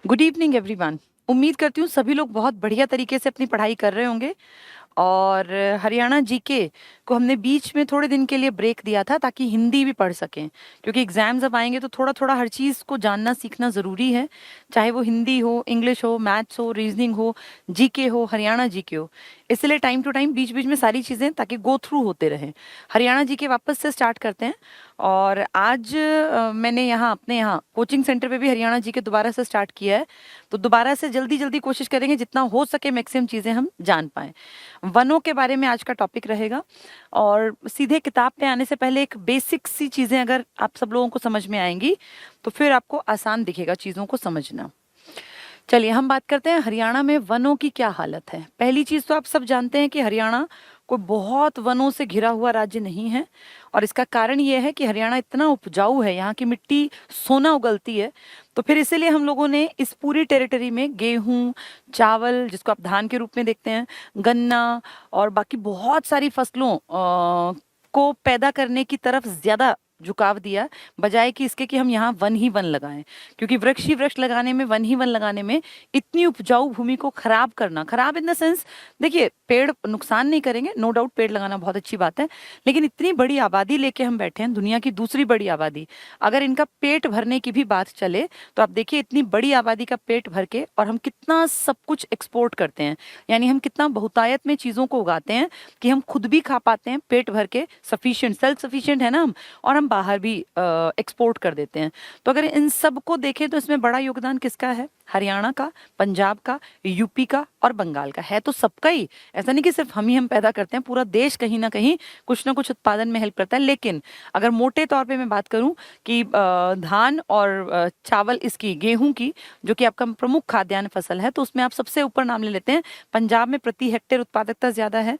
Good evening everyone. उम्मीद करती हूँ सभी लोग बहुत बढ़िया तरीके से अपनी पढ़ाई कर रहे होंगे। और हरियाणा जीके को हमने बीच में थोड़े दिन के लिए ब्रेक दिया था ताकि हिंदी भी पढ़ सकें, क्योंकि एग्जाम्स अब आएंगे तो थोड़ा थोड़ा हर चीज़ को जानना सीखना ज़रूरी है। चाहे वो हिंदी हो, इंग्लिश हो, मैथ्स हो, रीजनिंग हो, जीके हो, हरियाणा जीके हो। इसलिए टाइम टू टाइम बीच बीच में सारी चीज़ें ताकि गो थ्रू होते रहें। हरियाणा जीके वापस से स्टार्ट करते हैं। और आज मैंने यहाँ अपने यहाँ कोचिंग सेंटर पे भी हरियाणा जीके दोबारा से स्टार्ट किया है। तो दोबारा से जल्दी जल्दी कोशिश करेंगे जितना हो सके मैक्सिमम चीज़ें हम जान पाएं। वनों के बारे में आज का टॉपिक रहेगा। और सीधे किताब पे आने से पहले एक बेसिक सी चीजें अगर आप सब लोगों को समझ में आएंगी तो फिर आपको आसान दिखेगा चीजों को समझना। चलिए हम बात करते हैं हरियाणा में वनों की क्या हालत है। पहली चीज तो आप सब जानते हैं कि हरियाणा कोई बहुत वनों से घिरा हुआ राज्य नहीं है। और इसका कारण ये है कि हरियाणा इतना उपजाऊ है, यहाँ की मिट्टी सोना उगलती है। तो फिर इसीलिए हम लोगों ने इस पूरी टेरिटरी में गेहूं, चावल जिसको आप धान के रूप में देखते हैं, गन्ना और बाकी बहुत सारी फसलों को पैदा करने की तरफ ज्यादा झुकाव दिया, बजाय कि इसके कि हम यहाँ वन ही वन लगाएं। क्योंकि वृक्ष ही वृक्ष लगाने में, वन ही वन लगाने में इतनी उपजाऊ भूमि को खराब करना, खराब इन द सेंस, देखिए पेड़ नुकसान नहीं करेंगे, नो डाउट पेड़ लगाना बहुत अच्छी बात है। लेकिन इतनी बड़ी आबादी लेके हम बैठे हैं, दुनिया की दूसरी बड़ी आबादी, अगर इनका पेट भरने की भी बात चले तो आप देखिए इतनी बड़ी आबादी का पेट भर के और हम कितना सब कुछ एक्सपोर्ट करते हैं। यानी हम कितना बहुतायत में चीजों को उगाते हैं कि हम खुद भी खा पाते हैं पेट भर के, सफिशिएंट, सेल्फ सफिशिएंट है ना हम, और हम बाहर भी एक्सपोर्ट कर देते हैं। तो अगर इन सब को देखें तो इसमें बड़ा योगदान किसका है? हरियाणा का, पंजाब का, यूपी का और बंगाल का है। तो सबका ही, ऐसा नहीं कि सिर्फ हम पैदा करते हैं, पूरा देश कहीं ना कहीं कुछ ना कुछ उत्पादन में हेल्प करता है। लेकिन अगर मोटे तौर पे मैं बात करूं कि धान और चावल, इसकी गेहूं की, जो कि आपका प्रमुख खाद्यान्न फसल है, तो उसमें आप सबसे ऊपर नाम ले लेते हैं। पंजाब में प्रति हेक्टेयर उत्पादकता ज्यादा है,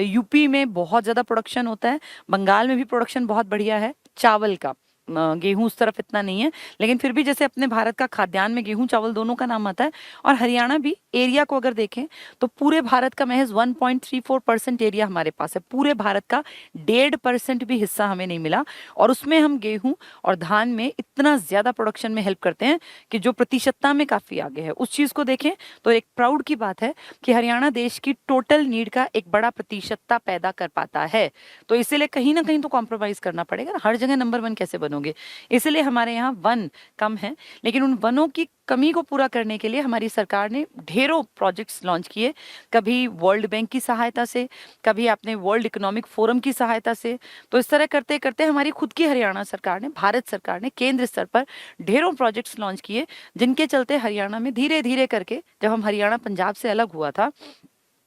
यूपी में बहुत ज्यादा प्रोडक्शन होता है, बंगाल में भी प्रोडक्शन बहुत बढ़िया है चावल का। गेहूं उस तरफ इतना नहीं है, लेकिन फिर भी जैसे अपने भारत का खाद्यान्न में गेहूं चावल दोनों का नाम आता है। और हरियाणा भी, एरिया को अगर देखें तो पूरे भारत का महज 1.34% एरिया हमारे पास है। पूरे भारत का 1.5% भी हिस्सा हमें नहीं मिला, और उसमें हम गेहूं और धान में इतना ज्यादा प्रोडक्शन में हेल्प करते हैं कि जो प्रतिशतता में काफी आगे है। उस चीज को देखें तो एक प्राउड की बात है कि हरियाणा देश की टोटल नीड का एक बड़ा प्रतिशतता पैदा कर पाता है। तो इसीलिए कहीं ना कहीं तो कॉम्प्रोमाइज करना पड़ेगा, हर जगह नंबर वन कैसे बनोगे। इसलिए हमारे यहाँ वन कम है, लेकिन उन वनों की कमी को पूरा करने के लिए हमारी सरकार ने ढेरों प्रोजेक्ट्स लॉन्च किए। कभी वर्ल्ड बैंक की सहायता से, कभी आपने वर्ल्ड इकोनॉमिक फोरम की सहायता से। तो इस तरह करते करते हमारी खुद की हरियाणा सरकार ने, भारत सरकार ने केंद्र स्तर पर ढेरों प्रोजेक्ट्स लॉन्च किए, जिनके चलते हरियाणा में धीरे धीरे करके, जब हम हरियाणा पंजाब से अलग हुआ था,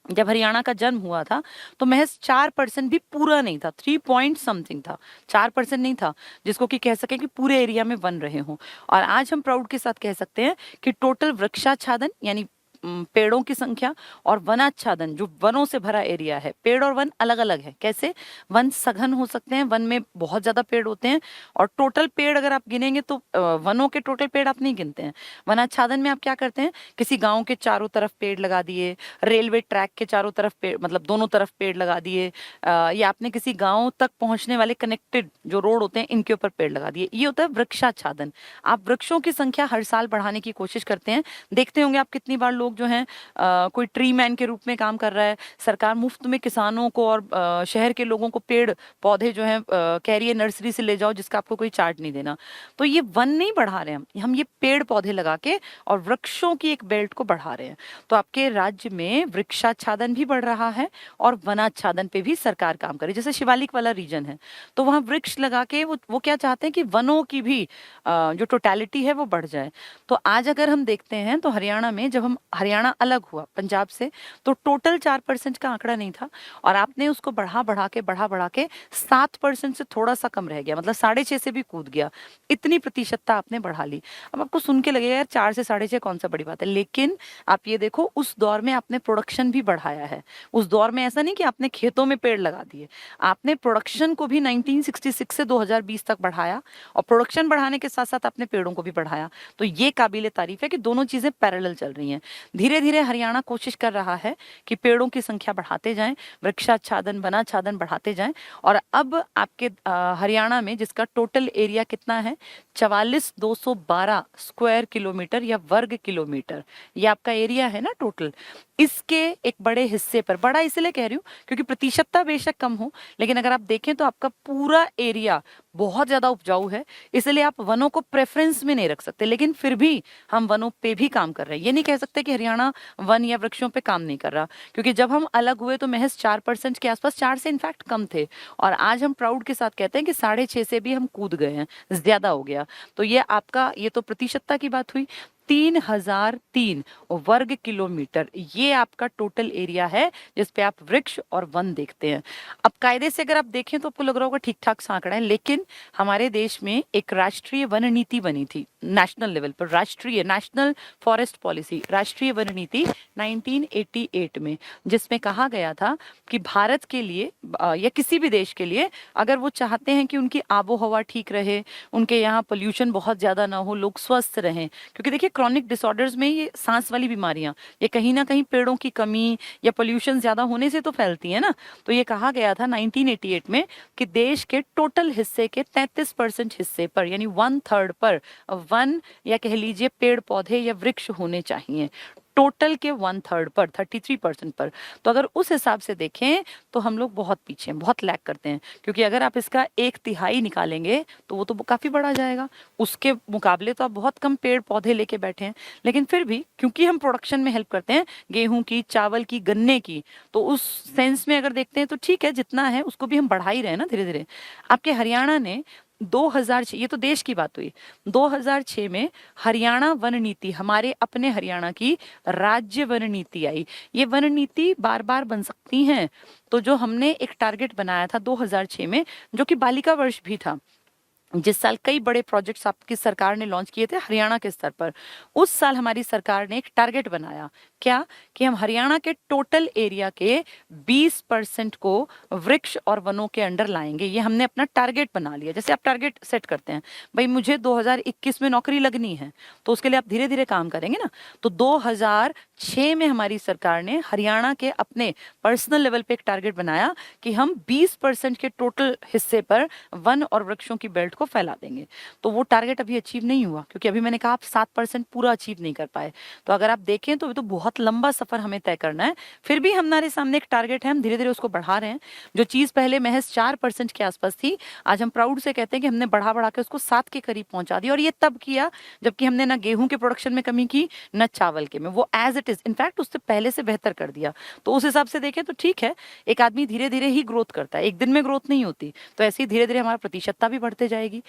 जब हरियाणा का जन्म हुआ था, तो महज 4% भी पूरा नहीं था, 3 पॉइंट समथिंग था, 4% नहीं था जिसको कि कह सके कि पूरे एरिया में वन रहे हों। और आज हम प्राउड के साथ कह सकते हैं कि टोटल वृक्षाच्छादन, यानी पेड़ों की संख्या, और वनाच्छादन, जो वनों से भरा एरिया है। पेड़ और वन अलग अलग है। कैसे? वन सघन हो सकते हैं, वन में बहुत ज्यादा पेड़ होते हैं, और टोटल पेड़ अगर आप गिनेंगे तो वनों के टोटल पेड़ आप नहीं गिनते हैं। वनाच्छादन में आप क्या करते हैं? किसी गांव के चारों तरफ पेड़ लगा दिए, रेलवे ट्रैक के चारों तरफ पेड़, मतलब दोनों तरफ पेड़ लगा दिए, या आपने किसी गांव तक पहुंचने वाले कनेक्टेड जो रोड होते हैं इनके ऊपर पेड़ लगा दिए। ये होता है वृक्षाच्छादन। आप वृक्षों की संख्या हर साल बढ़ाने की कोशिश करते हैं। देखते होंगे आप कितनी बार लोग जो हैं, कोई ट्री मैन के रूप में काम कर रहा है, सरकार मुफ्त में किसानों को और शहर के लोगों को पेड़ पौधे जो हैं कह रही है नर्सरी से ले जाओ, जिसका आपको कोई चार्ज नहीं देना। तो ये वन नहीं बढ़ा रहे हम ये पेड़ पौधे लगा के और वृक्षों की एक बेल्ट को बढ़ा रहे हैं। तो आपके राज्य में वृक्षाच्छादन भी बढ़ रहा है और वनाच्छादन पे भी सरकार काम करे। जैसे शिवालिक वाला रीजन है, तो वहां वृक्ष लगा के वो क्या चाहते हैं कि वनों की भी जो टोटलिटी है वो बढ़ जाए। तो आज अगर हम देखते हैं तो हरियाणा में, जब हम हरियाणा अलग हुआ पंजाब से, तो टोटल 4% का आंकड़ा नहीं था, और आपने उसको बढ़ा बढ़ा के 7% से थोड़ा सा कम रह गया, मतलब 6.5 से भी कूद गया। इतनी प्रतिशतता आपने बढ़ा ली। अब आपको सुन के लगेगा यार 4 से 6.5 कौन सा बड़ी बात है, लेकिन आप ये देखो उस दौर में आपने प्रोडक्शन भी बढ़ाया है। उस दौर में ऐसा नहीं कि आपने खेतों में पेड़ लगा दिए, आपने प्रोडक्शन को भी 1966 से 2020 तक बढ़ाया, और प्रोडक्शन बढ़ाने के साथ साथ आपने पेड़ों को भी बढ़ाया। तो ये काबिले तारीफ है कि दोनों चीजें पैरेलल चल रही हैं। धीरे धीरे हरियाणा कोशिश कर रहा है कि पेड़ों की संख्या बढ़ाते जाएं, वृक्षाच्छादन वनाच्छादन बढ़ाते जाएं। और अब आपके हरियाणा में जिसका टोटल एरिया कितना है, 44,212 स्क्वायर किलोमीटर या वर्ग किलोमीटर, ये आपका एरिया है ना टोटल। इसके एक बड़े हिस्से पर, बड़ा इसलिए कह रही हूँ क्योंकि प्रतिशतता बेशक कम हो, लेकिन अगर आप देखें तो आपका पूरा एरिया बहुत ज्यादा उपजाऊ है, इसलिए आप वनों को प्रेफरेंस में नहीं रख सकते। लेकिन फिर भी हम वनों पे भी काम कर रहे हैं। ये नहीं कह सकते कि हरियाणा वन या वृक्षों पे काम नहीं कर रहा, क्योंकि जब हम अलग हुए तो महज 4% के आसपास, 4 से इनफैक्ट कम थे, और आज हम प्राउड के साथ कहते हैं कि 6.5 से भी हम कूद गए हैं, ज्यादा हो गया। तो ये आपका, ये तो प्रतिशतता की बात हुई। 3003 वर्ग किलोमीटर ये आपका टोटल एरिया है जिसपे आप वृक्ष और वन देखते हैं। अब कायदे से अगर आप देखें तो आपको लग रहा होगा ठीक ठाक सा आंकड़ा है, लेकिन हमारे देश में एक राष्ट्रीय वन नीति बनी थी नेशनल लेवल पर, राष्ट्रीय नेशनल फॉरेस्ट पॉलिसी, राष्ट्रीय वन नीति 1988 में, जिसमें कहा गया था कि भारत के लिए या किसी भी देश के लिए अगर वो चाहते हैं कि उनकी आबो हवा ठीक रहे, उनके यहाँ पोल्यूशन बहुत ज्यादा ना हो, लोग स्वस्थ रहें, क्योंकि देखिए क्रॉनिक डिसऑर्डर्स में ये सांस वाली बीमारियां ये कहीं ना कहीं पेड़ों की कमी या पोल्यूशन ज्यादा होने से तो फैलती है ना। तो ये कहा गया था 1988 में कि देश के टोटल हिस्से के 33% हिस्से पर, यानी 1/3 पर वन या कह लीजिए पेड़ पौधे या वृक्ष होने चाहिए, टोटल के 1/3 पर, 33% पर। तो अगर उस हिसाब से देखें तो हम लोग बहुत पीछे हैं, बहुत लैग करते हैं, क्योंकि अगर आप इसका 1/3 निकालेंगे तो वो तो काफी बड़ा जाएगा। उसके मुकाबले तो आप बहुत कम पेड़ पौधे लेके बैठे हैं, लेकिन फिर भी क्योंकि हम प्रोडक्शन में हेल्प करते हैं, गेहूं की, चावल की, गन्ने की, तो उस सेंस में अगर देखते हैं तो ठीक है, जितना है उसको भी हम बढ़ा ही रहे हैं ना धीरे धीरे। आपके हरियाणा ने 2006, ये तो देश की बात हुई, 2006 में हरियाणा वन नीति, हमारे अपने हरियाणा की राज्य वन नीति आई। ये वन नीति बार बार बन सकती हैं, तो जो हमने एक टारगेट बनाया था 2006 में, जो कि बालिका वर्ष भी था, जिस साल कई बड़े प्रोजेक्ट्स आपकी सरकार ने लॉन्च किए थे हरियाणा के स्तर पर, उस साल हमारी सरकार ने एक टारगेट बनाया, क्या, कि हम हरियाणा के टोटल एरिया के 20% को वृक्ष और वनों के अंडर लाएंगे। ये हमने अपना टारगेट बना लिया। जैसे आप टारगेट सेट करते हैं, भाई मुझे 2021 में नौकरी लगनी है, तो उसके लिए आप धीरे धीरे काम करेंगे ना। तो 2006 में हमारी सरकार ने हरियाणा के अपने पर्सनल लेवल पे एक टारगेट बनाया कि हम 20% के टोटल हिस्से पर वन और वृक्षों की बेल्ट को फैला देंगे। तो वो टारगेट अभी अचीव नहीं हुआ, क्योंकि अभी मैंने कहा आप 7% पूरा अचीव नहीं कर पाए। तो अगर आप देखें तो बहुत लंबा सफर हमें तय करना है। फिर भी हमारे सामने एक टारगेट है, हम धीरे धीरे उसको बढ़ा रहे हैं। जो चीज पहले महज 4% के आसपास थी, आज हम प्राउड से कहते हैं कि हमने बढ़ा बढ़ा के उसको 7 के करीब पहुंचा दिया। और ये तब किया जबकि हमने ना गेहूं के प्रोडक्शन में कमी की, न चावल के में, वो एज इट इज, इनफैक्ट उससे पहले से बेहतर कर दिया। तो उस हिसाब से देखें तो ठीक है, एक आदमी धीरे धीरे ही ग्रोथ करता है, एक दिन में ग्रोथ नहीं होती। तो ऐसे ही धीरे धीरे हमारा प्रतिशतता भी बढ़ते जाएगी।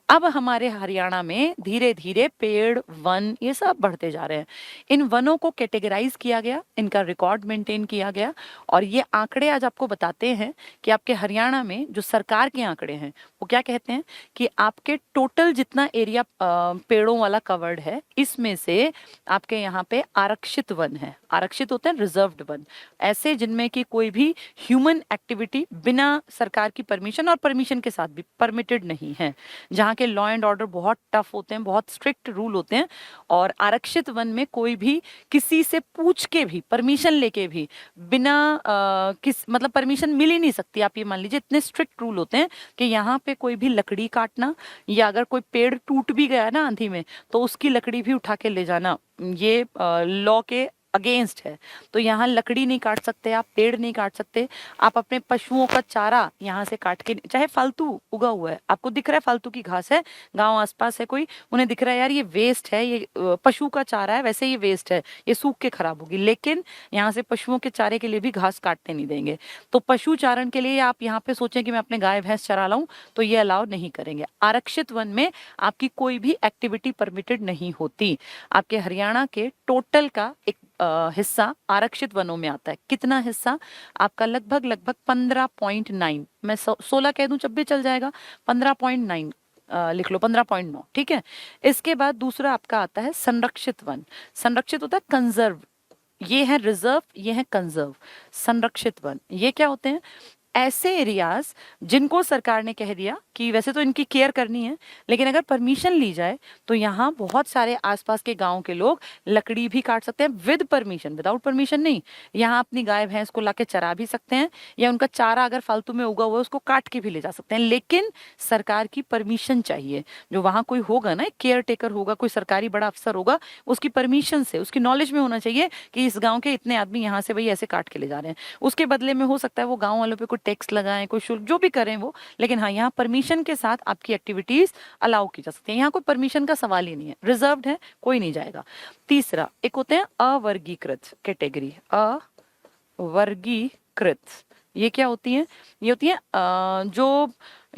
अब हमारे हरियाणा में धीरे धीरे पेड़, वन, ये सब बढ़ते जा रहे हैं। इन वनों को कैटेगराइज किया गया, इनका रिकॉर्ड मेंटेन किया गया, और ये आंकड़े आज आपको बताते हैं कि आपके हरियाणा में जो सरकार के आंकड़े हैं वो क्या कहते हैं कि आपके टोटल जितना एरिया पेड़ों वाला कवर्ड है, इसमें से आपके यहाँ पे आरक्षित वन है। आरक्षित होते हैं रिजर्व्ड वन, ऐसे जिनमें कि कोई भी ह्यूमन एक्टिविटी बिना सरकार की परमिशन और परमिशन के साथ भी परमिटेड नहीं है, जहाँ के लॉ एंड ऑर्डर बहुत टफ होते हैं, बहुत स्ट्रिक्ट रूल होते हैं। और आरक्षित वन में कोई भी किसी से पूछ के भी, परमिशन लेके भी, बिना मतलब परमिशन मिल ही नहीं सकती। आप ये मान लीजिए, इतने स्ट्रिक्ट रूल होते हैं कि यहाँ पे कोई भी लकड़ी काटना, या अगर कोई पेड़ टूट भी गया ना आंधी में, तो उसकी लकड़ी भी उठा के ले जाना ये लॉ के अगेंस्ट है। तो यहाँ लकड़ी नहीं काट सकते आप, पेड़ नहीं काट सकते आप, अपने पशुओं का चारा यहाँ से काट के, चाहे फालतू उगा हुआ है, आपको दिख रहा है फालतू की घास है, गांव आसपास है कोई, उन्हें दिख रहा है यार ये वेस्ट है, ये पशु का चारा है, वैसे ये वेस्ट है, ये सूख के खराब होगी, लेकिन यहाँ से पशुओं के चारे के लिए भी घास काटते नहीं देंगे। तो पशु चारण के लिए आप यहाँ पे सोचें कि मैं अपने गाय भैंस चरा लाऊं, तो ये अलाउ नहीं करेंगे। आरक्षित वन में आपकी कोई भी एक्टिविटी परमिटेड नहीं होती। आपके हरियाणा के टोटल का एक हिस्सा आरक्षित वनों में आता है। कितना हिस्सा आपका? लगभग 15.9, मैं 16 कह दूं जब भी चल जाएगा, 15.9 लिख लो, 15.9, ठीक है। इसके बाद दूसरा आपका आता है संरक्षित वन। संरक्षित होता है कंजर्व, ये है रिजर्व, ये है कंजर्व। संरक्षित वन ये क्या होते हैं? ऐसे एरियाज जिनको सरकार ने कह दिया कि वैसे तो इनकी केयर करनी है, लेकिन अगर परमिशन ली जाए तो यहाँ बहुत सारे आसपास के गांव के लोग लकड़ी भी काट सकते हैं विद परमिशन, विदाउट परमिशन नहीं। यहाँ अपनी गाय भैंस को लाके चरा भी सकते हैं, या उनका चारा अगर फालतू में उगा हुआ है उसको काट के भी ले जा सकते हैं, लेकिन सरकार की परमिशन चाहिए। जो वहां कोई होगा ना, केयर टेकर होगा, कोई सरकारी बड़ा अफसर होगा, उसकी परमिशन से, उसकी नॉलेज में होना चाहिए कि इस गांव के इतने आदमी यहाँ से भाई ऐसे काट के ले जा रहे हैं। उसके बदले में हो सकता है वो गांव वालों पे कोई टैक्स लगाएं, कोई शुल्क जो भी करें वो, लेकिन हाँ यहाँ परमिशन के साथ आपकी एक्टिविटीज अलाउ की जा सकती है। यहाँ कोई परमिशन का सवाल ही नहीं है, रिजर्व्ड है, कोई नहीं जाएगा। तीसरा एक होते हैं अवर्गीकृत कैटेगरी। अवर्गीकृत ये क्या होती है? ये होती है जो,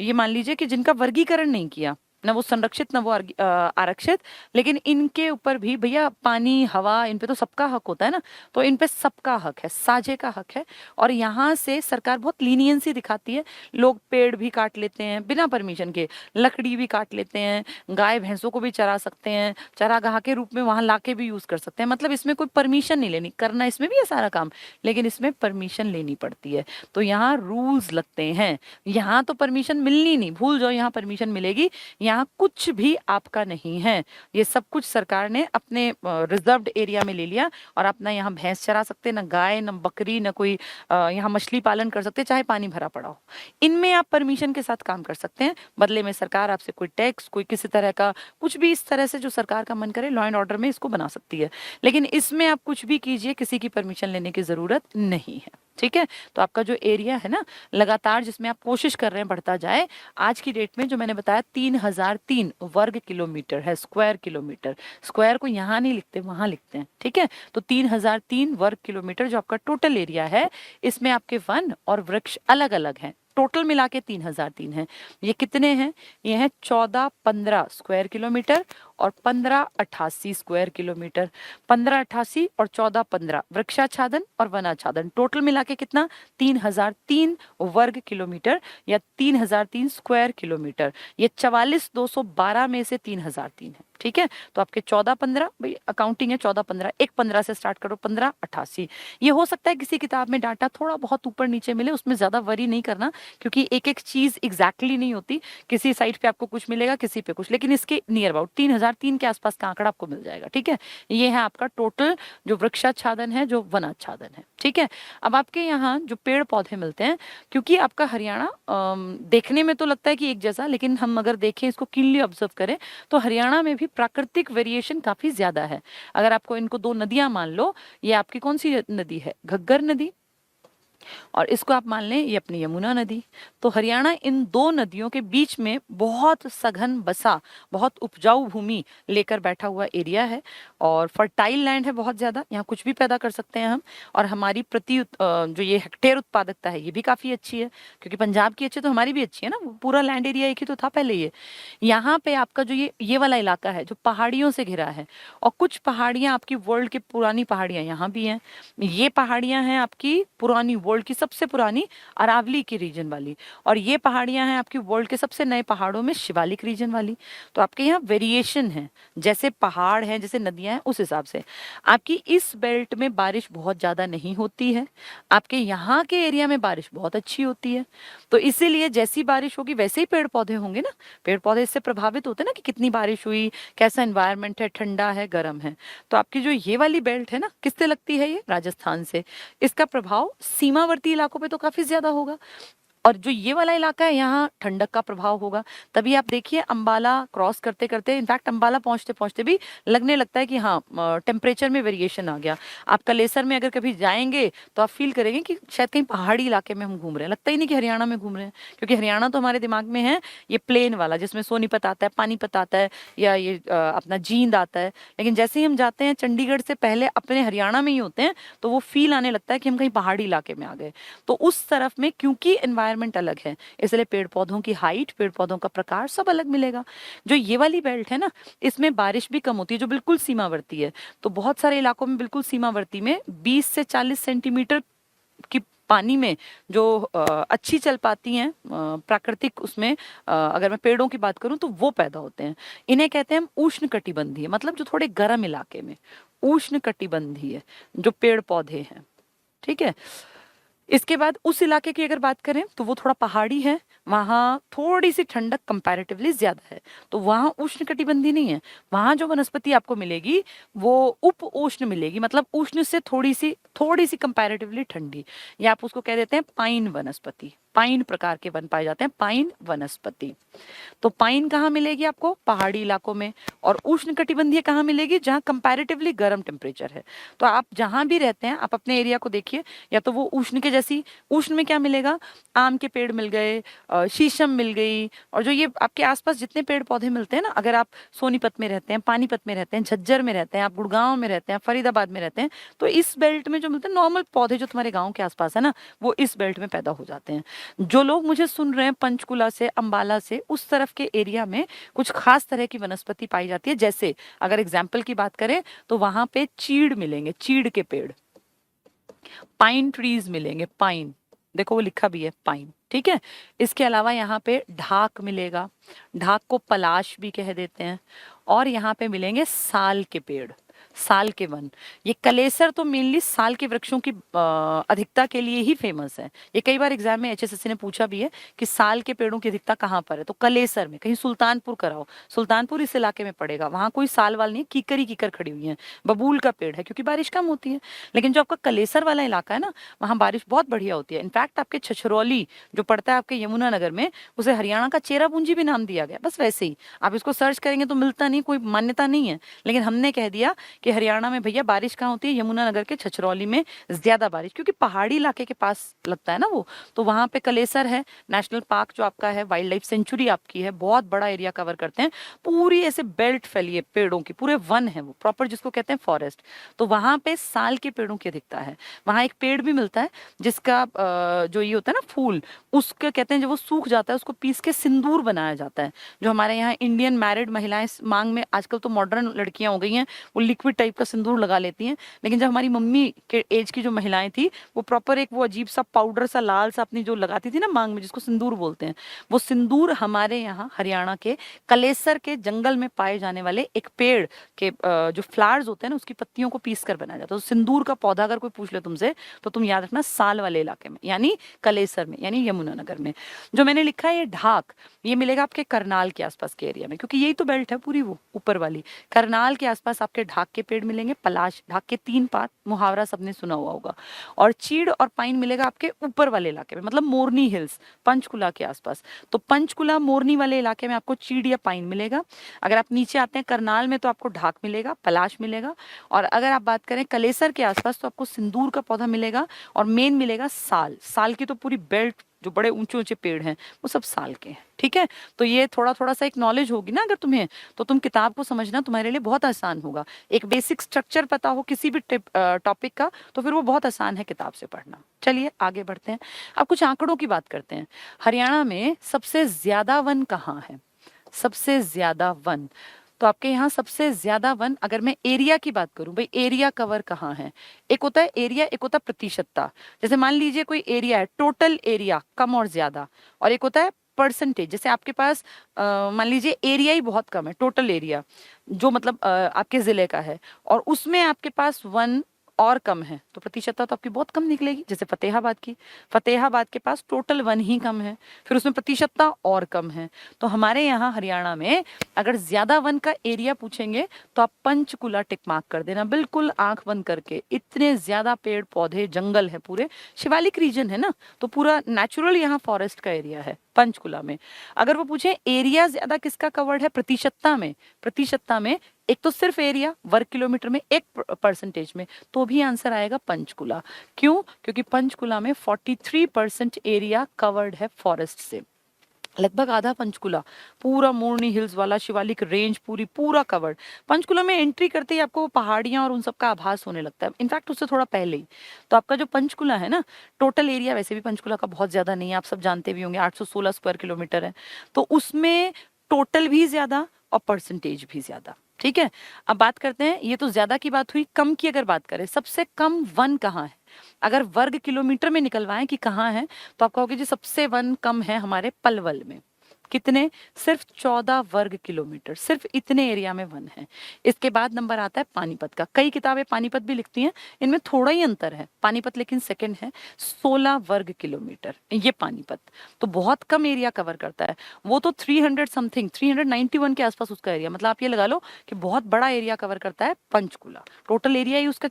ये मान लीजिए कि जिनका वर्गीकरण नहीं किया, ना वो संरक्षित ना वो आरक्षित, लेकिन इनके ऊपर भी भैया पानी हवा इन पे तो सबका हक होता है ना, तो इन पे सबका हक है, साझे का हक है। और यहाँ से सरकार बहुत लीनियंसी दिखाती है। लोग पेड़ भी काट लेते हैं बिना परमिशन के, लकड़ी भी काट लेते हैं, गाय भैंसों को भी चरा सकते हैं, चरागाह के रूप में वहां लाके भी यूज कर सकते हैं। मतलब इसमें कोई परमिशन नहीं लेनी, करना इसमें भी है सारा काम, लेकिन इसमें परमिशन लेनी पड़ती है। तो यहाँ रूल्स लगते हैं। यहाँ तो परमिशन मिलनी नहीं, भूल जाओ यहाँ परमिशन मिलेगी। यहाँ कुछ भी आपका नहीं है, ये सब कुछ सरकार ने अपने रिजर्व्ड एरिया में ले लिया। और अपना यहाँ भैंस चरा सकते, ना गाय ना बकरी ना कोई यहाँ मछली पालन कर सकते, चाहे पानी भरा पड़ा हो। इनमें आप परमिशन के साथ काम कर सकते हैं। बदले में सरकार आपसे कोई टैक्स, कोई किसी तरह का कुछ भी इस तरह से जो सरकार का मन करे लॉ एंड ऑर्डर में इसको बना सकती है। लेकिन इसमें आप कुछ भी कीजिए, किसी की परमिशन लेने की जरूरत नहीं है। ठीक है, तो आपका जो एरिया है ना लगातार जिसमें आप कोशिश कर रहे हैं बढ़ता जाए, आज की डेट में जो मैंने बताया 3003 वर्ग किलोमीटर है, स्क्वायर किलोमीटर। स्क्वायर को यहाँ नहीं लिखते, वहां लिखते हैं। ठीक है, तो 3003 वर्ग किलोमीटर जो आपका टोटल एरिया है, इसमें आपके वन और वृक्ष अलग अलग हैं। टोटल मिला के 3003 है। ये कितने हैं? ये हैं 1415 स्क्वायर किलोमीटर और 1588 स्क्वायर किलोमीटर। 1588 और 1415 वृक्षाच्छादन और वनाच्छादन, टोटल मिला के कितना? 3003 वर्ग किलोमीटर या 3003 स्क्वायर किलोमीटर। ये 44212 में से 3003 है। ठीक है, तो आपके 1415, भाई अकाउंटिंग है 1415, एक 15 से स्टार्ट करो, 1588। ये हो सकता है किसी किताब में डाटा थोड़ा बहुत ऊपर नीचे मिले, उसमें ज्यादा वरी नहीं करना, क्योंकि एक एक चीज एग्जैक्टली नहीं होती। किसी साइट पे आपको कुछ मिलेगा, किसी पे कुछ, लेकिन इसके नियर अबाउट 3003 के आसपास का आंकड़ा आपको मिल जाएगा। ठीक है, ये है आपका टोटल जो वृक्षाच्छादन है, जो वनाच्छादन है। ठीक है, अब आपके यहाँ जो पेड़ पौधे मिलते हैं, क्योंकि आपका हरियाणा देखने में तो लगता है कि एक जैसा, लेकिन हम अगर देखें इसको कीनली ऑब्जर्व करें तो हरियाणा में भी प्राकृतिक वेरिएशन काफी ज्यादा है। अगर आपको इनको दो नदियां मान लो, ये आपकी कौन सी नदी है? घग्गर नदी, और इसको आप मान लें ये अपनी यमुना नदी। तो हरियाणा इन दो नदियों के बीच में बहुत सघन बसा, बहुत उपजाऊ भूमि लेकर बैठा हुआ एरिया है, और फर्टाइल लैंड है बहुत ज्यादा, यहाँ कुछ भी पैदा कर सकते हैं हम। और हमारी जो ये हेक्टेयर उत्पादकता है ये भी काफी अच्छी है, क्योंकि पंजाब की अच्छी तो हमारी भी अच्छी है ना, पूरा लैंड एरिया एक ही तो था पहले। ये यहाँ पे आपका जो ये वाला इलाका है जो पहाड़ियों से घिरा है, और कुछ पहाड़ियां आपकी वर्ल्ड की पुरानी पहाड़ियां यहाँ भी हैं। ये पहाड़ियां हैं आपकी पुरानी वर्ल्ड की सबसे पुरानी अरावली की रीजन वाली, और ये पहाड़ियां हैं आपकी वर्ल्ड के सबसे नए पहाड़ों में शिवालिक रीजन वाली। तो आपके यहाँ वेरिएशन है, जैसे पहाड़ है जैसे नदियां हैं उस हिसाब से। आपकी इस बेल्ट में बारिश बहुत ज्यादा नहीं होती है, आपके यहाँ के एरिया में बारिश बहुत अच्छी होती है। तो इसीलिए जैसी बारिश होगी वैसे ही पेड़ पौधे होंगे ना, पेड़ पौधे इससे प्रभावित होते हैं ना कि कितनी बारिश हुई, कैसा एनवायरनमेंट है, ठंडा है गर्म है। तो आपकी जो ये वाली बेल्ट है ना, किससे लगती है? ये राजस्थान से। इसका प्रभाव सीमावर्ती इलाकों पे तो काफी ज्यादा होगा, और जो ये वाला इलाका है यहाँ ठंडक का प्रभाव होगा। तभी आप देखिए अंबाला क्रॉस करते करते, इनफैक्ट अंबाला पहुंचते पहुंचते भी लगने लगता है कि हाँ टेम्परेचर में वेरिएशन आ गया। आप कलेसर में अगर कभी जाएंगे तो आप फील करेंगे कि शायद कहीं पहाड़ी इलाके में हम घूम रहे हैं, लगता ही नहीं कि हरियाणा में घूम रहे हैं, क्योंकि हरियाणा तो हमारे दिमाग में है ये प्लेन वाला जिसमें सोनीपत आता है, पानीपत आता है, या ये अपना जींद आता है। लेकिन जैसे ही हम जाते हैं चंडीगढ़ से पहले अपने हरियाणा में ही होते हैं, तो वो फील आने लगता है कि हम कहीं पहाड़ी इलाके में आ गए। तो उस तरफ में क्योंकि एनवायरनमेंट अलग है, इसलिए पेड़ पौधों की हाइट, पेड़ पौधों का प्रकार सब अलग मिलेगा। जो ये वाली बेल्ट है ना, इसमें बारिश भी कम होती है, जो बिल्कुल सीमावर्ती है। तो बहुत सारे इलाकों में बिल्कुल सीमावर्ती में 20 से 40 सेंटीमीटर की पानी में जो अच्छी चल पाती हैं प्राकृतिक, उसमें अगर मैं पेड़ों की बात करूं तो वो पैदा होते हैं। इन्हें कहते हैं हम उष्ण कटिबंधीय, मतलब जो थोड़े गर्म इलाके में उष्ण कटिबंधीय जो पेड़ पौधे हैं। ठीक है, इसके बाद उस इलाके की अगर बात करें तो वो थोड़ा पहाड़ी है, वहाँ थोड़ी सी ठंडक कंपैरेटिवली ज्यादा है, तो वहाँ उष्णकटिबंधीय नहीं है। वहाँ जो वनस्पति आपको मिलेगी वो उप उष्ण मिलेगी, मतलब उष्ण से थोड़ी सी कंपैरेटिवली ठंडी, या आप उसको कह देते हैं पाइन वनस्पति। पाइन प्रकार के वन पाए जाते हैं, पाइन वनस्पति। तो पाइन कहाँ मिलेगी आपको? पहाड़ी इलाकों में। और उष्णकटिबंधीय कहाँ मिलेगी? जहाँ कंपैरेटिवली गर्म टेम्परेचर है। तो आप जहां भी रहते हैं आप अपने एरिया को देखिए, या तो वो उष्ण के जैसी, उष्ण में क्या मिलेगा? आम के पेड़ मिल गए, शीशम मिल गई, और जो ये आपके आसपास जितने पेड़ पौधे मिलते हैं ना, अगर आप सोनीपत में रहते हैं, पानीपत में रहते हैं, झज्जर में रहते हैं, आप गुड़गांव में रहते हैं, फरीदाबाद में रहते हैं, तो इस बेल्ट में जो मिलते हैं नॉर्मल पौधे जो तुम्हारे गाँव के आसपास है ना, वो इस बेल्ट में पैदा हो जाते हैं। जो लोग मुझे सुन रहे हैं पंचकुला से, अंबाला से, उस तरफ के एरिया में कुछ खास तरह की वनस्पति पाई जाती है। जैसे अगर एग्जाम्पल की बात करें तो वहां पे चीड़ मिलेंगे, चीड़ के पेड़, पाइन ट्रीज मिलेंगे, पाइन, देखो वो लिखा भी है पाइन, ठीक है। इसके अलावा यहाँ पे ढाक मिलेगा, ढाक को पलाश भी कह देते हैं। और यहाँ पे मिलेंगे साल के पेड़, साल के वन। ये कलेसर तो मेनली साल के वृक्षों की अधिकता के लिए ही फेमस है। ये कई बार एग्जाम में एचएसएससी ने पूछा भी है कि साल के पेड़ों की अधिकता कहाँ पर है, तो कलेसर में, कहीं सुल्तानपुर कराओ, सुल्तानपुर इस इलाके में पड़ेगा, वहां कोई साल वाल नहीं है, कीकर ही कीकर खड़ी हुई है, बबूल का पेड़ है, क्योंकि बारिश कम होती है। लेकिन जो आपका कलेसर वाला इलाका है ना, वहाँ बारिश बहुत बढ़िया होती है। इनफैक्ट आपके छछरौली जो पड़ता है आपके यमुनानगर में, उसे हरियाणा का चेरापूंजी भी नाम दिया गया, बस वैसे ही। आप इसको सर्च करेंगे तो मिलता नहीं, कोई मान्यता नहीं है, लेकिन हमने कह दिया कि हरियाणा में भैया बारिश कहाँ होती है? यमुनानगर के छछरौली में ज्यादा बारिश, क्योंकि पहाड़ी इलाके के पास लगता है ना वो। तो वहां पे कलेसर है, नेशनल पार्क जो आपका है, वाइल्ड लाइफ सेंचुरी आपकी है, बहुत बड़ा एरिया कवर करते हैं, पूरी ऐसे बेल्ट फैली है पेड़ों की, पूरे वन है वो प्रॉपर, जिसको कहते हैं फॉरेस्ट। तो वहां पे साल के पेड़ों की अधिकता है। वहां एक पेड़ भी मिलता है जिसका जो ये होता है ना फूल, उसके कहते हैं जब वो सूख जाता है उसको पीस के सिंदूर बनाया जाता है। जो हमारे यहाँ इंडियन मैरिड महिलाएं मांग में, आजकल तो मॉडर्न लड़कियां हो गई हैं, वो लिक्विड टाइप का सिंदूर लगा लेती हैं, लेकिन जब हमारी मम्मी के एज की जो महिलाएं थी, वो प्रॉपर एक वो अजीब सा पाउडर सा लाल सा अपनी जो लगाती थी ना मांग में, जिसको सिंदूर बोलते हैं, वो सिंदूर हमारे यहाँ हरियाणा के कलेसर के जंगल में पाए जाने वाले एक पेड़ के जो फ्लावर्स होते हैं ना, उसकी पत्तियों को पीस कर बनाया जाता है। तो सिंदूर का पौधा अगर कोई पूछ ले तुमसे, तो तुम याद रखना साल वाले इलाके में, यानी कलेसर में, यानी यमुनानगर में। जो मैंने लिखा है ये ढाक, ये मिलेगा आपके करनाल के आसपास के एरिया में, क्योंकि यही तो बेल्ट है पूरी, वो ऊपर वाली करनाल के आसपास आपके ढाक के पेड़ मिलेंगे, पलाश, ढाक के 3 पात, मुहावरा सबने सुना हुआ होगा। और चीड़ और पाइन मिलेगा आपके ऊपर वाले इलाके में, मतलब मोरनी हिल्स, पंचकुला के आसपास। तो पंचकुला मोरनी वाले इलाके में आपको चीड़ या पाइन मिलेगा। अगर आप नीचे आते हैं करनाल में तो आपको ढाक मिलेगा, पलाश मिलेगा। और अगर आप बात करें कलेसर के आसपास तो आपको सिंदूर का पौधा मिलेगा, और मेन मिलेगा साल। साल की तो पूरी बेल्ट, जो बड़े ऊंचे ऊंचे पेड़ हैं वो सब साल के हैं, ठीक है। तो ये थोड़ा थोड़ा सा एक नॉलेज होगी ना अगर तुम्हें, तो तुम किताब को समझना तुम्हारे लिए बहुत आसान होगा। एक बेसिक स्ट्रक्चर पता हो किसी भी टॉपिक का, तो फिर वो बहुत आसान है किताब से पढ़ना। चलिए आगे बढ़ते हैं, अब कुछ आंकड़ों की बात करते हैं। हरियाणा में सबसे ज्यादा वन कहाँ है? सबसे ज्यादा वन, तो आपके यहाँ सबसे ज्यादा वन, अगर मैं एरिया की बात करूं, भाई एरिया कवर कहाँ है? एक होता है एरिया, एक होता है प्रतिशतता। जैसे मान लीजिए कोई एरिया है, टोटल एरिया कम और ज्यादा, और एक होता है परसेंटेज। जैसे आपके पास मान लीजिए एरिया ही बहुत कम है, टोटल एरिया जो मतलब आपके जिले का है, और उसमें आपके पास वन और कम है, तो प्रतिशतता तो आपकी बहुत कम निकलेगी। जैसे फतेहाबाद की, फतेहाबाद के पास टोटल वन ही कम है, फिर उसमें प्रतिशतता और कम है। तो हमारे यहाँ हरियाणा में अगर ज्यादा वन का एरिया पूछेंगे तो आप पंचकुला टिक मार्क कर देना, बिल्कुल आंख बंद करके। इतने ज्यादा पेड़ पौधे जंगल है, पूरे शिवालिक रीजन है ना, तो पूरा नेचुरल यहाँ फॉरेस्ट का एरिया है पंचकुला में। अगर वो पूछे एरिया ज्यादा किसका कवर्ड है प्रतिशतता में, प्रतिशतता में एक तो सिर्फ एरिया वर्ग किलोमीटर में, एक परसेंटेज में, तो भी आंसर आएगा पंचकुला। क्यों? क्योंकि पंचकुला में 43% एरिया कवर्ड है फॉरेस्ट से, लगभग आधा पंचकुला, पूरा मोरनी हिल्स वाला शिवालिक रेंज पूरा कवर्ड। पंचकुला में एंट्री करते ही आपको पहाड़ियां और उन सब का आभास होने लगता है, इनफैक्ट उससे थोड़ा पहले ही। तो आपका जो पंचकुला है ना, टोटल एरिया वैसे भी पंचकुला का बहुत ज्यादा नहीं है, आप सब जानते भी होंगे, 816 स्क्वायर किलोमीटर है, तो उसमें टोटल भी ज्यादा और परसेंटेज भी ज्यादा, ठीक है। अब बात करते हैं, ये तो ज्यादा की बात हुई, कम की अगर बात करें, सबसे कम वन कहाँ है? अगर वर्ग किलोमीटर में निकलवाएं कि कहाँ है, तो आप कहोगे जी सबसे वन कम है हमारे पलवल में। कितने? सिर्फ 14 वर्ग किलोमीटर, सिर्फ इतने एरिया में वन है। इसके बाद नंबर आता है पानीपत का। कई किताबें पानीपत भी लिखती हैं, इनमें थोड़ा ही अंतर है, पानीपत लेकिन सेकंड है, 16 वर्ग किलोमीटर ये पानीपत। तो बहुत कम एरिया कवर करता है, वो तो 300 समथिंग 391 के आसपास उसका एरिया, मतलब आप ये लगा लो कि बहुत बड़ा एरिया कवर करता है पंचकुला। टोटल एरिया ही उसका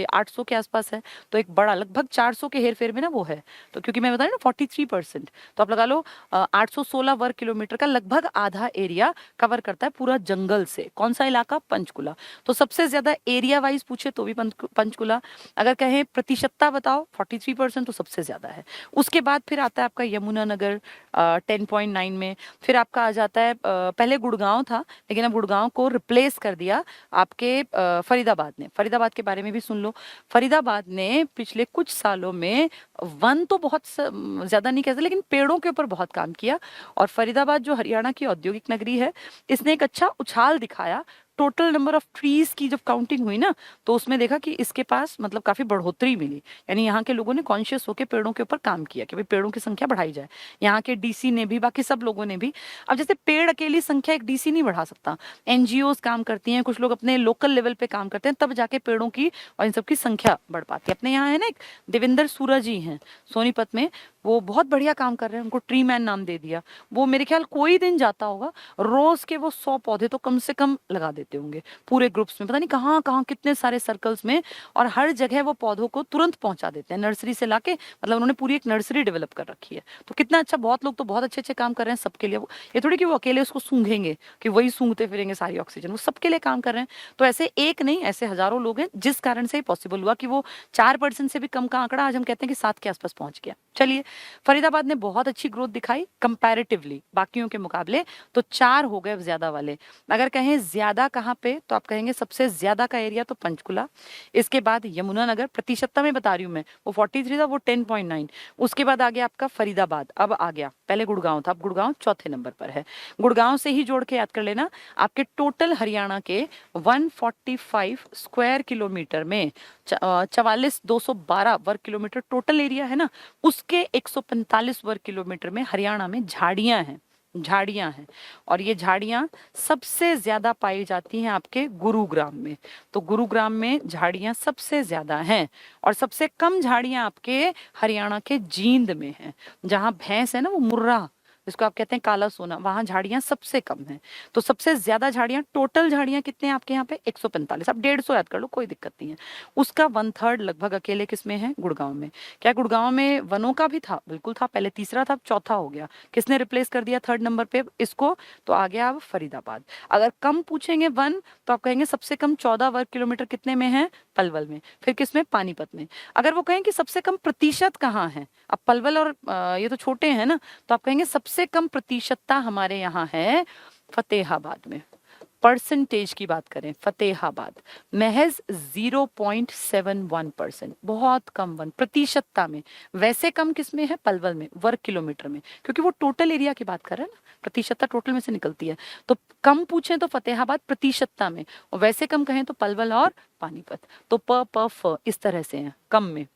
800 के आसपास है, तो एक बड़ा लगभग 400 के हेर फेर में ना वो है। तो क्योंकि मैं बता रही ना 43%, तो आप लगा लो 816 वर्ग किलोमीटर का लगभग आधा एरिया कवर करता है पूरा जंगल से। कौन सा इलाका? पंचकुला। तो सबसे ज्यादा एरिया वाइज पूछे तो भी पंचकुला। अगर कहें प्रतिशतता बताओ 43%, तो सबसे ज्यादा है। उसके बाद फिर आता है आपका यमुनानगर 10.9 में। फिर आपका आ जाता है पहले गुड़गांव था, लेकिन अब गुड़गांव को रिप्लेस कर दिया आपके फरीदाबाद ने। फरीदाबाद के बारे में भी सुन लो। फरीदाबाद ने पिछले कुछ सालों में वन तो बहुत ज्यादा नहीं कहते, लेकिन पेड़ों के ऊपर बहुत काम किया। और फरीदाबाद जो हरियाणा की औद्योगिक नगरी है, इसने एक अच्छा उछाल दिखाया। टोटल नंबर ऑफ ट्रीज की जब काउंटिंग हुई ना, तो उसमें देखा कि इसके पास मतलब काफी बढ़ोतरी मिली। यानी यहाँ के लोगों ने कॉन्शियस होकर पेड़ों के ऊपर काम किया कि भाई पेड़ों की संख्या बढ़ाई जाए। यहाँ के डीसी ने भी, बाकी सब लोगों ने भी। अब जैसे पेड़ अकेली संख्या एक डीसी नहीं बढ़ा सकता, एनजीओज काम करती हैं, कुछ लोग अपने लोकल लेवल पे काम करते हैं, तब जाके पेड़ों की और इन सब की संख्या बढ़ पाती है। अपने यहाँ है ना एक देवेंद्र सूरा जी हैं सोनीपत में, वो बहुत बढ़िया काम कर रहे हैं, उनको ट्री मैन नाम दे दिया। वो मेरे ख्याल कोई दिन जाता होगा, रोज के वो 100 पौधे तो कम से कम लगा देते होंगे पूरे ग्रुप्स में, पता नहीं कहाँ कहाँ कितने सारे सर्कल्स में, और हर जगह वो पौधों को तुरंत पहुंचा देते हैं नर्सरी से लाके। मतलब उन्होंने पूरी एक नर्सरी डेवलप कर रखी है। तो कितना अच्छा, बहुत लोग तो बहुत अच्छे अच्छे काम कर रहे हैं सबके लिए। ये थोड़ी कि वो अकेले उसको सूंघेंगे कि वही सूंघते फिरेंगे सारी ऑक्सीजन, वो सबके लिए काम कर रहे हैं। तो ऐसे एक नहीं, ऐसे हजारों लोग हैं, जिस कारण से पॉसिबल हुआ कि वो 4% से भी कम का आंकड़ा आज हम कहते हैं कि 7 के आसपास पहुंच गया। चलिए, फरीदाबाद ने बहुत अच्छी ग्रोथ दिखाई कंपैरेटिवली बाकियों के मुकाबले, तो 4 हो गए ज्यादा वाले। अगर कहें ज्यादा कहाँ पे, तो आप कहेंगे सबसे ज्यादा का एरिया तो पंचकुला, इसके बाद यमुनानगर, प्रतिशतता में बता रही हूं मैं, वो 43 था, वो 10.9। उसके बाद आ गया आपका फरीदाबाद, अब आ गया, पहले गुड़गांव था, अब गुड़गांव चौथे नंबर पर है। गुड़गांव से ही जोड़ के याद कर लेना, आपके टोटल हरियाणा के 145 स्क्वायर किलोमीटर में 44,212 वर्ग किलोमीटर टोटल एरिया है ना, उसके 145 वर्ग किलोमीटर में हरियाणा में झाड़ियां हैं। झाड़ियां हैं, और ये झाड़ियां सबसे ज्यादा पाई जाती हैं आपके गुरुग्राम में। तो गुरुग्राम में झाड़ियां सबसे ज्यादा हैं, और सबसे कम झाड़ियां आपके हरियाणा के जींद में हैं। जहां भैंस है ना, वो मुर्रा जिसको आप कहते हैं काला सोना, वहां झाड़ियां सबसे कम हैं। तो सबसे ज्यादा झाड़ियां, टोटल झाड़ियां कितने हैं आपके यहाँ पे? 145। अब 150 याद कर लो, कोई दिक्कत नहीं है। उसका 1/3 लगभग अकेले किसमें है? गुड़गांव में। क्या गुड़गांव में वनों का भी था? बिल्कुल था, पहले तीसरा था, अब चौथा हो गया। किसने रिप्लेस कर दिया 3rd नंबर पे इसको? तो आ गया अब फरीदाबाद। अगर कम पूछेंगे वन, तो आप कहेंगे सबसे कम 14 वर्ग किलोमीटर कितने में है? पलवल में। फिर किसमें? पानीपत में। अगर वो कहें कि सबसे कम प्रतिशत कहाँ है, अब पलवल और ये तो छोटे हैं ना, तो आप कहेंगे सबसे कम प्रतिशतता हमारे यहाँ है फतेहाबाद में। परसेंटेज की बात करें, फतेहाबाद महज 0.71%, बहुत कम वन प्रतिशतता में। वैसे कम किसमें है? पलवल में, वर्ग किलोमीटर में, क्योंकि वो टोटल एरिया की बात कर रहे हैं ना, प्रतिशतता टोटल में से निकलती है। तो कम पूछें तो फतेहाबाद प्रतिशतता में, और वैसे कम कहें तो पलवल और पानीपत। तो प फ इस तरह से है कम में।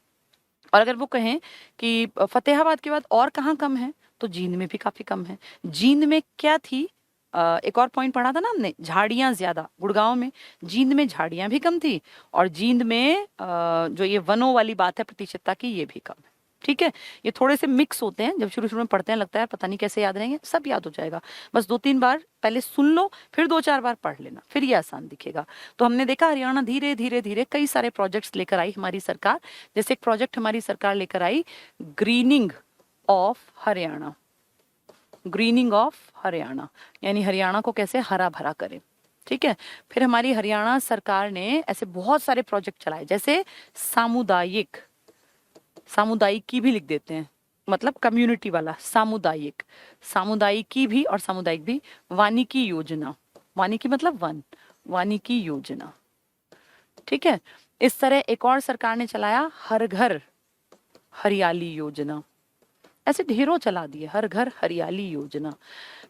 और अगर वो कहें कि फतेहाबाद के बाद और कहाँ कम है, तो जींद में भी काफी कम है। जींद में क्या थी? एक और पॉइंट पढ़ा था ना हमने, झाड़ियां ज्यादा गुड़गांव में, जींद में झाड़ियां भी कम थी, और जींद में जो ये वनों वाली बात है प्रतिशतता की, ये भी कम है। ठीक है, ये थोड़े से मिक्स होते हैं, जब शुरू शुरू में पढ़ते हैं लगता है पता नहीं कैसे याद रहेंगे, सब याद हो जाएगा। बस 2-3 बार पहले सुन लो, फिर 2-4 बार पढ़ लेना, फिर ये आसान दिखेगा। तो हमने देखा हरियाणा धीरे धीरे धीरे कई सारे प्रोजेक्ट्स लेकर आई हमारी सरकार। जैसे एक प्रोजेक्ट हमारी सरकार लेकर आई, greening of Haryana. Greening of Haryana यानी हरियाणा को कैसे हरा भरा करें। ठीक है, फिर हमारी हरियाणा सरकार ने ऐसे बहुत सारे प्रोजेक्ट चलाए, जैसे सामुदायिक, सामुदायिक की भी लिख देते हैं, मतलब कम्युनिटी वाला सामुदायिक, सामुदायिकी भी और सामुदायिक भी। वानिकी योजना, वानिकी मतलब वन, वानिकी योजना। ठीक है, इस तरह एक और सरकार ने चलाया हर घर हरियाली योजना। ऐसे ढेरों चला दिए, हर घर हरियाली योजना।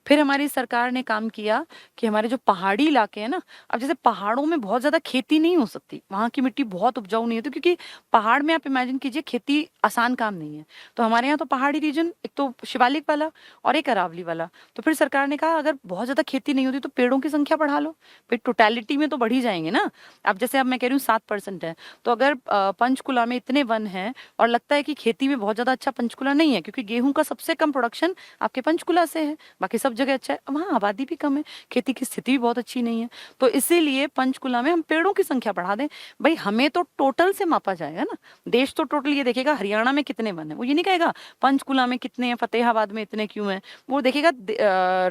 फिर हमारी सरकार ने काम किया कि हमारे जो पहाड़ी इलाके हैं ना, अब जैसे पहाड़ों में बहुत ज्यादा खेती नहीं हो सकती, वहां की मिट्टी बहुत उपजाऊ नहीं होती, क्योंकि पहाड़ में आप इमेजिन कीजिए खेती आसान काम नहीं है। तो हमारे यहाँ तो पहाड़ी रीजन, एक तो शिवालिक वाला और एक अरावली वाला। तो फिर सरकार ने कहा अगर बहुत ज्यादा खेती नहीं होती तो पेड़ों की संख्या बढ़ा लो, फिर टोटलिटी में तो बढ़ ही जाएंगे ना। अब जैसे अब मैं कह रही हूँ 7% है, तो अगर पंचकुला में इतने वन हैं और लगता है कि खेती में बहुत ज्यादा अच्छा पंचकुला नहीं है, क्योंकि गेहूं का सबसे कम प्रोडक्शन आपके पंचकुला से है, बाकी सब जगह अच्छा है, वहाँ आबादी भी कम है, खेती की स्थिति भी बहुत अच्छी नहीं है। तो इसीलिए पंचकुला में हम पेड़ों की संख्या बढ़ा दें। भाई हमें तो टोटल से मापा जाएगा ना, देश तो टोटल ये देखेगा हरियाणा में कितने वन है, वो ये नहीं कहेगा पंचकुला में कितने हैं, फतेहाबाद में इतने क्यों हैं, वो देखेगा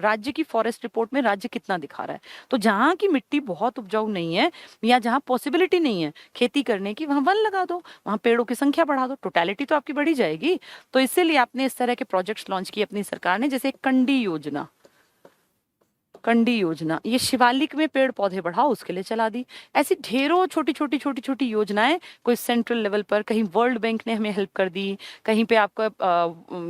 राज्य की फॉरेस्ट रिपोर्ट में राज्य कितना दिखा रहा है। तो जहाँ की मिट्टी बहुत उपजाऊ नहीं है या जहाँ पॉसिबिलिटी नहीं है खेती करने की, वहां वन लगा दो, वहां पेड़ों की संख्या बढ़ा दो, टोटलिटी तो आपकी बढ़ी जाएगी। तो इसीलिए आपने इस तरह के प्रोजेक्ट्स लॉन्च किए अपनी सरकार ने, जैसे कंडी योजना। कंडी योजना ये शिवालिक में पेड़ पौधे बढ़ाओ उसके लिए चला दी। ऐसी ढेरों छोटी छोटी योजनाएं, कोई सेंट्रल लेवल पर, कहीं वर्ल्ड बैंक ने हमें हेल्प कर दी, कहीं पे आपका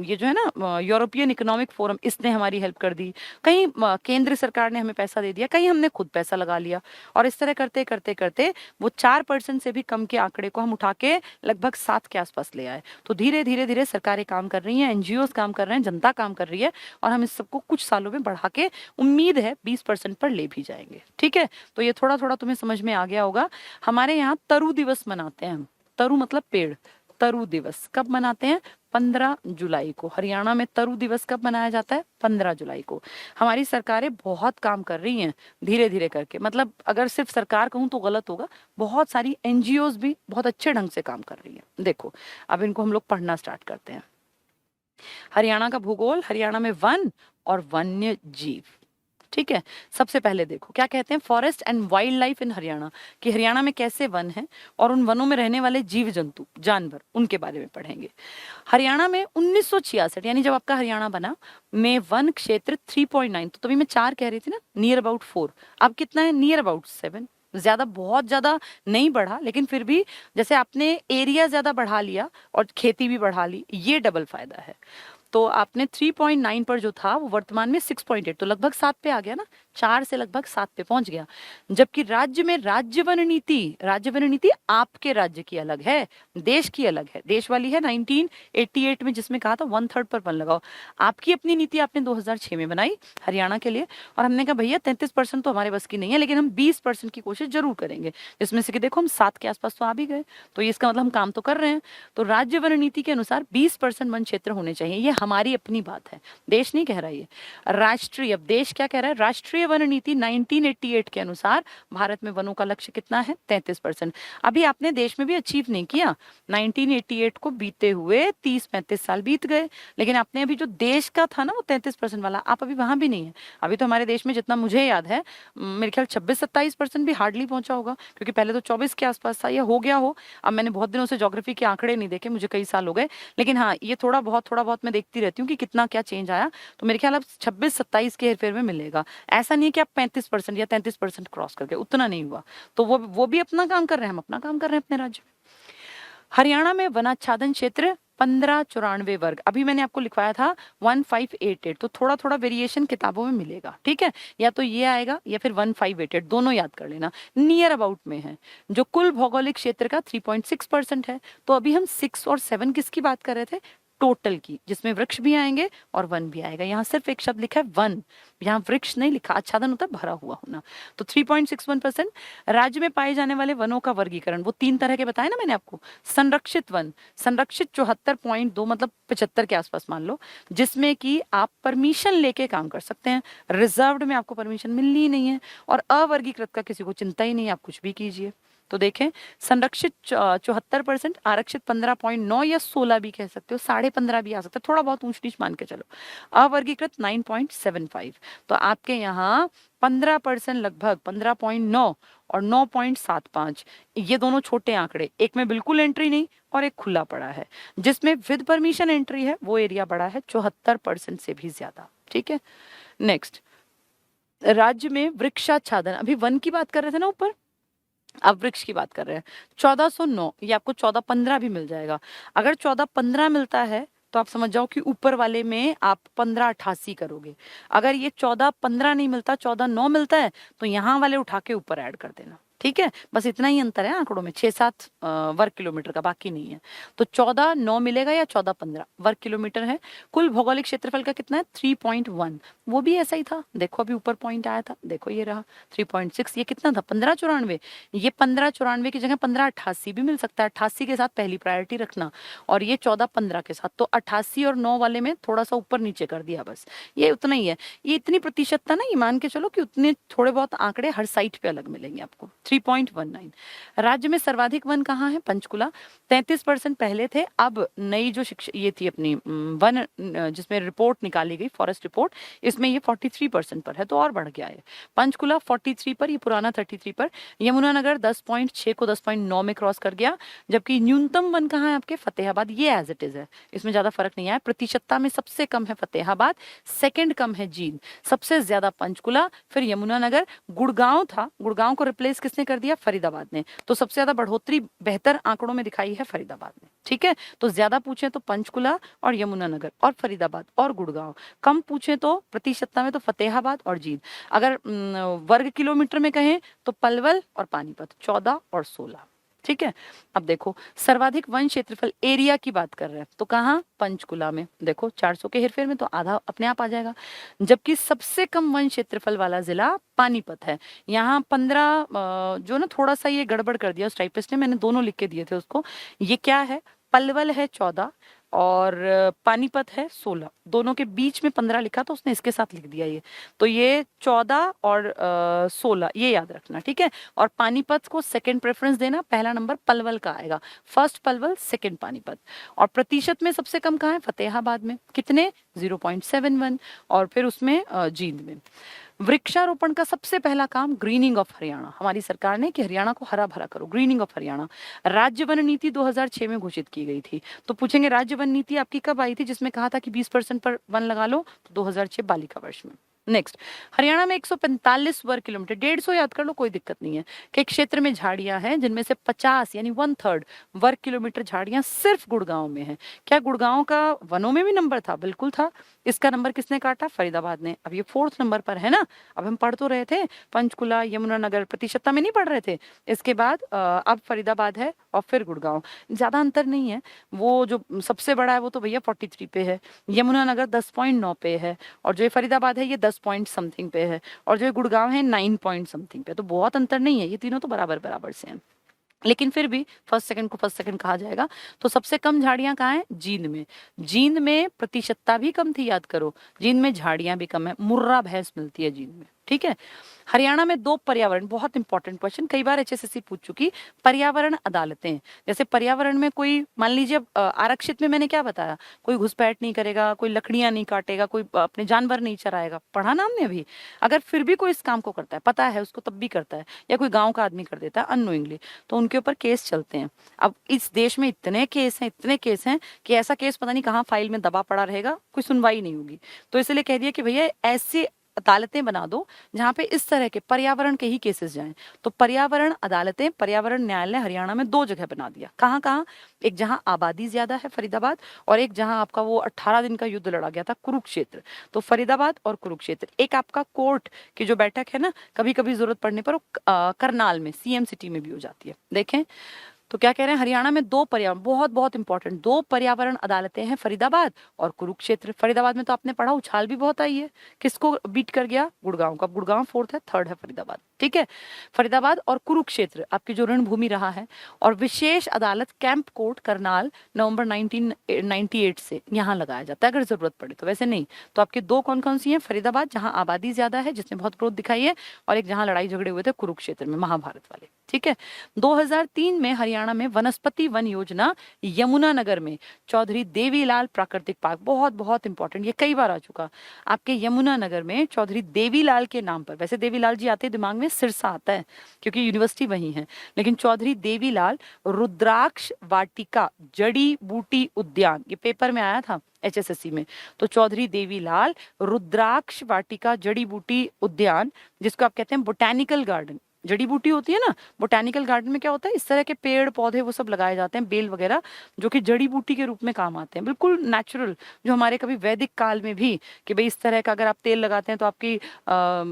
ये जो है ना यूरोपियन इकोनॉमिक फोरम, इसने हमारी हेल्प कर दी, कहीं केंद्र सरकार ने हमें पैसा दे दिया, कहीं हमने खुद पैसा लगा लिया। और इस तरह करते करते करते वो 4% से भी कम के आंकड़े को हम उठा के लगभग 7 के आसपास ले आए। तो धीरे धीरे धीरे सरकारें काम कर रही हैं, एनजीओ काम कर रहे हैं, जनता काम कर रही है, और हम इस सबको कुछ सालों में बढ़ा के उम्मीद है 20% पर ले भी जाएंगे। ठीक है, तो ये थोड़ा थोड़ा तुम्हें समझ में आ गया होगा। हमारे यहाँ तरु दिवस मनाते हैं हम, तरु मतलब पेड़, तरु दिवस कब मनाते हैं? 15 जुलाई को। हरियाणा में तरु दिवस कब मनाया जाता है? 15 जुलाई को। हमारी सरकारें बहुत काम कर रही हैं धीरे धीरे करके, मतलब अगर सिर्फ सरकार कहूं तो गलत होगा, बहुत सारी एनजीओज भी बहुत अच्छे ढंग से काम कर रही है। देखो अब इनको हम लोग पढ़ना स्टार्ट करते हैं। हरियाणा का भूगोल, हरियाणा में वन और वन्य जीव। ठीक है, सबसे पहले देखो क्या कहते हैं, forest and wild life in Haryana, कि हरियाणा में कैसे वन है और उन वनों में रहने वाले जीव जंतु जानवर, उनके बारे में पढ़ेंगे। हरियाणा में 1966 यानी जब आपका हरियाणा बना में वन क्षेत्र 3.9, तो तभी मैं 4 कह रही थी ना, नियर अबाउट 4, अब कितना है? Near about 7। ज्यादा बहुत ज्यादा नहीं बढ़ा, लेकिन फिर भी जैसे आपने एरिया ज्यादा बढ़ा लिया और खेती भी बढ़ा ली, ये डबल फायदा है। तो आपने 3.9 पर जो था वो वर्तमान में 6.8, तो लगभग 7 पे आ गया ना, 4 से लगभग 7 पे पहुंच गया। जबकि राज्य में राज्य वन नीति आपके राज्य की अलग है, देश की अलग है। देश वाली है 1988 में, जिसमें कहा था 1/3 पर वन लगाओ। आपकी अपनी नीति आपने 2006 में बनाई हरियाणा के लिए, और हमने कहा भैया 33% तो हमारे बस की नहीं है, लेकिन हम 20% की कोशिश जरूर करेंगे, जिसमें से कि देखो हम 7 के आसपास तो आ भी गए, तो ये इसका मतलब हम काम तो कर रहे हैं। तो राज्य वन नीति के अनुसार 20% वन क्षेत्र होने चाहिए, ये हमारी अपनी बात है, देश नहीं कह रहा ये। राष्ट्रीय, अब देश क्या कह रहा है? राष्ट्रीय वन नीति 1988 के अनुसार भारत में वनों का लक्ष्य कितना है? 33%। अभी आपने देश में भी अचीव नहीं किया, 1988 को बीते हुए 30-35 साल बीत गए, लेकिन आपने अभी जो देश का था ना वो 33% वाला, आप अभी वहां भी नहीं है। अभी तो हमारे देश में जितना मुझे याद है, मेरे ख्याल 26-27% भी हार्डली पहुंचा होगा, क्योंकि पहले तो 24 के आसपास था, या हो गया हो। अब मैंने बहुत दिनों से ज्योग्राफी के आंकड़े नहीं देखे, मुझे कई साल हो गए, लेकिन हाँ ये थोड़ा बहुत मैं देखती रहती हूँ कि कितना क्या चेंज आया। तो मेरे ख्याल अब 26-27 के हेरफेर में मिलेगा। ऐसा नहीं कि आप 35% या 33% क्रॉस करके, उतना नहीं हुआ। तो वो भी अपना काम कर रहे हैं, हम अपना काम कर रहे हैं अपने राज्य में। हरियाणा में वनाच्छादन क्षेत्र 1594 वर्ग, अभी मैंने आपको लिखवाया था 1588, तो थोड़ा थोड़ा वेरिएशन किताबों में मिलेगा। ठीक है, या तो ये आएगा या फिर 1588, दोनों याद कर लेना, नियर अबाउट में है। जो कुल भौगोलिक क्षेत्र का 3.6% है। तो अभी हम 6 और 7 किसकी बात कर रहे थे? टोटल की, जिसमें वृक्ष भी आएंगे और वन भी आएगा। यहाँ सिर्फ एक शब्द लिखा है वन, यहाँ वृक्ष नहीं लिखा, आच्छादन होता है भरा हुआ होना। तो 3.61%। राज्य में पाए जाने वाले वनों का वर्गीकरण, वो 3 तरह के बताए ना मैंने आपको। संरक्षित वन, संरक्षित 74.2, मतलब 75 के आसपास मान लो, जिसमें कि आप परमिशन लेके काम कर सकते हैं। रिजर्व्ड में आपको परमिशन मिलनी ही नहीं है, और अवर्गीकृत का किसी को चिंता ही नहीं, आप कुछ भी कीजिए। तो देखें, संरक्षित 74%, आरक्षित 15.9 या 16 भी कह सकते हो, 15.5 भी आ सकता है, थोड़ा बहुत ऊंच नीच मान के चलो। अवर्गीकृत 9.75। तो आपके यहाँ 15% लगभग 15.9 और 9.75, ये दोनों छोटे आंकड़े, एक में बिल्कुल एंट्री नहीं और एक खुला पड़ा है। जिसमें विद परमिशन एंट्री है वो एरिया बड़ा है 74% से भी ज्यादा। ठीक है, नेक्स्ट, राज्य में वृक्षाच्छादन, अभी वन की बात कर रहे थे ना ऊपर, अब वृक्ष की बात कर रहे हैं। 1409, ये आपको 1415 भी मिल जाएगा। अगर 1415 मिलता है तो आप समझ जाओ कि ऊपर वाले में आप 1588 करोगे। अगर ये 1415 नहीं मिलता, 1409 मिलता है, तो यहाँ वाले उठा के ऊपर ऐड कर देना। ठीक है, बस इतना ही अंतर है आंकड़ों में, 6-7 वर्ग किलोमीटर का, बाकी नहीं है। तो 1409 मिलेगा या 1415 वर्ग किलोमीटर है। कुल भौगोलिक क्षेत्रफल का कितना है? 3.1। वो भी ऐसा ही था, देखो अभी ऊपर पॉइंट आया था, देखो ये रहा 3.6। ये कितना था? 1594। ये 1594 की जगह 1588 भी मिल सकता है, 88 के साथ पहली प्रायोरिटी रखना, और ये 1415 के साथ। तो 88 और 9 वाले में थोड़ा सा ऊपर नीचे कर दिया, बस ये उतना ही है। ये इतनी प्रतिशतता ना, ये मान के चलो कि उतने थोड़े बहुत आंकड़े हर साइट पे अलग मिलेंगे आपको। 3.19। राज्य में सर्वाधिक वन कहाँ है? पंचकुला, 33% पहले थे। अब नई जो शिक्षा ये थी अपनी वन जिसमें रिपोर्ट निकाली गई, फॉरेस्ट रिपोर्ट, इसमें ये 43% पर है, तो और बढ़ गया है। पंचकुला 43 पर, ये पुराना 33 पर। यमुनानगर 10.6 को 10.9 में क्रॉस कर गया। जबकि न्यूनतम वन कहाँ है आपके? फतेहाबाद। ये एज इट इज है, इसमें ज्यादा फर्क नहीं आया। प्रतिशतता में सबसे कम है फतेहाबाद, सेकंड कम है जींद, सबसे ज्यादा पंचकुला, फिर यमुनानगर। गुड़गांव था, गुड़गांव को रिप्लेस किसने कर दिया? फरीदाबाद ने। तो सबसे ज्यादा बढ़ोतरी बेहतर आंकड़ों में दिखाई है फरीदाबाद ने। ठीक है, तो ज्यादा पूछे तो पंचकुला और यमुनानगर और फरीदाबाद और गुड़गांव, कम पूछे तो प्रतिशतता में तो फतेहाबाद और जींद। अगर वर्ग किलोमीटर में कहें तो पलवल और पानीपत 14 और 16। ठीक है, अब देखो सर्वाधिक वन क्षेत्रफल एरिया की बात कर रहे हैं, तो कहाँ? पंचकुला में। देखो 400 के हेरफेर में तो आधा अपने आप आ जाएगा। जबकि सबसे कम वन क्षेत्रफल वाला जिला पानीपत है। यहाँ 15 जो ना थोड़ा सा ये गड़बड़ कर दिया उस टाइपिस्ट ने, मैंने दोनों लिख के दिए थे उसको। ये क्या है? पलवल है 14 और पानीपत है 16, दोनों के बीच में 15 लिखा तो उसने इसके साथ लिख दिया ये। तो ये 14 और 16 ये याद रखना। ठीक है, और पानीपत को सेकंड प्रेफरेंस देना, पहला नंबर पलवल का आएगा, फर्स्ट पलवल, सेकंड पानीपत। और प्रतिशत में सबसे कम कहाँ है? फतेहाबाद में। कितने? 0.71। और फिर उसमें जींद में। वृक्षारोपण का सबसे पहला काम ग्रीनिंग ऑफ हरियाणा, हमारी सरकार ने कि हरियाणा को हरा भरा करो, ग्रीनिंग ऑफ हरियाणा। राज्य वन नीति 2006 में घोषित की गई थी। तो पूछेंगे राज्य वन नीति आपकी कब आई थी, जिसमें कहा था कि 20% पर वन लगा लो? तो 2006 बालिका वर्ष में। नेक्स्ट, हरियाणा में 145 वर्ग किलोमीटर, 150 याद कर लो, कोई दिक्कत नहीं है, के क्षेत्र में झाड़ियां हैं, जिनमें से 50 यानी 1/3 वर्ग किलोमीटर झाड़ियां सिर्फ गुड़गांव में है। क्या गुड़गांव का वनों में भी नंबर था? बिल्कुल था। इसका नंबर किसने काटा? फरीदाबाद ने। अब ये 4th नंबर पर है ना। अब हम पढ़ तो रहे थे पंचकुला, यमुनानगर, प्रतिशतता में नहीं पढ़ रहे थे। इसके बाद अब फरीदाबाद है और फिर गुड़गांव, ज्यादा अंतर नहीं है। वो जो सबसे बड़ा है वो तो भैया 43 पे है, यमुनानगर 10.9 पे है, और जो फरीदाबाद है ये 10 पॉइंट समथिंग पे है, और जो गुड़गांव है 9 पॉइंट समथिंग पे। तो बहुत अंतर नहीं है, ये तीनों तो बराबर बराबर से हैं। लेकिन फिर भी फर्स्ट सेकंड को फर्स्ट सेकंड कहा जाएगा। तो सबसे कम झाड़ियां कहाँ हैं? जींद में। जींद में प्रतिशतता भी कम थी, याद करो, जींद में झाड़ियां भी कम है, मुर्रा भैंस मिलती है जींद में। ठीक है, हरियाणा में 2 पर्यावरण, बहुत इंपॉर्टेंट क्वेश्चन, कई बार एचएसएससी पूछ चुकी, पर्यावरण अदालतें। जैसे पर्यावरण में कोई मान लीजिए आरक्षित में मैंने क्या बताया, कोई घुसपैठ नहीं करेगा, कोई लकड़ियां नहीं काटेगा, कोई अपने जानवर नहीं चराएगा, पढ़ा ना हमने अभी। अगर फिर भी कोई इस काम को करता है, पता है उसको, तब भी करता है, या कोई गाँव का आदमी कर देता है अननोइंगली, तो उनके ऊपर केस चलते हैं। अब इस देश में इतने केस हैं, इतने केस हैं कि ऐसा केस पता नहीं कहाँ फाइल में दबा पड़ा रहेगा, कोई सुनवाई नहीं होगी। तो इसलिए कह दिया कि भैया ऐसी अदालतें बना दो जहां पे इस तरह के पर्यावरण के ही केसेस जाएं। तो पर्यावरण अदालतें, पर्यावरण न्यायालय हरियाणा में 2 जगह बना दिया। कहाँ कहाँ? एक जहां आबादी ज्यादा है फरीदाबाद, और एक जहां आपका वो 18 दिन का युद्ध लड़ा गया था कुरुक्षेत्र। तो फरीदाबाद और कुरुक्षेत्र। एक आपका कोर्ट की जो बैठक है ना, कभी कभी जरूरत पड़ने पर करनाल में, सीएम सिटी में भी हो जाती है। देखें तो क्या कह रहे हैं, हरियाणा में 2 पर्यावरण, बहुत बहुत इंपॉर्टेंट 2 पर्यावरण अदालतें हैं, फरीदाबाद और कुरुक्षेत्र। फरीदाबाद में तो आपने पढ़ा उछाल भी बहुत आई है, किसको बीट कर गया? गुड़गांव का। गुड़गांव 4th है, 3rd है फरीदाबाद। ठीक है, फरीदाबाद और कुरुक्षेत्र आपकी जो ऋण भूमि रहा है। और विशेष अदालत कैंप कोर्ट करनाल नवंबर 1998 से यहाँ लगाया जाता है अगर जरूरत पड़े तो, वैसे नहीं। तो आपके 2 कौन कौन सी हैं? फरीदाबाद जहाँ आबादी ज्यादा है, जिसने बहुत ग्रोथ दिखाई है, और एक जहाँ लड़ाई झगड़े हुए थे कुरुक्षेत्र में, महाभारत वाले। ठीक है, 2003 में हरियाणा में वनस्पति वन योजना यमुनानगर में चौधरी देवीलाल प्राकृतिक पार्क, बहुत बहुत इंपॉर्टेंट, ये कई बार आ चुका आपके यमुनानगर में, चौधरी देवीलाल के नाम पर। वैसे देवीलाल जी आते दिमाग में सिरसा आता है क्योंकि यूनिवर्सिटी वही है, लेकिन चौधरी देवीलाल रुद्राक्ष वाटिका जड़ी बूटी उद्यान, ये पेपर में आया था एचएसएससी में। तो चौधरी देवीलाल रुद्राक्ष वाटिका जड़ी बूटी उद्यान, जिसको आप कहते हैं बोटैनिकल गार्डन, जड़ी बूटी होती है ना, बोटेनिकल गार्डन में क्या होता है, इस तरह के पेड़ पौधे वो सब लगाए जाते हैं, बेल वगैरह, जो कि जड़ी बूटी के रूप में काम आते हैं, बिल्कुल नेचुरल, जो हमारे कभी वैदिक काल में भी कि भाई इस तरह का अगर आप तेल लगाते हैं तो आपकी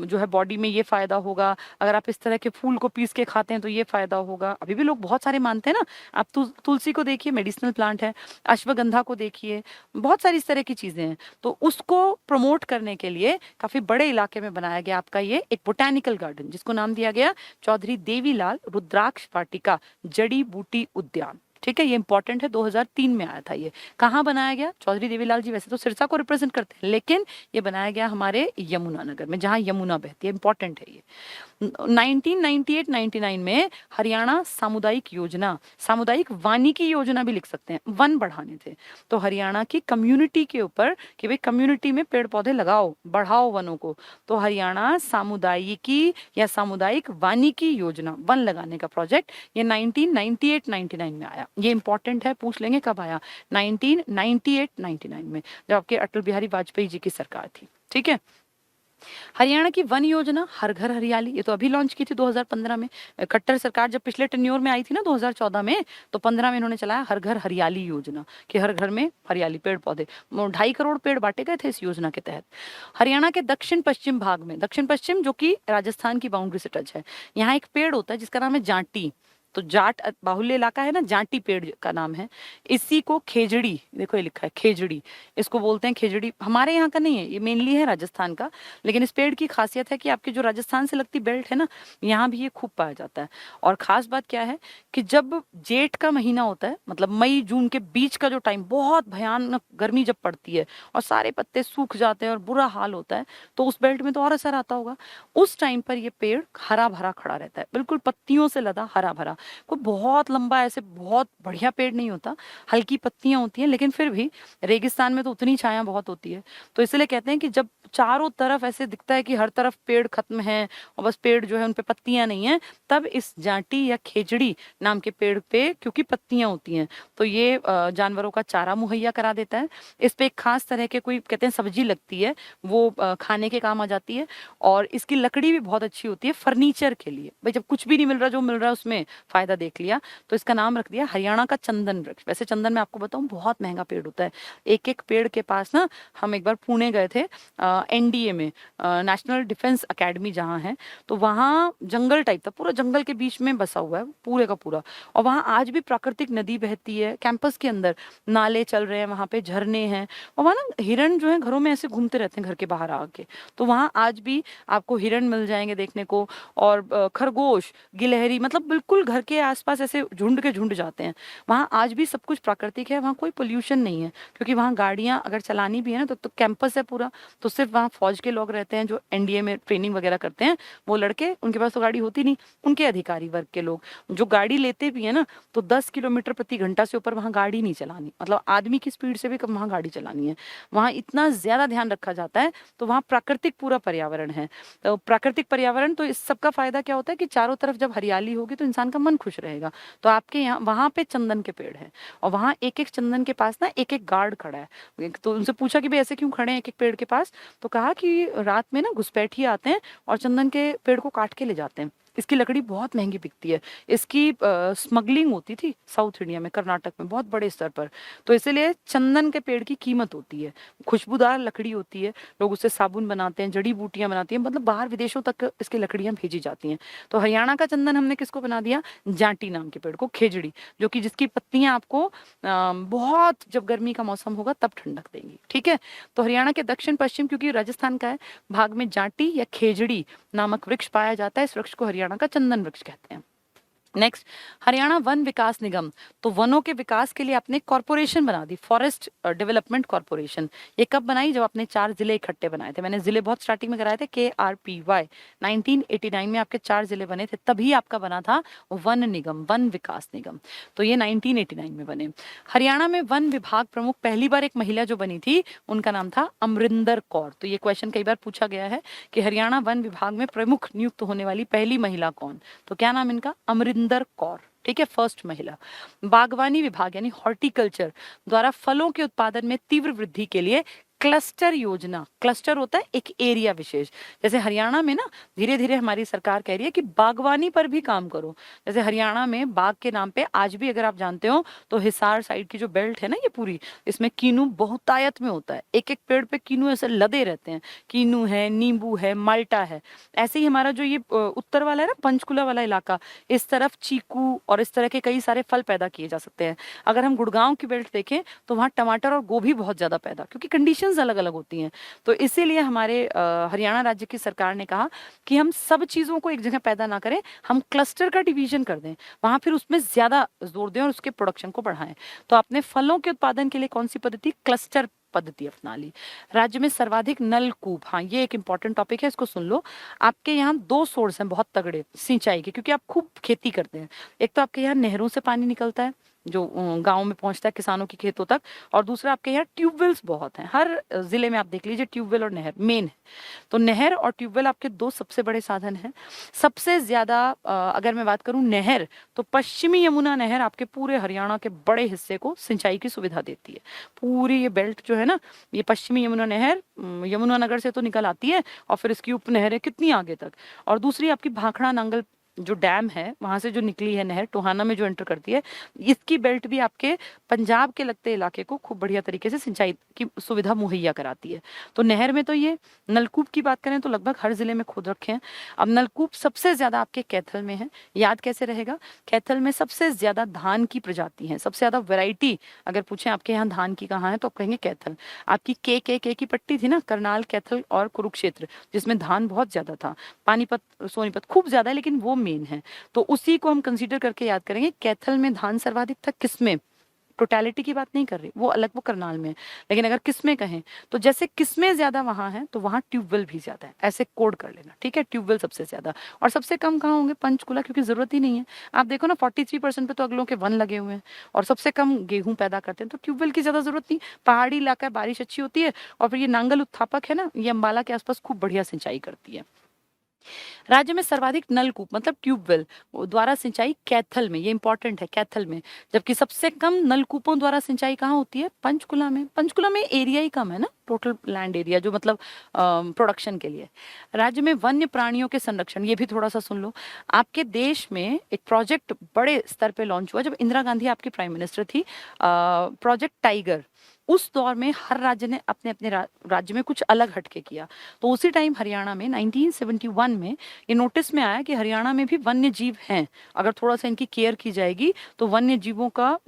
जो है बॉडी में ये फायदा होगा, अगर आप इस तरह के फूल को पीस के खाते हैं तो ये फायदा होगा। अभी भी लोग बहुत सारे मानते हैं ना। आप तुलसी को देखिए, मेडिसिनल प्लांट है, अश्वगंधा को देखिए, बहुत सारी इस तरह की चीजें हैं। तो उसको प्रमोट करने के लिए काफी बड़े इलाके में बनाया गया आपका ये एक बोटेनिकल गार्डन, जिसको नाम दिया गया चौधरी देवीलाल रुद्राक्ष वाटिका जड़ी बूटी उद्यान। ठीक है, ये इंपॉर्टेंट है, 2003 में आया था ये। कहाँ बनाया गया? चौधरी देवीलाल जी वैसे तो सिरसा को रिप्रेजेंट करते हैं, लेकिन ये बनाया गया हमारे यमुनानगर में, जहाँ यमुना बहती है। इंपॉर्टेंट है ये। 1998-99 में हरियाणा सामुदायिक योजना, सामुदायिक वानिकी योजना भी लिख सकते हैं, वन बढ़ाने थे। तो हरियाणा की कम्युनिटी के ऊपर कि भाई कम्युनिटी में पेड़ पौधे लगाओ, बढ़ाओ वनों को, तो हरियाणा सामुदायिकी या सामुदायिक वानिकी योजना, वन लगाने का प्रोजेक्ट, ये 1998-99 में आया। ये इंपॉर्टेंट है, पूछ लेंगे कब आया, 1998-99 में, जब आपके अटल बिहारी वाजपेयी जी की सरकार थी। ठीक है। हरियाणा की वन योजना हर घर हरियाली, ये तो अभी लॉन्च की थी 2015 में। खट्टर सरकार जब पिछले टेन्योर में आई थी ना 2014 में, तो 15 में इन्होंने चलाया हर घर हरियाली योजना, कि हर घर में हरियाली, पेड़ पौधे। 2.5 करोड़ पेड़ बांटे गए थे इस योजना के तहत। हरियाणा के दक्षिण पश्चिम भाग में, दक्षिण पश्चिम जो कि राजस्थान की बाउंड्री से टच है, यहाँ एक पेड़ होता है जिसका नाम है जांटी। तो जाट बाहुल्य इलाका है ना, जांटी पेड़ का नाम है। इसी को खेजड़ी, देखो ये लिखा है खेजड़ी, इसको बोलते हैं खेजड़ी। हमारे यहाँ का नहीं है ये, मेनली है राजस्थान का। लेकिन इस पेड़ की खासियत है कि आपकी जो राजस्थान से लगती बेल्ट है ना, यहाँ भी ये खूब पाया जाता है। और खास बात क्या है कि जब जेठ का महीना होता है, मतलब मई जून के बीच का जो टाइम, बहुत भयानक गर्मी जब पड़ती है और सारे पत्ते सूख जाते हैं और बुरा हाल होता है, तो उस बेल्ट में तो और असर आता होगा। उस टाइम पर ये पेड़ हरा भरा खड़ा रहता है, बिल्कुल पत्तियों से लदा हरा भरा। कोई बहुत लंबा ऐसे बहुत बढ़िया पेड़ नहीं होता, हल्की पत्तियां होती हैं, लेकिन फिर भी रेगिस्तान में तो उतनी छाया बहुत होती है। तो इसलिए कहते हैं कि जब चारों तरफ ऐसे दिखता है कि हर तरफ पेड़ खत्म है और बस पेड़ जो है उन पे पत्तियां नहीं है, तब इस जांटी या खेजड़ी नाम के पेड़ पे क्योंकि पत्तियां होती हैं, तो ये जानवरों का चारा मुहैया करा देता है। इस पे एक खास तरह के कोई कहते हैं सब्जी लगती है, वो खाने के काम आ जाती है। और इसकी लकड़ी भी बहुत अच्छी होती है फर्नीचर के लिए। भाई जब कुछ भी नहीं मिल रहा, जो मिल रहा है उसमें फायदा देख लिया, तो इसका नाम रख दिया हरियाणा का चंदन वृक्ष। वैसे चंदन मैं आपको बताऊं बहुत महंगा पेड़ होता है, एक एक पेड़ के पास ना, हम एक बार पुणे गए थे एनडीए में, नेशनल डिफेंस अकेडमी जहाँ है, तो वहाँ जंगल टाइप था, पूरा जंगल के बीच में बसा हुआ है पूरे का पूरा। और वहाँ आज भी प्राकृतिक नदी बहती है, कैंपस के अंदर नाले चल रहे हैं, वहाँ पे झरने हैं, और वहाँ ना हिरण जो है घरों में ऐसे घूमते रहते हैं घर के बाहर आके। तो वहाँ आज भी आपको हिरण मिल जाएंगे देखने को, और खरगोश, गिलहरी, मतलब बिल्कुल घर के आसपास ऐसे झुंड के झुंड जाते हैं। वहाँ आज भी सब कुछ प्राकृतिक है, वहाँ कोई पोल्यूशन नहीं है, क्योंकि वहाँ गाड़ियाँ अगर चलानी भी है ना, तो कैंपस है पूरा, तो सिर्फ वहाँ फौज के लोग रहते हैं जो एनडीए में ट्रेनिंग वगैरह करते हैं, वो लड़के, उनके पास तो गाड़ी होती नहीं, उनके अधिकारी वर्ग के लोग जो गाड़ी लेते भी है ना, तो 10 किलोमीटर प्रति घंटा से ऊपर वहाँ गाड़ी नहीं चलानी, मतलब आदमी की स्पीड से भी कम वहाँ गाड़ी चलानी है। वहाँ इतना ज्यादा ध्यान रखा जाता है। तो वहाँ प्राकृतिक पूरा पर्यावरण है। तो प्राकृतिक पर्यावरण, तो इस सब का फायदा क्या होता है कि चारों तरफ जब हरियाली होगी तो इंसान का मन खुश रहेगा। तो आपके यहाँ वहां पे चंदन के पेड़ हैं, और वहां एक एक चंदन के पास ना एक एक गार्ड खड़ा है। तो उनसे पूछा कि भाई ऐसे क्यों खड़े हैं एक एक पेड़ के पास, तो कहा कि रात में ना घुसपैठिए आते हैं और चंदन के पेड़ को काट के ले जाते हैं। इसकी लकड़ी बहुत महंगी बिकती है, इसकी स्मगलिंग होती थी साउथ इंडिया में, कर्नाटक में बहुत बड़े स्तर पर। तो इसीलिए चंदन के पेड़ की कीमत होती है, खुशबूदार लकड़ी होती है, लोग उससे साबुन बनाते हैं, जड़ी बूटियां बनाती हैं, मतलब बाहर विदेशों तक इसकी लकड़ियां भेजी जाती हैं। तो हरियाणा का चंदन हमने किसको बना दिया? जांटी नाम के पेड़ को, खेजड़ी, जो कि जिसकी पत्तियां आपको बहुत, जब गर्मी का मौसम होगा तब ठंडक देंगी। ठीक है। तो हरियाणा के दक्षिण पश्चिम, क्योंकि राजस्थान का है, भाग में जांटी या खेजड़ी नामक वृक्ष पाया जाता है। इस वृक्ष को हरियाणा का चंदन वृक्ष कहते हैं। नेक्स्ट, हरियाणा वन विकास निगम, तो वनों के विकास के लिए आपने कॉर्पोरेशन बना दी, फॉरेस्ट डेवलपमेंट कॉर्पोरेशन। ये कब बनाई? जब आपने 4 जिले इकट्ठे बनाए थे। मैंने जिले बहुत स्टार्टिंग में कराए थे, KRPY, 1989 में आपके 4 जिले बने थे, तभी आपका बना था वन निगम, वन विकास निगम। तो ये 1989 में बने। हरियाणा में वन विभाग प्रमुख पहली बार एक महिला जो बनी थी, उनका नाम था अमरिंदर कौर। तो ये क्वेश्चन कई बार पूछा गया है कि हरियाणा वन विभाग में प्रमुख नियुक्त होने वाली पहली महिला कौन? तो क्या नाम इनका? अमरिंदर कौर। ठीक है, फर्स्ट महिला। बागवानी विभाग यानी हॉर्टिकल्चर द्वारा फलों के उत्पादन में तीव्र वृद्धि के लिए क्लस्टर योजना, क्लस्टर होता है एक एरिया विशेष। जैसे हरियाणा में ना धीरे धीरे हमारी सरकार कह रही है कि बागवानी पर भी काम करो। जैसे हरियाणा में बाग के नाम पे आज भी अगर आप जानते हो तो हिसार साइड की जो बेल्ट है ना ये पूरी, इसमें कीनू बहुतायत में होता है। एक एक पेड़ पे कीनू ऐसे लदे रहते हैं, कीनू है, नींबू है, माल्टा है। ऐसे ही हमारा जो ये उत्तर वाला है ना पंचकुला वाला इलाका, इस तरफ चीकू और इस तरह के कई सारे फल पैदा किए जा सकते हैं। अगर हम गुड़गांव की बेल्ट देखें तो वहाँ टमाटर और गोभी बहुत ज्यादा पैदा, क्योंकि कंडीशंस अलग अलग होती हैं। तो इसीलिए हमारे हरियाणा राज्य की सरकार ने कहा कि हम सब चीजों को एक जगह पैदा ना करें, हम क्लस्टर का डिवीजन कर दें, वहां फिर उसमें ज्यादा जोर दें और उसके प्रोडक्शन को बढ़ाएं। तो आपने फलों के उत्पादन के लिए कौन सी पद्धति, क्लस्टर पद्धति अपना ली। राज्य में सर्वाधिक नलकूप, हाँ ये एक इंपॉर्टेंट टॉपिक है, इसको सुन लो। आपके यहाँ दो सोर्स हैं बहुत तगड़े सिंचाई के, क्योंकि आप खूब खेती करते हैं। एक तो आपके यहाँ नहरों से पानी निकलता है जो गांव में पहुंचता है किसानों के खेतों तक, और दूसरा आपके यहाँ ट्यूबवेल्स बहुत हैं। हर जिले में आप देख लीजिए ट्यूबवेल और नहर मेन है। तो नहर और ट्यूबवेल आपके दो सबसे बड़े साधन हैं। सबसे ज्यादा अगर मैं बात करूं नहर, तो पश्चिमी यमुना नहर आपके पूरे हरियाणा के बड़े हिस्से को सिंचाई की सुविधा देती है। पूरी ये बेल्ट जो है ना, ये पश्चिमी यमुना नहर यमुनानगर से तो निकल आती है और फिर इसकी उप नहरें कितनी आगे तक। और दूसरी आपकी भाखड़ा नांगल जो डैम है वहां से जो निकली है नहर टोहाना में जो एंटर करती है, इसकी बेल्ट भी आपके पंजाब के लगते इलाके को खूब बढ़िया तरीके से सिंचाई की सुविधा मुहैया कराती है। तो नहर में तो ये, नलकूप की बात करें तो लगभग हर जिले में खोद रखे हैं। अब नलकूप सबसे ज्यादा आपके कैथल में है, याद कैसे रहेगा, कैथल में सबसे ज्यादा धान की प्रजाति है, सबसे ज्यादा वैरायटी अगर पूछें आपके यहाँ धान की कहाँ है तो आप कहेंगे कैथल। आपकी के की पट्टी थी ना, करनाल, कैथल और कुरुक्षेत्र, जिसमें धान बहुत ज्यादा था। पानीपत, सोनीपत खूब ज्यादा है लेकिन वो मेन है। तो उसी को हम कंसीडर करके याद करेंगे। कैथल में धान सर्वाधिक था, किसमें, टोटलिटी की बात नहीं कर रही, वो अलग, वो करनाल में है। लेकिन अगर किस्में कहें तो जैसे किस्में ज्यादा वहां है तो वहां ट्यूबवेल भी ज्यादा है, ऐसे कोड कर लेना, ठीक है। ट्यूबवेल सबसे ज्यादा, और सबसे कम कहाँ होंगे, पंचकुला, क्योंकि जरूरत ही नहीं है। आप देखो ना 43% पे तो अगलों के वन लगे हुए हैं, और सबसे कम गेहूं पैदा करते हैं, तो ट्यूबवेल की ज्यादा जरूरत नहीं। पहाड़ी इलाका है, बारिश अच्छी होती है, और फिर ये नांगल उत्थापक है ना, ये अंबाला के आसपास खूब बढ़िया सिंचाई करती है। राज्य में सर्वाधिक नलकूप मतलब ट्यूबवेल द्वारा सिंचाई कैथल में, ये इंपॉर्टेंट है, कैथल में। जबकि सबसे कम नलकूपों द्वारा सिंचाई कहाँ होती है, पंचकुला में। पंचकुला में एरिया ही कम है ना, टोटल लैंड एरिया जो मतलब प्रोडक्शन के लिए। राज्य में वन्य प्राणियों के संरक्षण, ये भी थोड़ा सा सुन लो। आपके देश में एक प्रोजेक्ट बड़े स्तर पे लॉन्च हुआ जब इंदिरा गांधी आपकी प्राइम मिनिस्टर थी, प्रोजेक्ट टाइगर। उस दौर में हर राज्य ने अपने अपने राज्य में कुछ अलग हटके किया। तो उसी टाइम हरियाणा में 1971 में ये नोटिस में आया कि हरियाणा में भी वन्य जीव हैं, अगर थोड़ा सा इनकी केयर की जाएगी तो वन्य जीवों का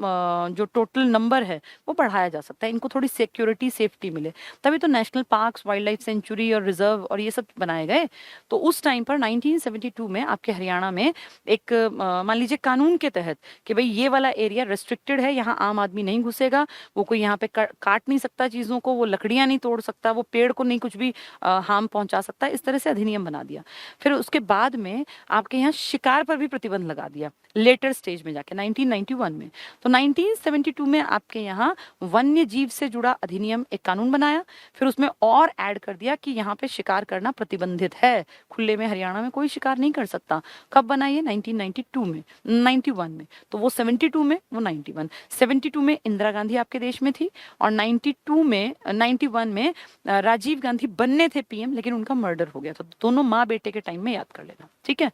जो टोटल नंबर है वो बढ़ाया जा सकता है, इनको थोड़ी सिक्योरिटी सेफ्टी मिले। तभी तो national parks, wild life sanctuary और रिजर्व और ये सब बनाए गए। तो उस टाइम पर 1972 में आपके हरियाणा में एक मान लीजिए कानून के तहत कि भाई ये वाला एरिया रेस्ट्रिक्टेड है, यहाँ आम आदमी नहीं घुसेगा, वो कोई यहाँ पे काट नहीं सकता चीजों को, वो लकड़ियां नहीं तोड़ सकता, वो पेड़ को नहीं कुछ भी हार्म पहुंचा सकता, इस तरह से अधिनियम बना दिया। फिर उसके बाद में आपके यहाँ शिकार पर भी प्रतिबंध लगा दिया लेटर स्टेज में जाके 1991 में। तो 1972 में आपके यहाँ वन्य जीव से जुड़ा अधिनियम, एक कानून बनाया। फिर उसमें और ऐड कर दिया कि यहाँ पे शिकार करना प्रतिबंधित है, खुले में हरियाणा में कोई शिकार नहीं कर सकता। कब बनाई है, 1992 में, 91 में। तो वो 72 में, वो 91, 72 में इंदिरा गांधी आपके देश में थी, और 92 में, 91 में राजीव गांधी बनने थे पीएम, लेकिन उनका मर्डर हो गया था। दोनों माँ बेटे के टाइम में याद कर लेना, ठीक है।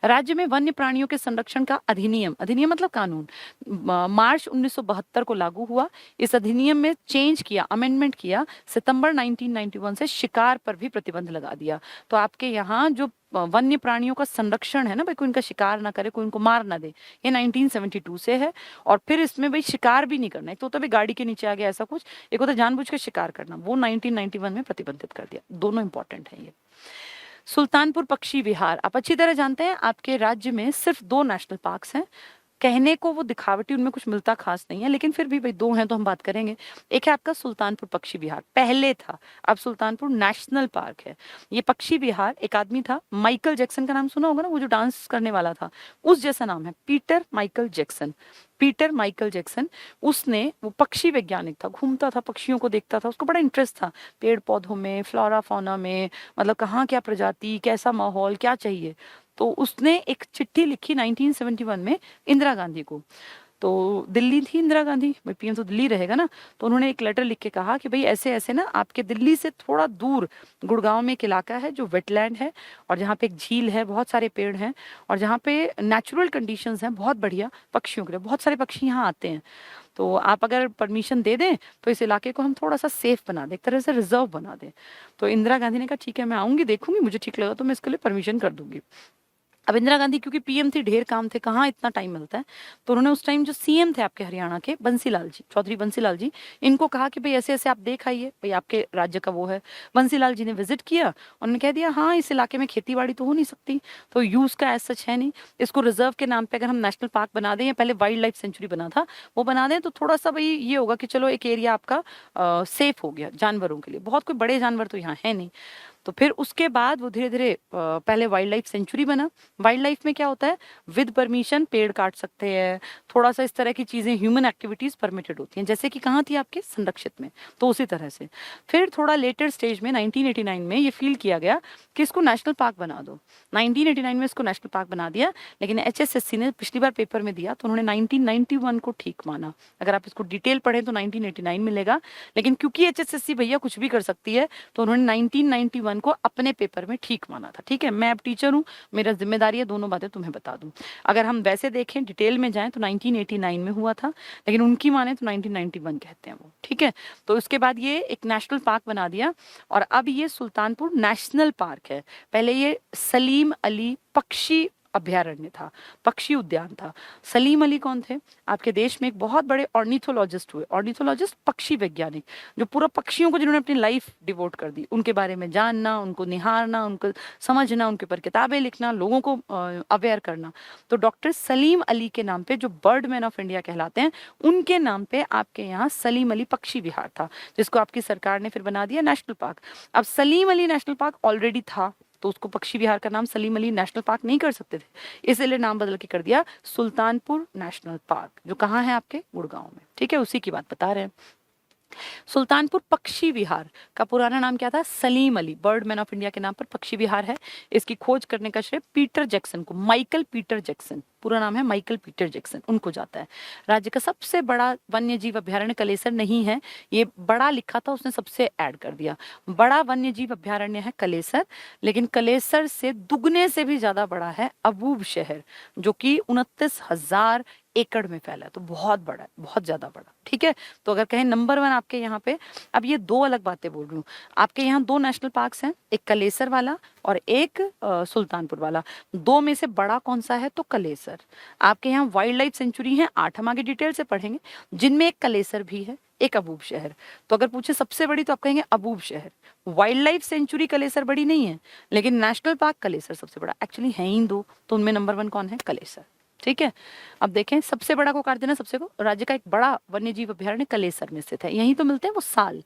राज्य में वन्य प्राणियों के संरक्षण का अधिनियम, अधिनियम मतलब कानून, मार्च 1972 को लागू हुआ। इस अधिनियम में चेंज किया, अमेंडमेंट किया, सितंबर 1991 से शिकार पर भी प्रतिबंध लगा दिया। तो आपके यहाँ जो वन्य प्राणियों का संरक्षण है ना, भाई कोई इनका शिकार ना करे, कोई इनको मार ना दे, ये 1972 से है। और फिर इसमें भाई शिकार भी नहीं करना, एक तो होता है भाई गाड़ी के नीचे आ गया ऐसा कुछ, एक होता है जानबूझ के शिकार करना, वो 1991 में प्रतिबंधित कर दिया। दोनों इंपॉर्टेंट है ये। सुल्तानपुर पक्षी विहार, आप अच्छी तरह जानते हैं आपके राज्य में सिर्फ 2 नेशनल पार्क्स हैं। कहने को वो दिखावटी, उनमें कुछ मिलता खास नहीं है, लेकिन फिर भी भाई 2 हैं तो हम बात करेंगे। एक है आपका सुल्तानपुर पक्षी विहार, पहले था, अब सुल्तानपुर नेशनल पार्क है। ये पक्षी विहार, एक आदमी था, माइकल जैक्सन का नाम सुना होगा ना, वो जो डांस करने वाला था, उस जैसा नाम है, Peter Michael Jackson. Peter Michael Jackson, उसने, वो पक्षी वैज्ञानिक था, घूमता था, पक्षियों को देखता था, उसको बड़ा इंटरेस्ट था पेड़ पौधों में, फ्लोरा फौना में, मतलब कहाँ क्या प्रजाति, कैसा माहौल, क्या चाहिए। तो उसने एक चिट्ठी लिखी 1971 में इंदिरा गांधी को। तो दिल्ली थी इंदिरा गांधी, भाई पीएम तो दिल्ली रहेगा ना, तो उन्होंने एक लेटर लिख के कहा कि भाई ऐसे ऐसे ना आपके दिल्ली से थोड़ा दूर गुड़गांव में एक इलाका है जो वेटलैंड है, और जहाँ पे एक झील है, बहुत सारे पेड़ हैं, और जहाँ पे नेचुरल कंडीशंस हैं बहुत बढ़िया पक्षियों के लिए, बहुत सारे पक्षी यहाँ आते हैं। तो आप अगर परमिशन दे दें तो इस इलाके को हम थोड़ा सा सेफ बना दें, एक तरह से रिजर्व बना दें। तो इंदिरा गांधी ने कहा ठीक है, मैं आऊंगी, देखूंगी, मुझे ठीक लगा तो मैं इसके लिए परमिशन कर दूंगी। अब इंदिरा गांधी क्योंकि पीएम थी, ढेर काम थे, कहाँ इतना टाइम मिलता है, तो उन्होंने उस टाइम जो सीएम थे आपके हरियाणा के, बंसीलाल जी, चौधरी बंसीलाल जी, इनको कहा कि भाई ऐसे ऐसे आप देख आइए, भाई आपके राज्य का वो है। बंसीलाल जी ने विजिट किया, उन्होंने कह दिया हाँ इस इलाके में खेती बाड़ी तो हो नहीं सकती, तो यूज का एज सच है नहीं, इसको रिजर्व के नाम पे अगर हम नेशनल पार्क बना दें, या पहले वाइल्ड लाइफ सेंचुरी बना था वो बना दें, तो थोड़ा सा भाई ये होगा कि चलो एक एरिया आपका सेफ हो गया जानवरों के लिए, बहुत कोई बड़े जानवर तो यहाँ है नहीं। तो फिर उसके बाद वो धीरे धीरे पहले वाइल्ड लाइफ सेंचुरी बना। वाइल्ड लाइफ में क्या होता है, विद परमिशन पेड़ काट सकते हैं, थोड़ा सा इस तरह की चीजें, ह्यूमन एक्टिविटीज परमिटेड होती हैं, जैसे कि कहाँ थी आपके संरक्षित में, तो उसी तरह से। फिर थोड़ा लेटर स्टेज में 1989 में ये फील किया गया कि इसको नेशनल पार्क बना दो। 1989 में इसको नेशनल पार्क बना दिया, लेकिन एचएसएससी ने पिछली बार पेपर में दिया तो उन्होंने 1991 को ठीक माना। अगर आप इसको डिटेल पढ़ें तो 1989 मिलेगा, लेकिन क्योंकि एचएसएससी भैया कुछ भी कर सकती है, तो उन्होंने 1991 को अपने पेपर में ठीक माना था। ठीक है, मैं अब टीचर हूँ, मेरा जिम्मेदारी है दोनों बातें तुम्हें बता दूं। अगर हम वैसे देखें डिटेल में जाएं तो 1989 में हुआ था, लेकिन उनकी माने तो 1991 कहते हैं वो। ठीक है, तो उसके बाद ये एक नेशनल पार्क बना दिया, और अब ये सुल्तानपुर नेशनल पार्क है। पहले ये सलीम अली पक्षी अभ्यारण्य था, पक्षी उद्यान था। सलीम अली कौन थे, आपके देश में एक बहुत बड़े ऑर्निथोलॉजिस्ट हुए, ऑर्निथोलॉजिस्ट पक्षी वैज्ञानिक, जो पूरा पक्षियों को जिन्होंने अपनी लाइफ डिवोट कर दी, उनके बारे में जानना, उनको निहारना, उनको समझना, उनके ऊपर किताबें लिखना, लोगों को अवेयर करना। तो डॉक्टर सलीम अली के नाम पे, जो बर्ड मैन ऑफ इंडिया कहलाते हैं, उनके नाम पे आपके यहाँ सलीम अली पक्षी विहार था, जिसको आपकी सरकार ने फिर बना दिया नेशनल पार्क। अब Salim Ali national park already था, तो उसको पक्षी विहार का नाम सलीम अली नेशनल पार्क नहीं कर सकते थे, इसलिए नाम बदल के कर दिया सुल्तानपुर नेशनल पार्क, जो कहाँ है आपके गुड़गांव में। ठीक है, उसी की बात बता रहे हैं। सुल्तानपुर पक्षी विहार का पुराना नाम क्या था, Salim Ali, bird man of India के नाम पर पक्षी विहार है। इसकी खोज करने का श्रेय पीटर जैक्सन को, माइकल पीटर जैक्सन, पूरा नाम है माइकल पीटर जैक्सन, उनको जाता है। राज्य का सबसे बड़ा वन्य जीव अभ्यारण्य कलेसर नहीं है, ये बड़ा लिखा था उसने सबसे ऐड कर दिया। बड़ा वन्य जीव अभ्यारण्य है कलेसर, लेकिन कलेसर से दुगने से भी ज्यादा बड़ा है अबूब शहर, जो कि 29,000 एकड़ में फैला है, तो बहुत बड़ा है, बहुत ज्यादा बड़ा। ठीक है, तो अगर कहें नंबर 1 आपके यहाँ पे, अब ये दो अलग बातें बोल रही हूँ, आपके यहाँ 2 नेशनल पार्क्स हैं, एक कलेसर वाला और एक सुल्तानपुर वाला। 2 में से बड़ा कौन सा है, तो कलेसर। आपके यहाँ वाइल्ड लाइफ सेंचुरी है 8, हम आगे डिटेल से पढ़ेंगे, जिनमें एक कलेसर भी है, एक अबूब शहर। तो अगर पूछे सबसे बड़ी तो आप कहेंगे अबूब शहर। वाइल्ड लाइफ सेंचुरी कलेसर बड़ी नहीं है, लेकिन नेशनल पार्क कलेसर सबसे बड़ा, एक्चुअली है ही 2, तो उनमें नंबर 1 कौन है, कलेसर। ठीक है, अब देखें सबसे बड़ा को काट देना सबसे को, राज्य का एक बड़ा वन्य जीव अभ्यारण्य कलेसर में स्थित है, यहीं तो मिलते हैं वो साल।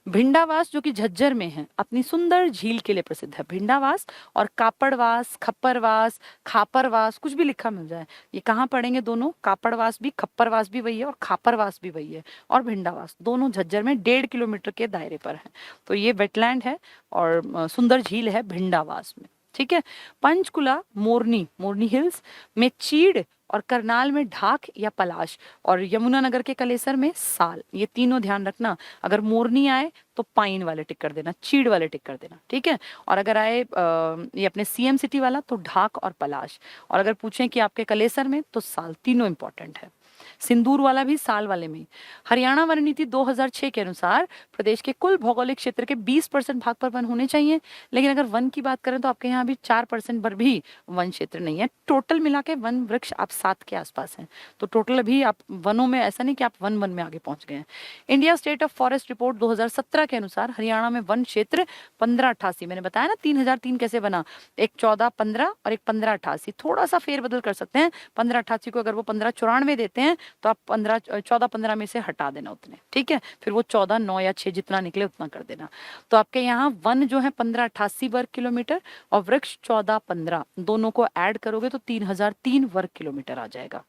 भिंडावास जो कि झज्जर में है, अपनी सुंदर झील के लिए प्रसिद्ध है, भिंडावास। और कापड़वास, खप्परवास, खापरवास, कुछ भी लिखा मिल जाए, ये कहाँ पड़ेंगे दोनों, कापड़वास भी, खप्परवास भी वही है, और खापरवास भी वही है, और भिंडावास, दोनों झज्जर में 1.5 किलोमीटर के दायरे पर है। तो ये वेटलैंड है और सुंदर झील है भिंडावास में। ठीक है, पंचकुला मोरनी, मोरनी हिल्स में चीड़, और करनाल में ढाक या पलाश, और यमुनानगर के कलेसर में साल। ये तीनों ध्यान रखना, अगर मोरनी आए तो पाइन वाले टिक कर देना, चीड़ वाले टिक कर देना। ठीक है, और अगर आए ये अपने सीएम सिटी वाला तो ढाक और पलाश, और अगर पूछें कि आपके कलेसर में तो साल, तीनों इंपॉर्टेंट है। सिंदूर वाला भी साल वाले में। हरियाणा वन नीति 2006 के अनुसार प्रदेश के कुल भौगोलिक क्षेत्र के 20% भाग पर वन होने चाहिए, लेकिन अगर वन की बात करें तो आपके यहाँ भी 4% पर भी वन क्षेत्र नहीं है। टोटल मिला के वन वृक्ष आप 7 के आसपास हैं, तो टोटल अभी आप वनों में, ऐसा नहीं कि आप वन में आगे पहुंच गए हैं। India state of forest report 2017 के अनुसार हरियाणा में वन क्षेत्र 1588, मैंने बताया ना 3003 कैसे बना, एक 1415 और एक 1588, थोड़ा सा फेरबदल कर सकते हैं। 1588 को अगर वो 1594 देते हैं तो आप 14-15 में से हटा देना उतने। ठीक है, फिर वो 14, 9 या 6 जितना निकले उतना कर देना। तो आपके यहाँ वन जो है 1588 वर्ग किलोमीटर, और वृक्ष 1415, दोनों को ऐड करोगे तो 3003 वर्ग किलोमीटर आ जाएगा।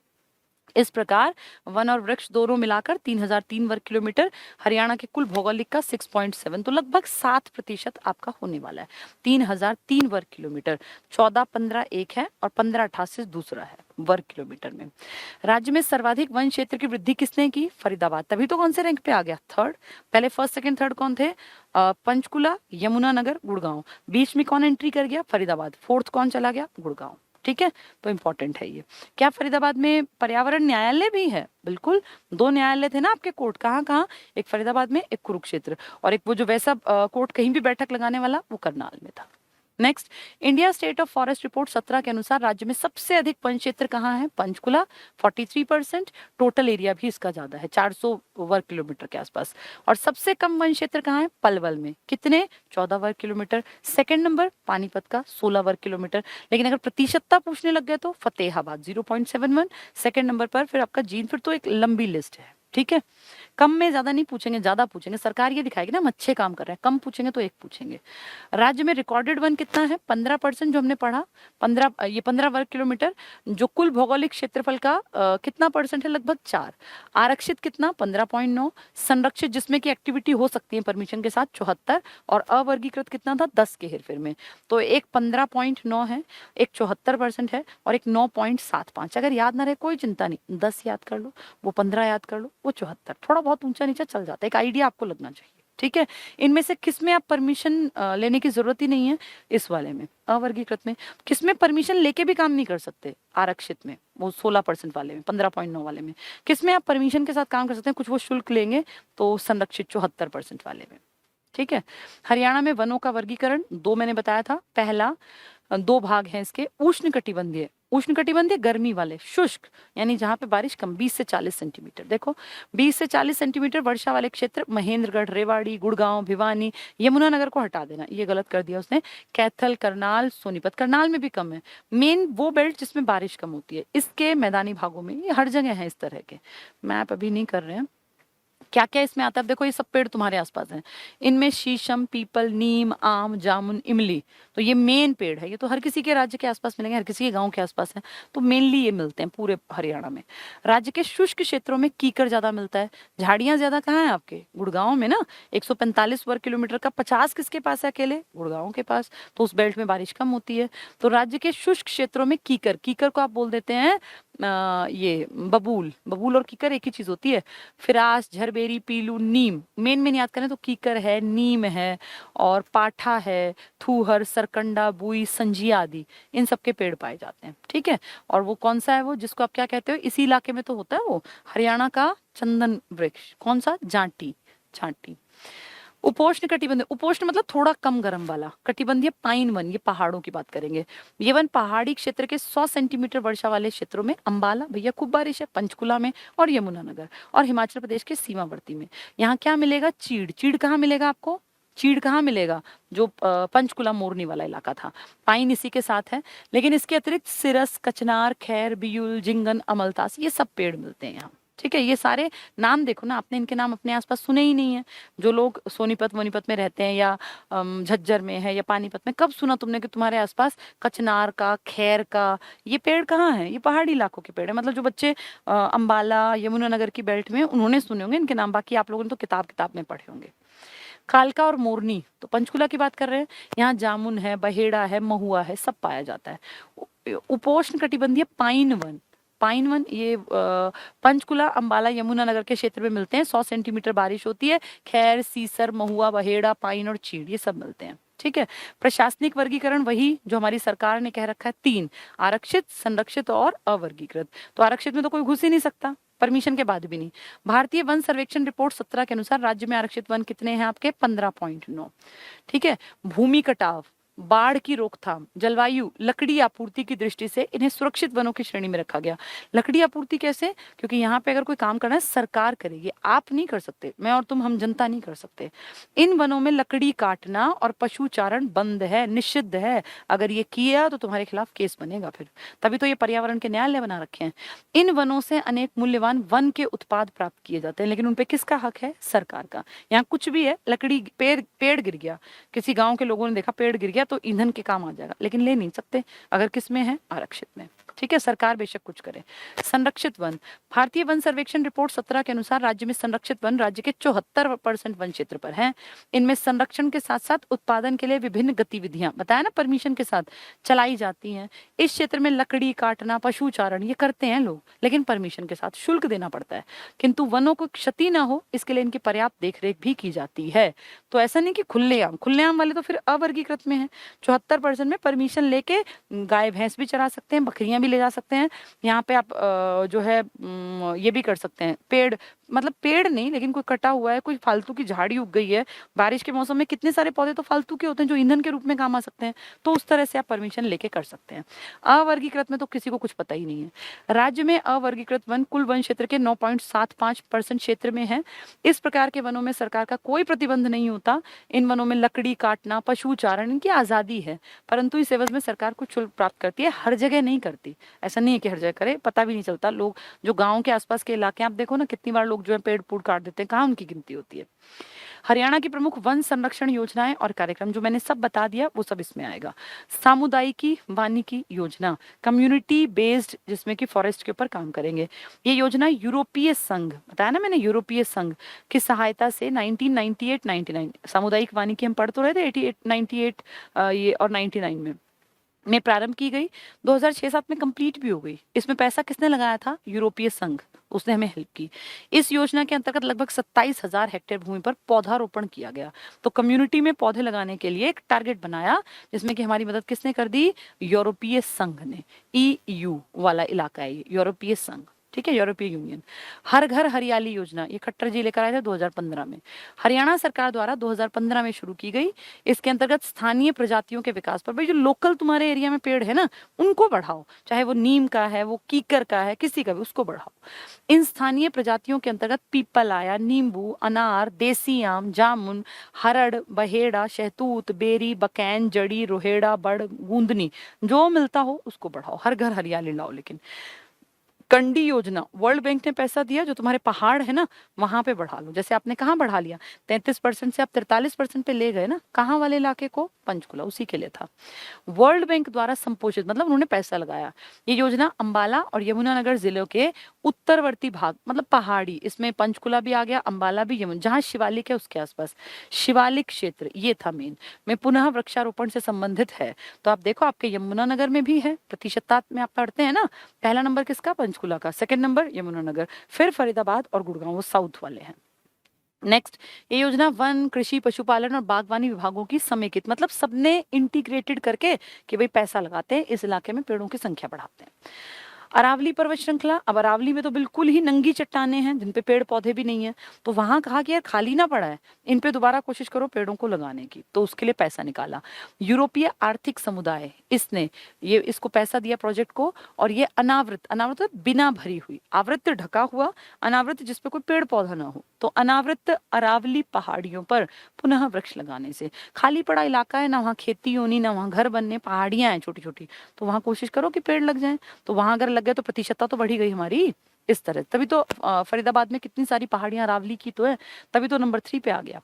इस प्रकार वन और वृक्ष दोनों मिलाकर 3003 वर्ग किलोमीटर हरियाणा के कुल भौगोलिक का 6.7, तो लगभग 7% आपका होने वाला है। 3003 वर्ग किलोमीटर, 1415 एक है और 1588 दूसरा है वर्ग किलोमीटर में। राज्य में सर्वाधिक वन क्षेत्र की वृद्धि किसने की? फरीदाबाद। तभी तो कौन से रैंक पे आ गया? थर्ड। पहले फर्स्ट सेकंड थर्ड कौन थे? पंचकुला, यमुनानगर, गुड़गांव। बीच में कौन एंट्री कर गया? फरीदाबाद। फोर्थ कौन चला गया? गुड़गांव। ठीक है, तो इंपॉर्टेंट है ये। क्या फरीदाबाद में पर्यावरण न्यायालय भी है? बिल्कुल, 2 न्यायालय थे ना आपके कोर्ट, कहाँ कहाँ? एक फरीदाबाद में, एक कुरुक्षेत्र, और एक वो जो वैसा कोर्ट कहीं भी बैठक लगाने वाला वो करनाल में था। Next, India state of forest report 17 के अनुसार राज्य में सबसे अधिक वन क्षेत्र कहाँ है? पंचकुला 43%, टोटल एरिया भी इसका ज्यादा है 400 वर्ग किलोमीटर के आसपास। और सबसे कम वन क्षेत्र कहाँ है? पलवल में। कितने? 14 वर्ग किलोमीटर। सेकंड नंबर पानीपत का 16 वर्ग किलोमीटर। लेकिन अगर प्रतिशतता पूछने लग गए तो फतेहाबाद 0.71 सेकंड नंबर पर, फिर आपका जींद। फिर तो एक लंबी लिस्ट है। ठीक है, कम में ज्यादा नहीं पूछेंगे, ज्यादा पूछेंगे। सरकार ये दिखाएगी ना हम अच्छे काम कर रहे हैं, कम पूछेंगे तो एक पूछेंगे। राज्य में रिकॉर्डेड वन कितना है? 15%, जो हमने पढ़ा 15 वर्ग किलोमीटर, जो कुल भौगोलिक क्षेत्रफल का कितना परसेंट है? लगभग 4। आरक्षित कितना? 15.9। संरक्षित जिसमें की एक्टिविटी हो सकती है परमिशन के साथ 74, और अवर्गीकृत कितना था? 10 के हेरफेर में। तो एक 15.9 है, एक 74% है, और एक 9.75। अगर याद ना रहे कोई चिंता नहीं, 10 याद कर लो, वो 15 याद कर लो, वो 74। थोड़ा बहुत ऊंचा नीचा चल जाता है, एक आइडिया आपको लगना चाहिए। ठीक है, इनमें से किसमें आप परमिशन लेने की जरूरत ही नहीं है? इस वाले में, अवर्गीकृत में। किसमें परमिशन लेके भी काम नहीं कर सकते? आरक्षित में, वो 16% वाले में, 15.9 वाले में। किसमें आप परमिशन के साथ काम कर सकते हैं, कुछ वो शुल्क लेंगे? तो संरक्षित 74% वाले में। ठीक है, हरियाणा में वनों का वर्गीकरण 2 मैंने बताया था। पहला, 2 भाग हैं इसके। उष्णकटिबंधीय, उष्णकटिबंधीय गर्मी वाले, शुष्क यानी जहां पे बारिश कम, 20 से 40 सेंटीमीटर। देखो 20 से 40 सेंटीमीटर वर्षा वाले क्षेत्र महेंद्रगढ़, रेवाड़ी, गुड़गांव, भिवानी, यमुनानगर को हटा देना, ये गलत कर दिया उसने। कैथल, करनाल, सोनीपत, करनाल में भी कम है। मेन वो बेल्ट जिसमें बारिश कम होती है, इसके मैदानी भागों में ये हर जगह है इस तरह के। मैप अभी नहीं कर रहे हैं क्या क्या इसमें आता है। देखो ये सब पेड़ तुम्हारे आसपास हैं, इनमें शीशम, पीपल, नीम, आम, जामुन, इमली, तो ये मेन पेड़ है। ये तो हर किसी के राज्य के आसपास मिलेंगे, हर किसी के गांव के आसपास है, तो मेनली ये मिलते हैं पूरे हरियाणा में। राज्य के शुष्क क्षेत्रों में कीकर ज्यादा मिलता है। झाड़ियां ज्यादा कहाँ है आपके? गुड़गांव में ना, 145 वर्ग किलोमीटर का 50 किसके पास है? अकेले गुड़गांव के पास। तो उस बेल्ट में बारिश कम होती है। तो राज्य के शुष्क क्षेत्रों में कीकर, कीकर को आप बोल देते हैं ये बबूल, बबूल और कीकर एक ही चीज होती है। फिरास, झरबेरी, पीलू, नीम, मेन में याद करें तो कीकर है, नीम है, और पाठा है, थूहर, सरकंडा, बुई, संजिया आदि, इन सब के पेड़ पाए जाते हैं। ठीक है, और वो कौन सा है वो जिसको आप क्या कहते हो? इसी इलाके में तो होता है वो, हरियाणा का चंदन वृक्ष। कौन सा? जांटी, जांटी। उपोष्ण कटिबंधीय, उपोष्ण मतलब थोड़ा कम गर्म वाला, कटिबंधीय पाइन वन, ये पहाड़ों की बात करेंगे। ये वन पहाड़ी क्षेत्र के 100 सेंटीमीटर वर्षा वाले क्षेत्रों में, अंबाला भैया खूब बारिश है, पंचकुला में, और यमुनानगर, और हिमाचल प्रदेश के सीमावर्ती में। यहाँ क्या मिलेगा? चीड़। चीड़ कहाँ मिलेगा आपको? चीड़ कहाँ मिलेगा? जो पंचकुला मोरनी वाला इलाका था। पाइन इसी के साथ है, लेकिन इसके अतिरिक्त सिरस, कचनार, खैर, बियुल, जिंगन, अमलतास, ये सब पेड़ मिलते हैं यहाँ। ठीक है, ये सारे नाम देखो ना, आपने इनके नाम अपने आसपास सुने ही नहीं है। जो लोग सोनीपत वोनीपत में रहते हैं, या झज्जर में है, या पानीपत में, कब सुना तुमने कि तुम्हारे आसपास कचनार का, खैर का ये पेड़ कहाँ है? ये पहाड़ी इलाकों के पेड़ है। मतलब जो बच्चे अंबाला, यमुनानगर की बेल्ट में, उन्होंने सुने होंगे इनके नाम, बाकी आप लोगों ने तो किताब किताब में पढ़े होंगे। कालका और मोरनी, तो पंचकुला की बात कर रहे हैं। यहाँ जामुन है, बहेड़ा है, महुआ है, सब पाया जाता है। उपोष्ण कटिबंधीय पाइन वन, पाइन वन ये पंचकुला, अंबाला, यमुनानगर के क्षेत्र में मिलते हैं। 100 सेंटीमीटर बारिश होती है। खैर, सीसर, महुआ, बहेड़ा, पाइन और चीड़, ये सब मिलते हैं। ठीक है, प्रशासनिक वर्गीकरण वही जो हमारी सरकार ने कह रखा है, 3, आरक्षित, संरक्षित और अवर्गीकृत। तो आरक्षित में तो कोई घुस ही नहीं सकता, परमिशन के बाद भी नहीं। भारतीय वन सर्वेक्षण रिपोर्ट 17 के अनुसार राज्य में आरक्षित वन कितने हैं आपके? 15.9। ठीक है, भूमि कटाव, बाढ़ की रोकथाम, जलवायु, लकड़ी आपूर्ति की दृष्टि से इन्हें सुरक्षित वनों की श्रेणी में रखा गया। लकड़ी आपूर्ति कैसे? क्योंकि यहाँ पे अगर कोई काम करना है सरकार करेगी, आप नहीं कर सकते, मैं और तुम, हम जनता नहीं कर सकते। इन वनों में लकड़ी काटना और पशुचारण बंद है, निषिद्ध है। अगर ये किया तो तुम्हारे खिलाफ केस बनेगा फिर, तभी तो ये पर्यावरण के न्यायालय बना रखे हैं। इन वनों से अनेक मूल्यवान वन के उत्पाद प्राप्त किए जाते हैं, लेकिन उनपे किसका हक है? सरकार का। यहाँ कुछ भी है, लकड़ी, पेड़ गिर गया, किसी गाँव के लोगों ने देखा पेड़ गिर गया तो ईंधन के काम आ जाएगा, लेकिन ले नहीं सकते अगर किस में है? आरक्षित में। ठीक है, सरकार बेशक कुछ करे। संरक्षित वन, भारतीय वन सर्वेक्षण रिपोर्ट 17 के अनुसार राज्य में संरक्षित वन राज्य के 74% वन क्षेत्र पर हैं। इनमें संरक्षण के साथ साथ उत्पादन के लिए विभिन्न गतिविधियां, बताया ना, परमिशन के साथ चलाई जाती हैं। इस क्षेत्र में लकड़ी काटना, पशु चारण ये करते हैं लोग, लेकिन परमिशन के साथ शुल्क देना पड़ता है। किंतु वनों को क्षति ना हो इसके लिए इनकी पर्याप्त देखरेख भी की जाती है। तो ऐसा नहीं कि खुलेआम वाले तो फिर अवर्गीकृत में है। 74% में परमिशन लेके गाय भैंस भी चरा सकते हैं, बकरियां भी ले जा सकते हैं। यहाँ पे आप जो है ये भी कर सकते हैं, पेड़, मतलब पेड़ नहीं लेकिन कोई कटा हुआ है, कोई फालतू की झाड़ी उग गई है, बारिश के मौसम में कितने सारे पौधे तो फालतू के होते हैं जो ईंधन के रूप में काम आ सकते हैं, तो उस तरह से आप परमिशन लेके कर सकते हैं। अवर्गीकृत में तो किसी को कुछ पता ही नहीं है। राज्य में अवर्गीकृत वन कुल वन क्षेत्र के 9.75% क्षेत्र में है। इस प्रकार के वनों में सरकार का कोई प्रतिबंध नहीं होता। इन वनों में लकड़ी काटना, पशु चारण, इनकी आजादी है, परंतु इस एवज में सरकार कुछ शुल्क प्राप्त करती है। हर जगह नहीं करती, ऐसा नहीं है कि हर जगह करे, पता भी नहीं चलता। लोग जो गाँव के आसपास के इलाके आप देखो ना, कितनी बार लोग जो है पेड़ पूड़ काट देते हैं, कहाँ उनकी गिनती होती है। हरियाणा की प्रमुख वन संरक्षण योजनाएं और कार्यक्रम जो मैंने सब बता दिया वो सब इसमें आएगा। सामुदायिकी वानिकी योजना, कम्युनिटी बेस्ड, जिसमें कि फॉरेस्ट के ऊपर काम करेंगे। ये योजना यूरोपीय संघ, बताया ना मैंने, यूरोपीय संघ की सहायता से 1998-99 सामुदायिक वानिकी हम पढ़ तो रहे थे 88 98 ये और 99 में प्रारंभ की गई। 2006-07 में कंप्लीट भी हो गई। इसमें पैसा किसने लगाया था? यूरोपीय संघ, उसने हमें हेल्प की। इस योजना के अंतर्गत लगभग 27,000 हेक्टेयर भूमि पर पौधारोपण किया गया। तो कम्युनिटी में पौधे लगाने के लिए एक टारगेट बनाया, जिसमें कि हमारी मदद किसने कर दी? यूरोपीय संघ ने। EU वाला इलाका है ये, यूरोपीय संघ, ठीक है, यूरोपीय यूनियन। हर घर हरियाली योजना, ये खट्टर जी लेकर आए थे 2015 में, हरियाणा सरकार द्वारा 2015 में शुरू की गई। इसके अंतर्गत स्थानीय प्रजातियों के विकास पर, भाई जो लोकल तुम्हारे एरिया में पेड़ है ना, उनको बढ़ाओ, चाहे वो नीम का है, वो कीकर का है, किसी का भी, उसको बढ़ाओ। इन स्थानीय प्रजातियों के अंतर्गत पीपल आया, नींबू, अनार, देसी आम, जामुन, हरड़, बहेड़ा, शहतूत, बेरी, बकैन, जड़ी, रोहेड़ा, बड़, गूंदनी, जो मिलता हो उसको बढ़ाओ। हर घर हरियाली लाओ। लेकिन कंडी योजना, वर्ल्ड बैंक ने पैसा दिया, जो तुम्हारे पहाड़ है ना वहां पे बढ़ा लो। जैसे आपने कहाँ बढ़ा लिया, 33% से आप 43% पे ले गए ना, कहाँ वाले इलाके को? पंचकुला, उसी के लिए था। वर्ल्ड बैंक द्वारा संपोषित, मतलब उन्होंने पैसा लगाया। ये योजना अंबाला और यमुनानगर जिलों के उत्तरवर्ती भाग, मतलब पहाड़ी, इसमें पंचकुला भी आ गया, अंबाला भी, यमुना, जहाँ शिवालिक है उसके आसपास, शिवालिक क्षेत्र ये था मेन, में पुनः वृक्षारोपण से संबंधित है। तो आप देखो आपके यमुनानगर में भी है, प्रतिशतता में आप पढ़ते हैं ना, पहला नंबर किसका? पंचकुला का, सेकंड नंबर यमुनानगर, फिर फरीदाबाद और गुड़गांव, वो साउथ वाले हैं। नेक्स्ट, ये योजना वन, कृषि, पशुपालन और बागवानी विभागों की समेकित, मतलब सबने इंटीग्रेटेड करके कि भाई पैसा लगाते हैं, इस इलाके में पेड़ों की संख्या बढ़ाते हैं। अरावली पर्वत श्रृंखला, अब अरावली में तो बिल्कुल ही नंगी चट्टाने हैं जिन पे पेड़ पौधे भी नहीं है, तो वहां कहा कि यार खाली ना पड़ा है, इन पे दोबारा कोशिश करो पेड़ों को लगाने की, तो उसके लिए पैसा निकाला। यूरोपीय आर्थिक समुदाय, इसने ये इसको पैसा दिया प्रोजेक्ट को, और ये अनावृत, अनावृत मतलब बिना भरी हुई, आवृत ढका हुआ, अनावृत जिसपे कोई पेड़ पौधा ना हो, तो अनावृत अरावली पहाड़ियों पर पुनः वृक्ष लगाने से, खाली पड़ा इलाका है ना, वहाँ खेती होनी ना, वहाँ घर बनने, पहाड़ियां हैं छोटी छोटी, तो वहां कोशिश करो कि पेड़ लग जाए। तो वहां अगर लग गए तो प्रतिशतता तो बढ़ी गई हमारी। इस तरह तभी तो फरीदाबाद में कितनी सारी पहाड़ियां अरावली की तो है, तभी तो नंबर 3 पे आ गया।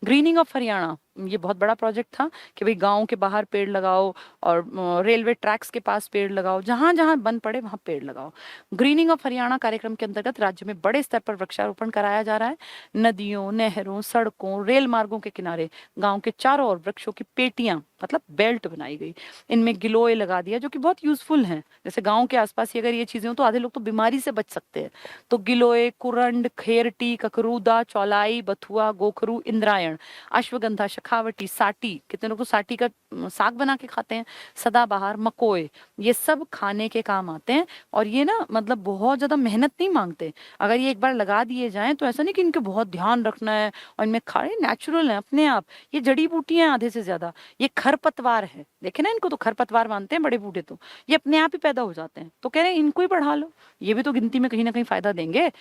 ग्रीनिंग ऑफ हरियाणा, ये बहुत बड़ा प्रोजेक्ट था कि भाई गांव के बाहर पेड़ लगाओ और रेलवे ट्रैक्स के पास पेड़ लगाओ, जहां जहां बन पड़े वहां पेड़ लगाओ। ग्रीनिंग ऑफ हरियाणा कार्यक्रम के अंतर्गत राज्य में बड़े स्तर पर वृक्षारोपण कराया जा रहा है। नदियों, नहरों, सड़कों, रेल मार्गों के किनारे गाँव के चारों ओर वृक्षों की पेटियां, मतलब बेल्ट बनाई गई। इनमें गिलोय लगा दिया, जो कि बहुत यूजफुल हैं। जैसे गाँव के आसपास ही अगर ये चीजें हो तो आधे लोग तो बीमारी से बच सकते हैं। तो गिलोय, कुरंड, खेरटी, ककरूदा, चौलाई, बथुआ, गोखरू, इंद्रायण, अश्वगंधा, खावटी, साटी, कितने लोग तो साटी का साग बना के खाते हैं, सदाबहार, मकोए, ये सब खाने के काम आते हैं। और ये ना मतलब बहुत ज्यादा मेहनत नहीं मांगते। अगर ये एक बार लगा दिए जाएं तो ऐसा नहीं कि इनके बहुत ध्यान रखना है, और इनमें खाए नेचुरल है अपने आप। ये जड़ी बूटियां आधे से ज्यादा, ये खरपतवार है, देखे ना, इनको तो खरपतवार मानते हैं बड़े बूढ़े, तो ये अपने आप ही पैदा हो जाते हैं। तो कह रहे हैं इनको ही बढ़ा लो, ये भी तो गिनती में कहीं ना कहीं फायदा देंगे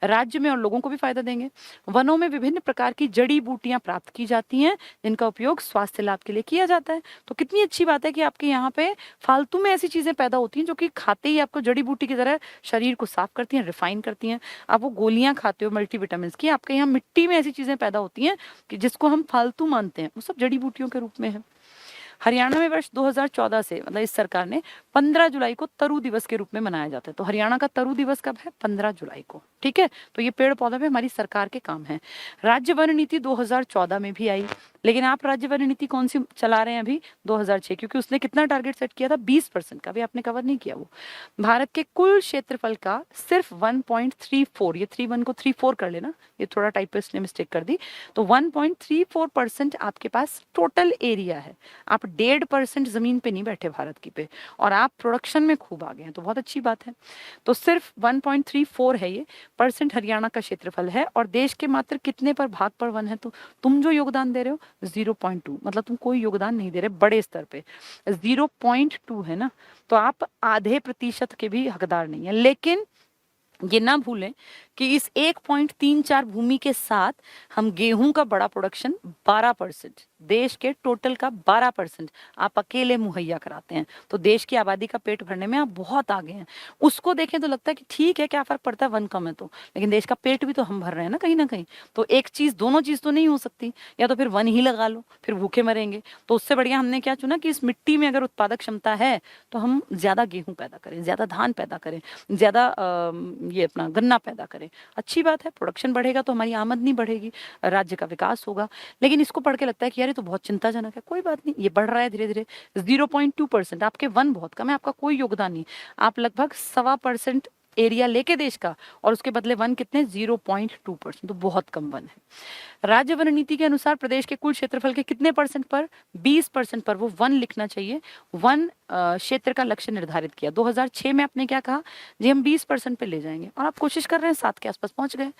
राज्य में और लोगों को भी फायदा देंगे। वनों में विभिन्न प्रकार की जड़ी बूटियां प्राप्त की जाती हैं, जिनका उपयोग स्वास्थ्य लाभ के लिए किया जाता है। तो कितनी अच्छी बात है कि आपके यहाँ पे फालतू में ऐसी चीजें पैदा होती हैं जो कि खाते ही आपको जड़ी बूटी की तरह शरीर को साफ करती हैं, रिफाइन करती हैं। आप वो गोलियां खाते हो मल्टीविटामिन की, आपके यहाँ मिट्टी में ऐसी चीजें पैदा होती हैं कि जिसको हम फालतू मानते हैं, वो सब जड़ी बूटियों के रूप में है। हरियाणा में वर्ष 2014 से मतलब इस सरकार ने 15 जुलाई को तरु दिवस के रूप में मनाया जाता है। तो हरियाणा का तरु दिवस कब है? 15 जुलाई को। ठीक है, तो ये पेड़ पौधे में हमारी सरकार के काम है। राज्य वन नीति 2014 में भी आई, लेकिन आप राज्य वन नीति कौन सी चला रहे हैं अभी? 2006, क्योंकि उसने कितना टारगेट सेट किया था? 20% का। भी आपने कवर नहीं किया वो। भारत के कुल क्षेत्रफल का सिर्फ 1.34, ये 31 को 34 कर लेना, ये थोड़ा टाइपिस्ट ने मिस्टेक कर दी, तो 1.34% आपके पास टोटल एरिया है। आप 1.5% जमीन पे नहीं बैठे भारत की पे, और आप प्रोडक्शन में खूब आगे हैं, तो बहुत अच्छी बात है। तो सिर्फ 1.34 है ये परसेंट हरियाणा का क्षेत्रफल है, और देश के मात्र कितने पर भाग पर वन है? तो तुम जो योगदान दे रहे हो 0.2, मतलब तुम कोई योगदान नहीं दे रहे बड़े स्तर पे। 0.2 है ना, तो आप आधे प्रतिशत के भी हकदार नहीं है। लेकिन ये ना भूलें कि इस 1.34 भूमि के साथ हम गेहूं का बड़ा प्रोडक्शन 12%, देश के टोटल का 12% आप अकेले मुहैया कराते हैं। तो देश की आबादी का पेट भरने में आप बहुत आगे हैं। उसको देखें तो लगता है कि ठीक है, क्या फर्क पड़ता है, वन कम है तो, लेकिन देश का पेट भी तो हम भर रहे हैं ना कहीं ना कहीं। तो एक चीज, दोनों चीज तो नहीं हो सकती, या तो फिर वन ही लगा लो, फिर भूखे मरेंगे। तो उससे बढ़िया हमने क्या चुना कि इस मिट्टी में अगर उत्पादक क्षमता है तो हम ज्यादा गेहूं पैदा करें, ज्यादा धान पैदा करें, ज्यादा ये अपना गन्ना पैदा करें। अच्छी बात है, प्रोडक्शन बढ़ेगा तो हमारी आमदनी बढ़ेगी, राज्य का विकास होगा। लेकिन इसको पढ़ के लगता है कि यार ये तो बहुत चिंताजनक है। कोई बात नहीं, ये बढ़ रहा है धीरे धीरे। 0.2%, आपके वन बहुत कम है, आपका कोई योगदान नहीं। आप लगभग 1.25% एरिया लेके देश का, और उसके बदले वन कितने? 0.2%, तो बहुत कम वन है। राज्य वन नीति के अनुसार प्रदेश के कुल क्षेत्रफल के कितने परसेंट पर? 20% पर वो वन लिखना चाहिए। वन क्षेत्र का लक्ष्य निर्धारित किया 2006 में। आपने क्या कहा? जी हम 20% पे ले जाएंगे, और आप कोशिश कर रहे हैं, 7 के आसपास पहुंच गए।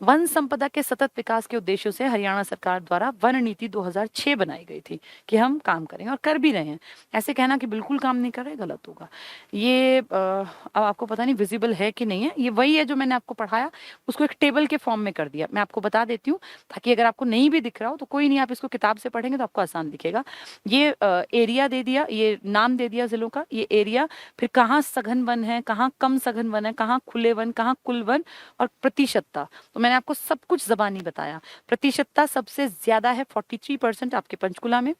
वन संपदा के सतत विकास के उद्देश्यों से हरियाणा सरकार द्वारा वन नीति 2006 बनाई गई थी कि हम काम करेंगे, और कर भी रहे हैं। ऐसे कहना कि बिल्कुल काम नहीं कर रहे, गलत होगा। ये अब आपको पता नहीं विजिबल है कि नहीं है, ये वही है जो मैंने आपको पढ़ाया, उसको एक टेबल के फॉर्म में कर दिया। मैं आपको बता देती हूँ ताकि अगर आपको नहीं भी दिख रहा हो तो कोई नहीं, आप इसको किताब से पढ़ेंगे तो आपको आसान दिखेगा। ये एरिया दे दिया, ये नाम दे दिया जिलों का, ये एरिया, फिर कहाँ सघन वन है, कहाँ कम सघन वन है, कहाँ खुले वन, कहाँ कुल वन, और प्रतिशतता। तो मैंने आपको सब कुछ जबानी बताया। प्रतिशतता सबसे ज्यादा है 43% आपके पंचकुला में,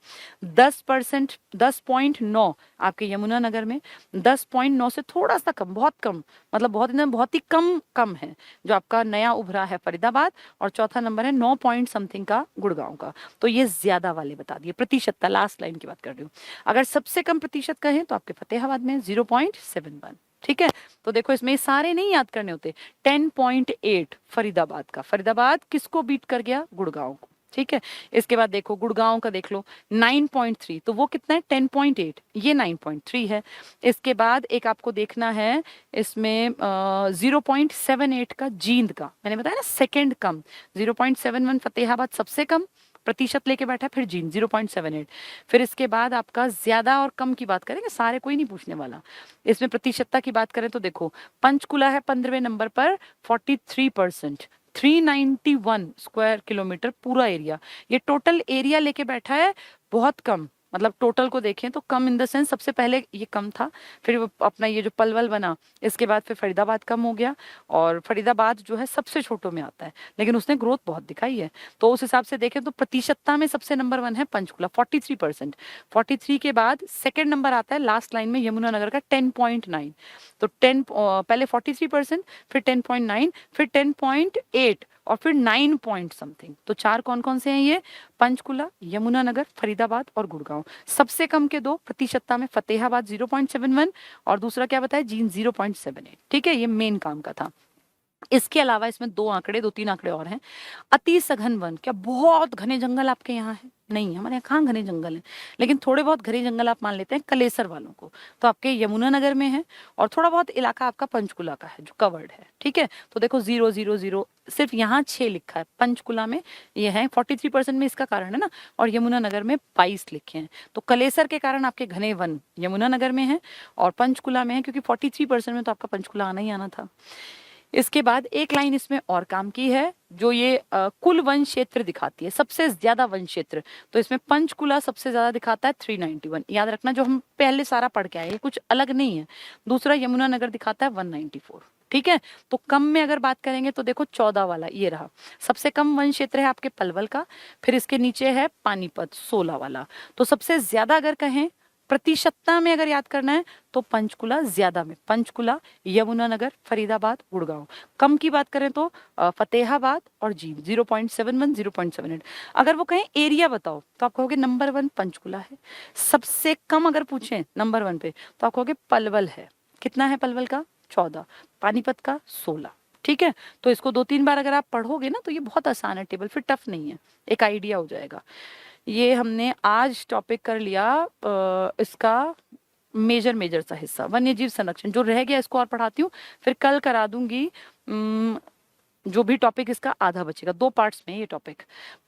10%, 10.9 आपके यमुनानगर में, 10.9 से थोड़ा सा कम, बहुत कम, मतलब बहुत ही कम है जो आपका नया उभरा है फरीदाबाद, और चौथा नंबर है 9 पॉइंट समथिंग का गुड़गांव का। तो ये ज्यादा वाले बता दिए। प्रतिशतता लास्ट लाइन की बात कर रही हूँ। अगर सबसे कम प्रतिशत कहें तो आपके फतेहाबाद में 0.71। ठीक है, तो देखो इसमें सारे नहीं याद करने होते। 10.8 फरीदाबाद का, फरीदाबाद किसको बीट कर गया? गुड़गांव को। ठीक है, इसके बाद देखो गुड़गांव का देख लो 9.3, तो वो कितना है? 10.8, ये 9.3 है। इसके बाद एक आपको देखना है इसमें 0.78 का जींद का, मैंने बताया ना सेकंड कम। 0.71 फतेहाबाद सबसे कम प्रतिशत लेके बैठा, फिर जींद 0.78। फिर इसके बाद आपका ज्यादा और कम की बात करेंगे, सारे कोई नहीं पूछने वाला। इसमें प्रतिशतता की बात करें तो देखो पंचकुला है 15वें नंबर पर 43%, 391 स्क्वायर किलोमीटर पूरा एरिया। ये टोटल एरिया लेके बैठा है, बहुत कम। मतलब टोटल को देखें तो कम इन द सेंस, सबसे पहले ये कम था, फिर अपना ये जो पलवल बना, इसके बाद फिर फरीदाबाद कम हो गया, और फरीदाबाद जो है सबसे छोटों में आता है, लेकिन उसने ग्रोथ बहुत दिखाई है। तो उस हिसाब से देखें तो प्रतिशतता में सबसे नंबर 1 है पंचकुला 43%। 43 के बाद सेकेंड नंबर आता है लास्ट लाइन में यमुनानगर का 10.9। तो 10 पहले 43%, फिर 10.9, फिर 10.8, और फिर 9 पॉइंट समथिंग। तो 4 कौन कौन से हैं ये? पंचकुला, यमुनानगर, फरीदाबाद और गुड़गांव। सबसे कम के 2 प्रतिशतता में फतेहाबाद 0.71, और दूसरा क्या बताया? जींद 0.78। ठीक है, ये मेन काम का था। इसके अलावा इसमें 2-3 आंकड़े और हैं। अति सघन वन, क्या बहुत घने जंगल आपके यहाँ है? नहीं, हमारे यहाँ कहाँ घने जंगल हैं, लेकिन थोड़े बहुत घने जंगल आप मान लेते हैं कलेसर वालों को, तो आपके यमुनानगर में है, और थोड़ा बहुत इलाका आपका पंचकुला का है जो कवर्ड है। ठीक है, तो देखो 000 सिर्फ यहाँ 6 लिखा है, पंचकुला में ये है 43% में, इसका कारण है ना, और यमुनानगर में 22 लिखे हैं। तो कलेसर के कारण आपके घने वन यमुनानगर में है और पंचकुला में है, क्योंकि 43% में तो आपका पंचकुला आना ही आना था। इसके बाद एक लाइन इसमें और काम की है, जो ये कुल वन क्षेत्र दिखाती है, सबसे ज्यादा वन क्षेत्र। तो इसमें पंचकुला सबसे ज्यादा दिखाता है 391। याद रखना, जो हम पहले सारा पढ़ के आए कुछ अलग नहीं है। दूसरा यमुनानगर दिखाता है 194। ठीक है। तो कम में अगर बात करेंगे तो देखो 14 वाला ये रहा, सबसे कम वन क्षेत्र है आपके पलवल का। फिर इसके नीचे है पानीपत 16 वाला। तो सबसे ज्यादा अगर कहें प्रतिशतता में अगर याद करना है तो पंचकुला ज्यादा में, पंचकुला, यमुनानगर, फरीदाबाद, गुड़गांव। कम की बात करें तो फतेहाबाद और जींद 0.71, 0.78। अगर वो कहें एरिया बताओ तो आप कहोगे नंबर 1 पंचकुला है। सबसे कम अगर पूछें नंबर 1 पे तो आप कहोगे पलवल है। कितना है पलवल का? 14। पानीपत का 16। ठीक है। तो इसको 2-3 बार अगर आप पढ़ोगे ना तो ये बहुत आसान है टेबल, फिर टफ नहीं है, एक आइडिया हो जाएगा। ये हमने आज टॉपिक कर लिया इसका मेजर मेजर सा हिस्सा, वन्य जीव संरक्षण। जो रह गया इसको और पढ़ाती हूँ, फिर कल करा दूंगी जो भी टॉपिक इसका आधा बचेगा, 2 पार्ट्स में ये टॉपिक।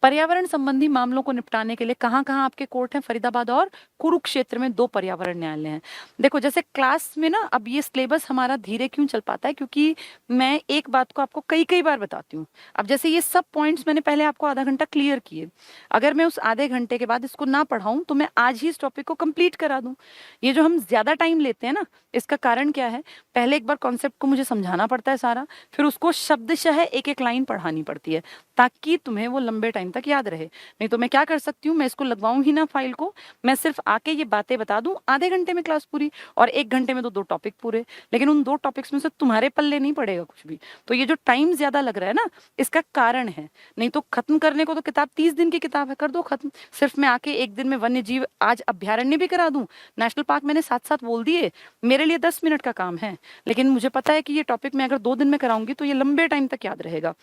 पर्यावरण संबंधी मामलों को निपटाने के लिए कहाँ कहाँ आपके कोर्ट हैं? फरीदाबाद और कुरुक्षेत्र में 2 पर्यावरण न्यायालय हैं। देखो जैसे क्लास में ना, अब ये सिलेबस हमारा धीरे क्यों चल पाता है, क्योंकि मैं एक बात को आपको कई कई बार बताती हूँ। अब जैसे ये सब पॉइंट्स मैंने पहले आपको आधा घंटा क्लियर किए, अगर मैं उस आधे घंटे के बाद इसको ना पढ़ाऊं तो मैं आज ही इस टॉपिक को कंप्लीट करा दूं। ये जो हम ज्यादा टाइम लेते हैं ना, इसका कारण क्या है? पहले एक बार कॉन्सेप्ट को मुझे समझाना पड़ता है सारा, फिर उसको शब्दशः एक एक लाइन पढ़ानी पड़ती है ताकि तुम्हें वो लंबे टाइम तक याद रहे। नहीं तो मैं क्या कर सकती हूँ, मैं इसको लगवाऊं ही ना फाइल को, मैं सिर्फ आके ये बातें बता दूं, आधे घंटे में क्लास पूरी और 1 घंटे में तो 2 टॉपिक पूरे। लेकिन उन 2 टॉपिक्स में से तुम्हारे पल्ले नहीं पड़ेगा कुछ भी। तो ये जो टाइम ज्यादा लग रहा है ना, इसका कारण है। नहीं तो खत्म करने को तो किताब 30 दिन की किताब है, कर दो खत्म। सिर्फ मैं आके 1 दिन में वन्य जीव आज अभ्यारण्य भी करा दूं, नेशनल पार्क मैंने साथ साथ बोल दिए, मेरे लिए 10 मिनट का काम है। लेकिन मुझे पता है कि ये टॉपिक मैं अगर 2 दिन में कराऊंगी तो ये लंबे टाइम तक याद रहेगा।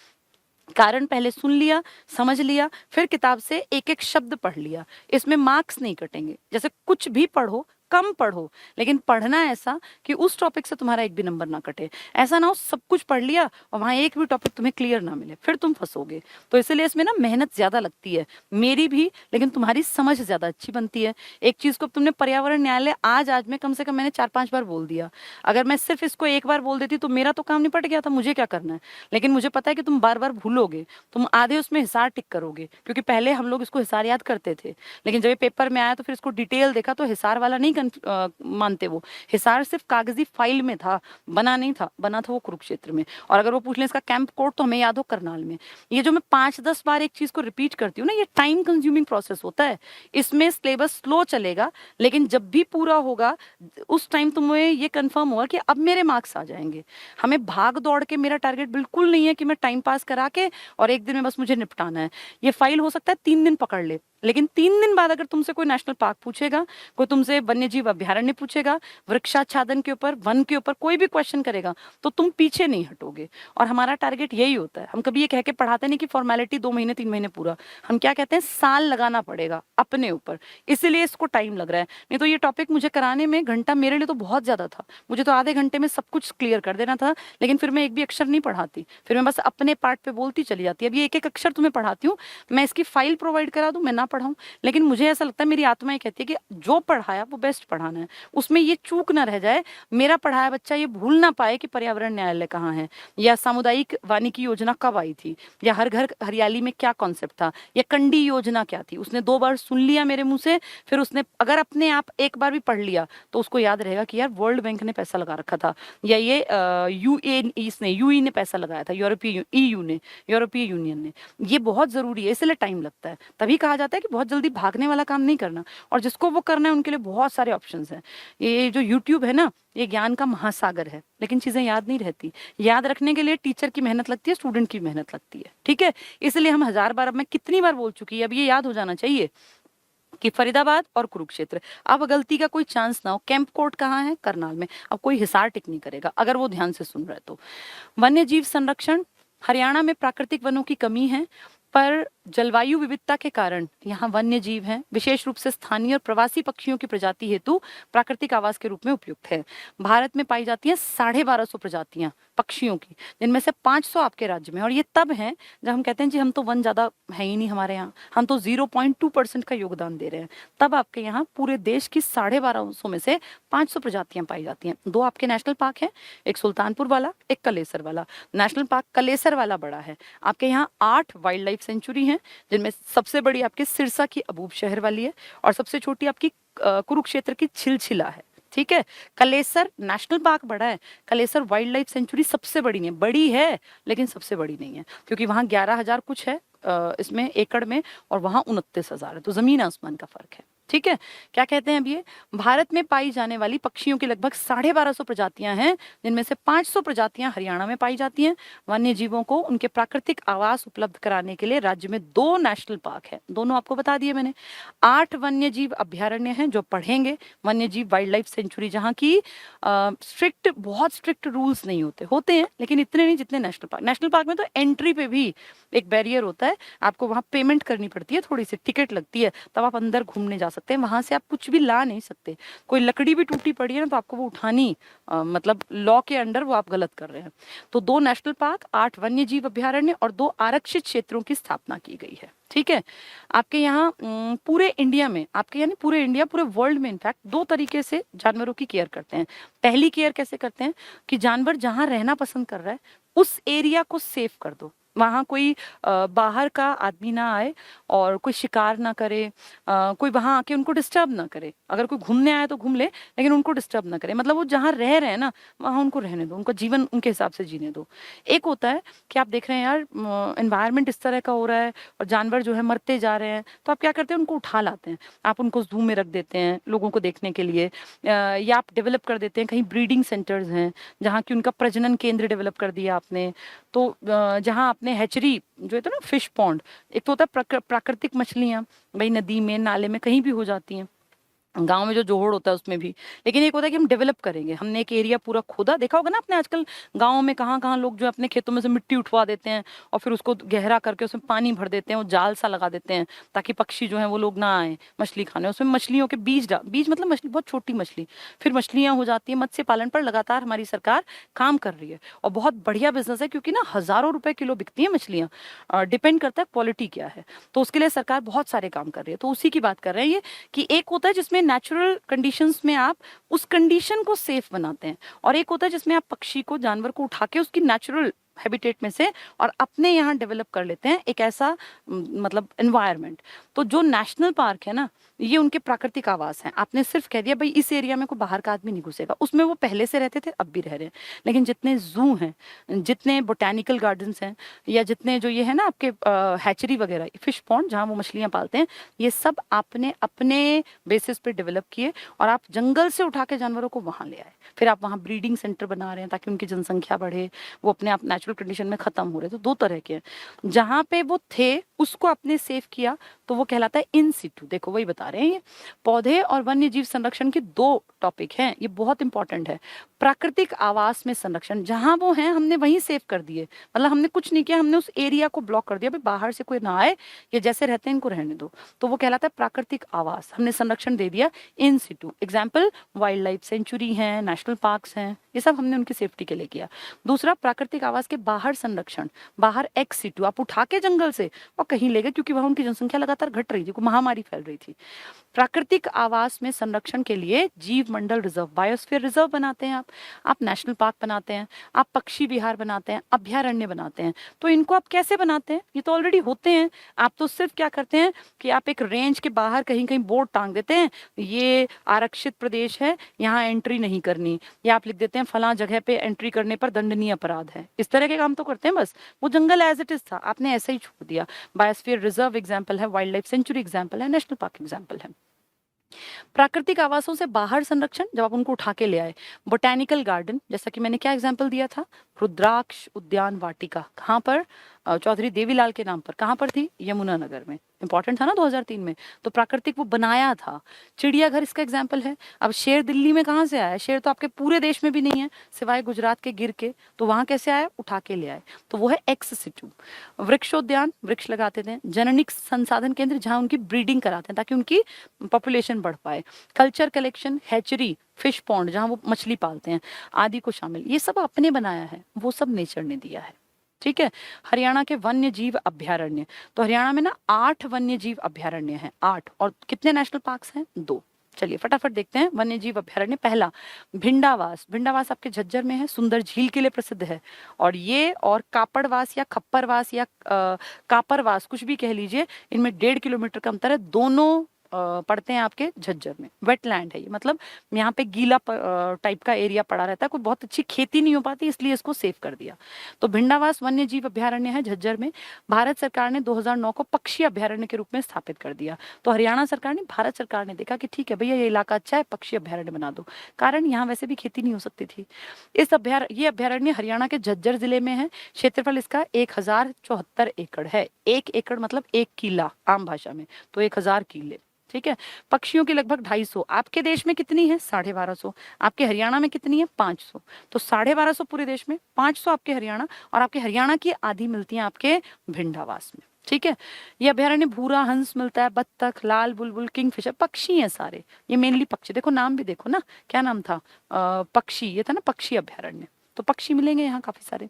कारण पहले सुन लिया, समझ लिया, फिर किताब से एक एक शब्द पढ़ लिया। इसमें मार्क्स नहीं कटेंगे। जैसे कुछ भी पढ़ो, कम पढ़ो, लेकिन पढ़ना ऐसा कि उस टॉपिक से तुम्हारा एक भी नंबर ना कटे। ऐसा ना हो सब कुछ पढ़ लिया और वहां एक भी टॉपिक तुम्हें क्लियर ना मिले, फिर तुम फंसोगे। तो इसलिए इसमें ना मेहनत ज्यादा लगती है, मेरी भी, लेकिन तुम्हारी समझ ज्यादा अच्छी बनती है। एक चीज को तुमने पर्यावरण न्यायालय आज आज में कम से कम मैंने 4-5 बार बोल दिया। अगर मैं सिर्फ इसको एक बार बोल देती तो मेरा तो काम निपट गया था, मुझे क्या करना है। लेकिन मुझे पता है कि तुम बार बार भूलोगे, तुम आधे उसमें हिसार टिक करोगे, क्योंकि पहले हम लोग इसको हिसार याद करते थे, लेकिन जब ये पेपर में आया तो फिर इसको डिटेल देखा तो हिसार वाला नहीं मानते। वो हिसार सिर्फ कागजी फाइल में था, बना नहीं था, बना था वो कुरुक्षेत्र में। और अगर वो पूछ ले इसका कैंप कोड तो हमें याद हो करनाल में। ये जो मैं 5-10 बार एक चीज को रिपीट करती हूँ ना, ये टाइम कंज्यूमिंग प्रोसेस होता है। इसमें सिलेबस स्लो चलेगा, लेकिन जब भी पूरा होगा उस टाइम तुम्हें ये कंफर्म होगा कि अब मेरे मार्क्स आ जाएंगे। हमें भाग दौड़ के, मेरा टारगेट बिल्कुल नहीं है कि मैं टाइम पास करा के और 1 दिन में बस मुझे निपटाना है। ये फाइल हो सकता है 3 दिन पकड़ ले, लेकिन 3 दिन बाद अगर तुमसे कोई नेशनल पार्क पूछेगा, कोई तुमसे वन्य जीव अभ्यारण्य पूछेगा, वृक्षाच्छादन के ऊपर, वन के ऊपर कोई भी क्वेश्चन करेगा तो तुम पीछे नहीं हटोगे। और हमारा टारगेट यही होता है। हम कभी ये कह के पढ़ाते नहीं कि फॉर्मेलिटी 2 महीने 3 महीने पूरा, हम क्या कहते हैं, साल लगाना पड़ेगा अपने ऊपर, इसलिए इसको टाइम लग रहा है। नहीं तो ये टॉपिक मुझे कराने में घंटा मेरे लिए तो बहुत ज्यादा था, मुझे तो आधे घंटे में सब कुछ क्लियर कर देना था। लेकिन फिर मैं एक भी अक्षर नहीं पढ़ाती, फिर मैं बस अपने पार्ट पे बोलती चली जाती। अब ये एक एक अक्षर तुम्हें पढ़ाती हूँ, मैं इसकी फाइल प्रोवाइड करा दूं, मैं ना पढ़ाऊं, लेकिन मुझे ऐसा लगता है, मेरी आत्मा ये कहती है कि जो पढ़ाया वो बेस्ट पढ़ाना है, उसमें ये चूक ना रह जाए, मेरा पढ़ाया बच्चा ये भूल ना पाए कि पर्यावरण न्यायालय कहाँ है, या सामुदायिक वानिकी योजना कब आई थी, या हर घर हरियाली में क्या कॉन्सेप्ट था, या कंडी योजना क्या थी। उसने 2 बार सुन लिया मेरे मुंह से, फिर उसने अगर अपने आप एक बार भी पढ़ लिया तो उसको याद रहेगा कि यार वर्ल्ड बैंक ने पैसा लगा रखा था, या ये यूई ने पैसा लगाया था, यूरोपीय यूनियन ने। ये बहुत जरूरी है, इसलिए टाइम लगता है। तभी कहा जाता है कि बहुत जल्दी भागने वाला काम नहीं करना, और जिसको वो करना है उनके लिए बहुत सारे ऑप्शंस हैं। ये जो यूट्यूब है ना, ये ज्ञान का महासागर है, लेकिन चीजें याद नहीं रहती। याद रखने के लिए टीचर की मेहनत लगती है, स्टूडेंट की मेहनत लगती है। ठीक है, इसलिए हम 1000 बार, अब मैं कितनी बार बोल चुकी है, अब ये याद हो जाना चाहिए कि फरीदाबाद और कुरुक्षेत्र। अब गलती का कोई चांस ना हो। कैंप कोर्ट कहाँ है? करनाल में। अब कोई हिसार टिक नहीं करेगा अगर वो ध्यान से सुन रहे तो। वन्य जीव संरक्षण, हरियाणा में प्राकृतिक वनों की कमी है, पर जलवायु विविधता के कारण यहाँ वन्य जीव हैं, विशेष रूप से स्थानीय और प्रवासी पक्षियों की प्रजाति हेतु प्राकृतिक आवास के रूप में उपयुक्त है। भारत में पाई जाती हैं 1250 प्रजातियां पक्षियों की, जिनमें से 500 आपके राज्य में। और ये तब है जब हम कहते हैं जी हम तो वन ज्यादा है ही नहीं हमारे यहाँ, हम तो 0.2% का योगदान दे रहे हैं, तब आपके यहाँ पूरे देश की 1250 में से 500 प्रजातियां पाई जाती हैं। 2 आपके नेशनल पार्क है, एक सुल्तानपुर वाला, एक कलेसर वाला। नेशनल पार्क कलेसर वाला बड़ा है। आपके यहाँ 8 वाइल्ड लाइफ सेंचुरी है, जिनमें सबसे बड़ी आपके सिरसा की अबूब शहर वाली है, और सबसे छोटी आपकी कुरुक्षेत्र की छिलछिला है। ठीक है। कलेसर नेशनल पार्क बड़ा है, कलेसर वाइल्ड लाइफ सेंचुरी सबसे बड़ी नहीं है, बड़ी है लेकिन सबसे बड़ी नहीं है, क्योंकि वहां 11,000 कुछ है इसमें एकड़ में, और वहां 29,000 है, तो जमीन आसमान का फर्क है। ठीक है। क्या कहते हैं अब ये, भारत में पाई जाने वाली पक्षियों की लगभग 1250 प्रजातियां हैं, जिनमें से 500 प्रजातियां हरियाणा में पाई जाती हैं। वन्य जीवों को उनके प्राकृतिक आवास उपलब्ध कराने के लिए राज्य में 2 नेशनल पार्क है, दोनों आपको बता दिए मैंने। 8 वन्य जीव अभ्यारण्य हैं जो पढ़ेंगे, वन्य जीव वाइल्ड लाइफ सेंचुरी, जहाँ की बहुत स्ट्रिक्ट रूल्स नहीं होते, होते हैं लेकिन इतने नहीं जितने नेशनल पार्क। नेशनल पार्क में तो एंट्री पे भी एक बैरियर होता है, आपको वहां पेमेंट करनी पड़ती है, थोड़ी सी टिकट लगती है, तब आप अंदर घूमने जा सकते हैं। वहां से आप कुछ भी ला नहीं सकते, कोई लकड़ी भी टूटी पड़ी है ना तो आपको वो उठानी, मतलब लॉ के अंडर वो आप गलत कर रहे हैं। तो 2 नेशनल पार्क, 8 वन्य जीव अभ्यारण्य और 2 आरक्षित क्षेत्रों की स्थापना की गई है। ठीक है। आपके यहाँ पूरे इंडिया में, आपके यानी पूरे इंडिया, पूरे वर्ल्ड में इनफैक्ट 2 तरीके से जानवरों की केयर करते हैं। पहली केयर कैसे करते हैं कि जानवर जहां रहना पसंद कर रहा है उस एरिया को सेफ कर दो, वहां कोई बाहर का आदमी ना आए और कोई शिकार ना करे, कोई वहां आके उनको डिस्टर्ब ना करे। अगर कोई घूमने आए तो घूम ले, लेकिन उनको डिस्टर्ब ना करे, मतलब वो जहां रह रहे हैं ना वहां उनको रहने दो, उनका जीवन उनके हिसाब से जीने दो। एक होता है कि आप देख रहे हैं यार एनवायरनमेंट इस तरह का हो रहा है और जानवर जो है मरते जा रहे हैं, तो आप क्या करते हैं, उनको उठा लाते हैं, आप उनको जू में रख देते हैं लोगों को देखने के लिए, या आप डेवलप कर देते हैं, कहीं ब्रीडिंग सेंटर्स हैं जहाँ की उनका प्रजनन केंद्र डेवलप कर दिया आपने। तो जहाँ आपने हैचरी जो है तो ना फिश पॉन्ड, एक तो होता है प्राकृतिक मछलियां, भाई नदी में नाले में कहीं भी हो जाती हैं, गांव में जो जोहड़ होता है उसमें भी, लेकिन एक होता है कि हम डेवलप करेंगे, हमने एक एरिया पूरा खोदा, देखा होगा ना आपने आजकल गांव में कहाँ कहाँ लोग जो अपने खेतों में से मिट्टी उठवा देते हैं और फिर उसको गहरा करके उसमें पानी भर देते हैं, वो जाल सा लगा देते हैं ताकि पक्षी जो है वो लोग ना आए मछली खाने, उसमें मछलियों के बीज मतलब मछली, बहुत छोटी मछली, फिर मछलियां हो जाती है। मत्स्य पालन पर लगातार हमारी सरकार काम कर रही है और बहुत बढ़िया बिजनेस है, क्योंकि ना हजारों रुपए किलो बिकती है मछलियां, डिपेंड करता है क्वालिटी क्या है, तो उसके लिए सरकार बहुत सारे काम कर रही है। तो उसी की बात कर रहे हैं ये, कि एक होता है जिसमें नेचुरल कंडीशंस में आप उस कंडीशन को सेफ बनाते हैं, और एक होता है जिसमें आप पक्षी को, जानवर को उठा के उसकी नेचुरल हैबिटेट में से और अपने यहाँ डेवलप कर लेते हैं एक ऐसा मतलब एनवायरनमेंट। तो जो नेशनल पार्क है ना, ये उनके प्राकृतिक आवास हैं। आपने सिर्फ कह दिया भाई इस एरिया में कोई बाहर का आदमी नहीं घुसेगा, उसमें वो पहले से रहते थे, अब भी रह रहे हैं। लेकिन जितने जू हैं, जितने बोटेनिकल गार्डन्स हैं, या जितने जो ये है ना आपके हैचरी वगैरह, फिश पॉन्ड जहाँ वो मछलियाँ पालते हैं, ये सब आपने अपने बेसिस पे डेवलप किए और आप जंगल से उठा के जानवरों को वहां ले आए, फिर आप वहां ब्रीडिंग सेंटर बना रहे हैं ताकि उनकी जनसंख्या बढ़े, वो अपने आप नेचुरल कंडीशन में खत्म हो रहे। तो 2 तरह के हैं, जहां पे वो थे उसको आपने सेव किया तो वो कहलाता है इन सिटू। देखो वही बता रहे हैं ये, पौधे और वन्य जीव संरक्षण के 2 टॉपिक हैं, ये बहुत इंपॉर्टेंट है। प्राकृतिक आवास में संरक्षण, जहां वो हैं हमने वहीं सेव कर दिए, मतलब हमने कुछ नहीं किया, हमने उस एरिया को ब्लॉक कर दिया, भाई बाहर से कोई ना आए, ये जैसे रहते हैं इनको रहने दो, तो वो कहलाता है प्राकृतिक आवास, हमने संरक्षण दे दिया in situ. Example wildlife sanctuary है, नेशनल पार्क्स हैं, ये सब हमने उनकी सेफ्टी के लिए किया। दूसरा, प्राकृतिक आवास के बाहर संरक्षण, बाहर एक्स सिटू, आप उठा के जंगल से और कहीं ले गए, क्योंकि वहां उनकी जनसंख्या लगातार घट रही थी, महामारी फैल रही थी। प्राकृतिक आवास में संरक्षण के लिए जीव मंडल रिजर्व, बायोस्फीयर रिजर्व बनाते हैं आप नेशनल पार्क बनाते हैं, आप पक्षी विहार बनाते हैं, अभ्यारण्य बनाते हैं। तो इनको आप कैसे बनाते हैं, ये तो ऑलरेडी होते हैं, आप तो सिर्फ क्या करते हैं कि आप एक रेंज के बाहर कहीं कहीं बोर्ड टांग देते हैं, ये आरक्षित प्रदेश है, यहाँ एंट्री नहीं करनी, या आप लिख देते हैं फला जगह पे एंट्री करने पर दंडनीय अपराध है। इस तरह के काम तो करते हैं, बस वो जंगल एज इट इज था, आपने ऐसे ही छोड़ दिया। बायोस्फीयर रिजर्व एग्जाम्पल है, वाइल्ड लाइफ सेंचुरी एग्जाम्पल है, नेशनल पार्क एग्जाम्पल है। प्राकृतिक आवासों से बाहर संरक्षण, जब आप उनको उठा के ले आए। बोटेनिकल गार्डन, जैसा कि मैंने क्या एग्जाम्पल दिया था, रुद्राक्ष उद्यान वाटिका, कहाँ पर, चौधरी देवीलाल के नाम पर, कहाँ पर थी, यमुनानगर में, इंपॉर्टेंट था ना 2003 में, तो प्राकृतिक वो बनाया था। चिड़ियाघर इसका एग्जाम्पल है। अब शेर दिल्ली में कहाँ से आया, शेर तो आपके पूरे देश में भी नहीं है सिवाय गुजरात के गिर के, तो वहां कैसे आया, उठा के ले आए, तो वो है एक्स सिटू। वृक्षोद्यान, वृक्ष लगाते थे। जननिक संसाधन केंद्र, जहां उनकी ब्रीडिंग कराते हैं ताकि उनकी पॉपुलेशन बढ़ पाए। Culture collection, hatchery, fish pond जहां वो मछली पालते हैं, आदि को शामिल, ये सब आपने बनाया है, वो सब नेचर ने दिया है। ठीक है। हरियाणा के वन्य जीव अभ्यारण्य, तो हरियाणा में ना 8 वन्य जीव अभ्यारण्य हैं, 8, और कितने नेशनल पार्क्स हैं, 2। चलिए फटाफट देखते हैं वन्य जीव अभ्यारण्य। पहला भिंडावास, भिंडावास आपके झज्जर में है, सुंदर झील के लिए प्रसिद्ध है, और ये और कापड़वास या खप्परवास या कापरवास कुछ भी कह लीजिए, इनमें 1.5 किलोमीटर का अंतर है, दोनों पड़ते हैं आपके झज्जर में। वेटलैंड है ये, मतलब यहाँ पे गीला टाइप का एरिया पड़ा रहता है, कोई बहुत अच्छी खेती नहीं हो पाती, इसलिए इसको सेव कर दिया। तो भिंडावास वन्य जीव अभ्यारण्य है झज्जर में। भारत सरकार ने 2009 को पक्षी अभ्यारण्य के रूप में स्थापित कर दिया। तो हरियाणा सरकार ने, भारत सरकार ने देखा कि ठीक है भैया ये इलाका अच्छा है, पक्षी अभ्यारण्य बना दो, कारण यहाँ वैसे भी खेती नहीं हो सकती थी। ये अभ्यारण्य हरियाणा के झज्जर जिले में है। क्षेत्रफल इसका 1074 एकड़ है। 1 एकड़ मतलब 1 किला आम भाषा में, तो 1000 किले। ठीक है। पक्षियों की लगभग 250। आपके देश में कितनी है? 1250। आपके हरियाणा में कितनी है? 500। तो 1250 पूरे देश में, 500 आपके हरियाणा, और आपके हरियाणा की आधी मिलती है आपके भिंडावास में। ठीक है। ये अभ्यारण्य भूरा हंस मिलता है, बत्तख, लाल बुलबुल, किंगफिशर, पक्षी हैं सारे। ये मेनली पक्षी, देखो नाम भी देखो ना, क्या नाम था? पक्षी, ये था ना पक्षी अभ्यारण्य, तो पक्षी मिलेंगे यहाँ काफी सारे।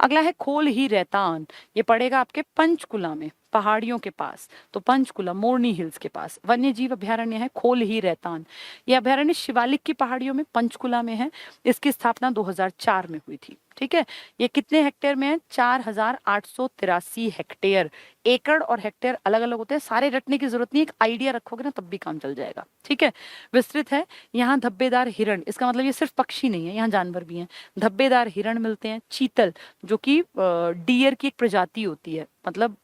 अगला है खोल ही रैतान। ये पड़ेगा आपके पंचकुला में, पहाड़ियों के पास। तो पंचकुला मोरनी हिल्स के पास वन्य जीव अभ्यारण्य है खोल ही रैतान। यह अभ्यारण्य शिवालिक की पहाड़ियों में पंचकुला में है। इसकी स्थापना 2004 में हुई थी। ठीक है। ये कितने हेक्टेयर में है? 4883 हेक्टेयर। एकड़ और हेक्टेयर अलग अलग होते हैं, सारे रटने की जरूरत नहीं, एक आइडिया रखोगे ना तब भी काम चल जाएगा। ठीक है। विस्तृत है। यहाँ धब्बेदार हिरण, इसका मतलब ये सिर्फ पक्षी नहीं है, यहाँ जानवर भी हैं। धब्बेदार हिरण मिलते हैं। चीतल, जो कि डियर की एक प्रजाति होती है, मतलब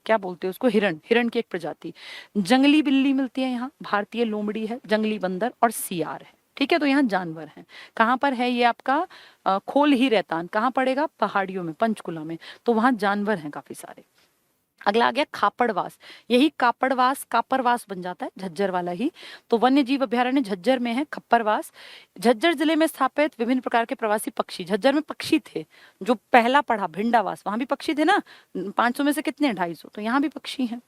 क्या बोलते हैं उसको, हिरण की एक प्रजाति। जंगली बिल्ली मिलती है यहाँ, भारतीय लोमड़ी है, जंगली बंदर और सियार है। ठीक है। तो यहाँ जानवर हैं। कहाँ पर है ये आपका? खोल ही रैतान कहाँ पड़ेगा? पहाड़ियों में, पंचकुला में। तो वहां जानवर हैं काफी सारे। अगला आ गया खापड़वास। यही कापड़वास बन जाता है, झज्जर वाला ही। तो वन्य जीव अभ्यारण्य झज्जर में है खप्परवास। झज्जर जिले में स्थापित विभिन्न प्रकार के प्रवासी पक्षी। झज्जर में पक्षी थे, जो पहला पढ़ा भिंडावास, वहां भी पक्षी थे ना। 500 में से कितने? 250। तो यहाँ भी पक्षी हैं।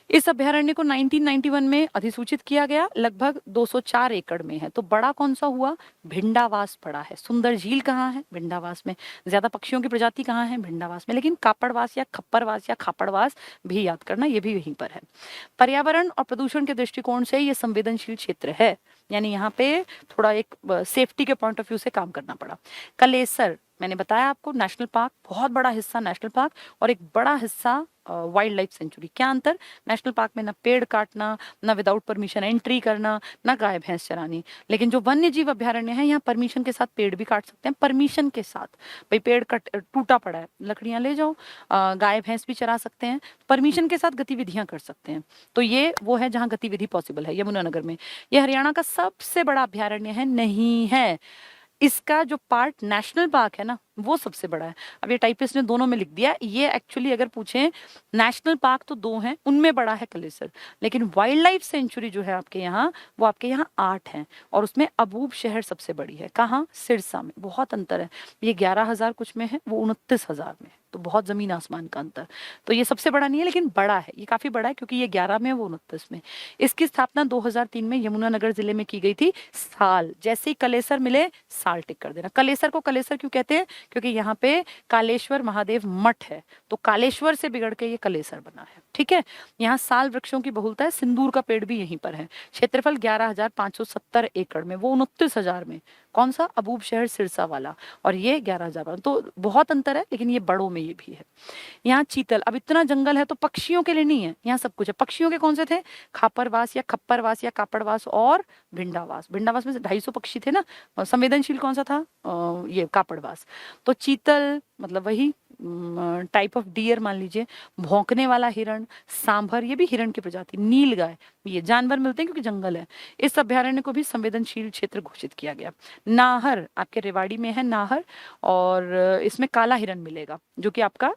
इस अभ्यारण्य को 1991 में अधिसूचित किया गया, लगभग 204 एकड़ में है। तो बड़ा कौन सा हुआ? भिंडावास बड़ा है। सुंदर झील कहाँ है? भिंडावास में। ज्यादा पक्षियों की प्रजाति कहाँ है? भिंडावास में। लेकिन कापड़वास या खप्परवास या खापड़वास भी याद करना, ये भी वहीं पर है। पर्यावरण और प्रदूषण के दृष्टिकोण से ये संवेदनशील क्षेत्र है, यानी यहाँ पे थोड़ा एक सेफ्टी के पॉइंट ऑफ व्यू से काम करना पड़ा। कलेसर, मैंने बताया आपको, नेशनल पार्क, बहुत बड़ा हिस्सा नेशनल पार्क और एक बड़ा हिस्सा वाइल्ड लाइफ सेंचुरी। क्या अंतर? नेशनल पार्क में ना पेड़ काटना, ना विदाउट परमिशन एंट्री करना, ना गाय भैंस चरानी। लेकिन जो वन्य जीव अभ्यारण्य है, यहाँ परमिशन के साथ पेड़ भी काट सकते हैं, परमिशन के साथ। भाई पेड़ टूटा पड़ा है, लकड़ियां ले जाओ, गाय भैंस भी चरा सकते हैं, परमिशन के साथ गतिविधियां कर सकते हैं। तो ये वो है जहाँ गतिविधि पॉसिबल है, यमुनानगर में। ये हरियाणा का सबसे बड़ा अभ्यारण्य है, नहीं है। इसका जो पार्ट नेशनल पार्क है ना, वो सबसे बड़ा है। अब ये टाइपिस्ट ने दोनों में लिख दिया, ये एक्चुअली अगर पूछें, नेशनल पार्क तो 2 हैं, उनमें बड़ा है कलेसर, लेकिन वाइल्ड लाइफ सेंचुरी जो है आपके यहाँ, वो आपके यहाँ 8 है, और उसमें अबूब शहर सबसे बड़ी है। कहाँ? सिरसा में। बहुत अंतर है, ये 11,000 कुछ में है, वो 29,000 में है। तो बहुत जमीन आसमान का अंतर। तो ये सबसे बड़ा नहीं है, लेकिन बड़ा है, ये काफी बड़ा है, क्योंकि ये 11 में है, वो 29 में। इसकी स्थापना 2003 में यमुनानगर जिले में की गई थी। साल जैसे ही कलेसर मिले, साल टिक कर देना। कलेसर को कलेसर क्यों कहते हैं? क्योंकि यहाँ पे कालेश्वर महादेव मठ है, तो कालेश्वर से बिगड़ के ये कलेसर बना है। ठीक है। यहाँ साल वृक्षों की बहुलता है, सिंदूर का पेड़ भी यहीं पर है। क्षेत्रफल 11,570 एकड़ में, वो 29,000 में। कौन सा? अबूब शहर सिरसा वाला, और ये 11,000। तो बहुत अंतर है, लेकिन ये बड़ों में ये भी है। यहाँ चीतल, अब इतना जंगल है तो पक्षियों के लिए नहीं है, यहाँ सब कुछ है। पक्षियों के कौन से थे? खापरवास या खप्परवास या कापड़वास और भिंडावास। भिंडावास में से 250 पक्षी थे ना। संवेदनशील कौन सा था? ये कापड़वास। तो चीतल मतलब वही टाइप ऑफ डियर मान लीजिए, भौंकने वाला हिरण, सांभर, ये भी हिरण की प्रजाति, नीलगाय, ये जानवर मिलते हैं क्योंकि जंगल है। इस अभ्यारण्य को भी संवेदनशील क्षेत्र घोषित किया गया। नाहर आपके रेवाड़ी में है, नाहर, और इसमें काला हिरण मिलेगा, जो कि आपका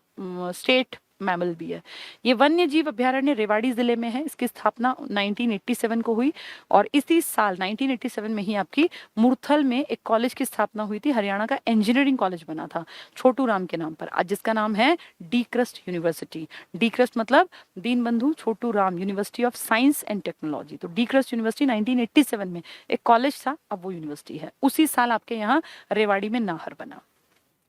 स्टेट मैमल भी है। ये वन्य जीव अभ्यारण्य रेवाड़ी जिले में है। इसकी स्थापना 1987 को हुई, और इसी साल 1987 में ही आपकी मुरथल में एक कॉलेज की स्थापना हुई थी। हरियाणा का इंजीनियरिंग कॉलेज बना था छोटू राम के नाम पर, आज जिसका नाम है D Crust University. D Crust मतलब Deenbandhu Chhotu Ram University of Science and Technology. तो डी क्रस्ट यूनिवर्सिटी 1987 में एक कॉलेज था, अब वो यूनिवर्सिटी है। उसी साल आपके यहाँ रेवाड़ी में नाहर बना।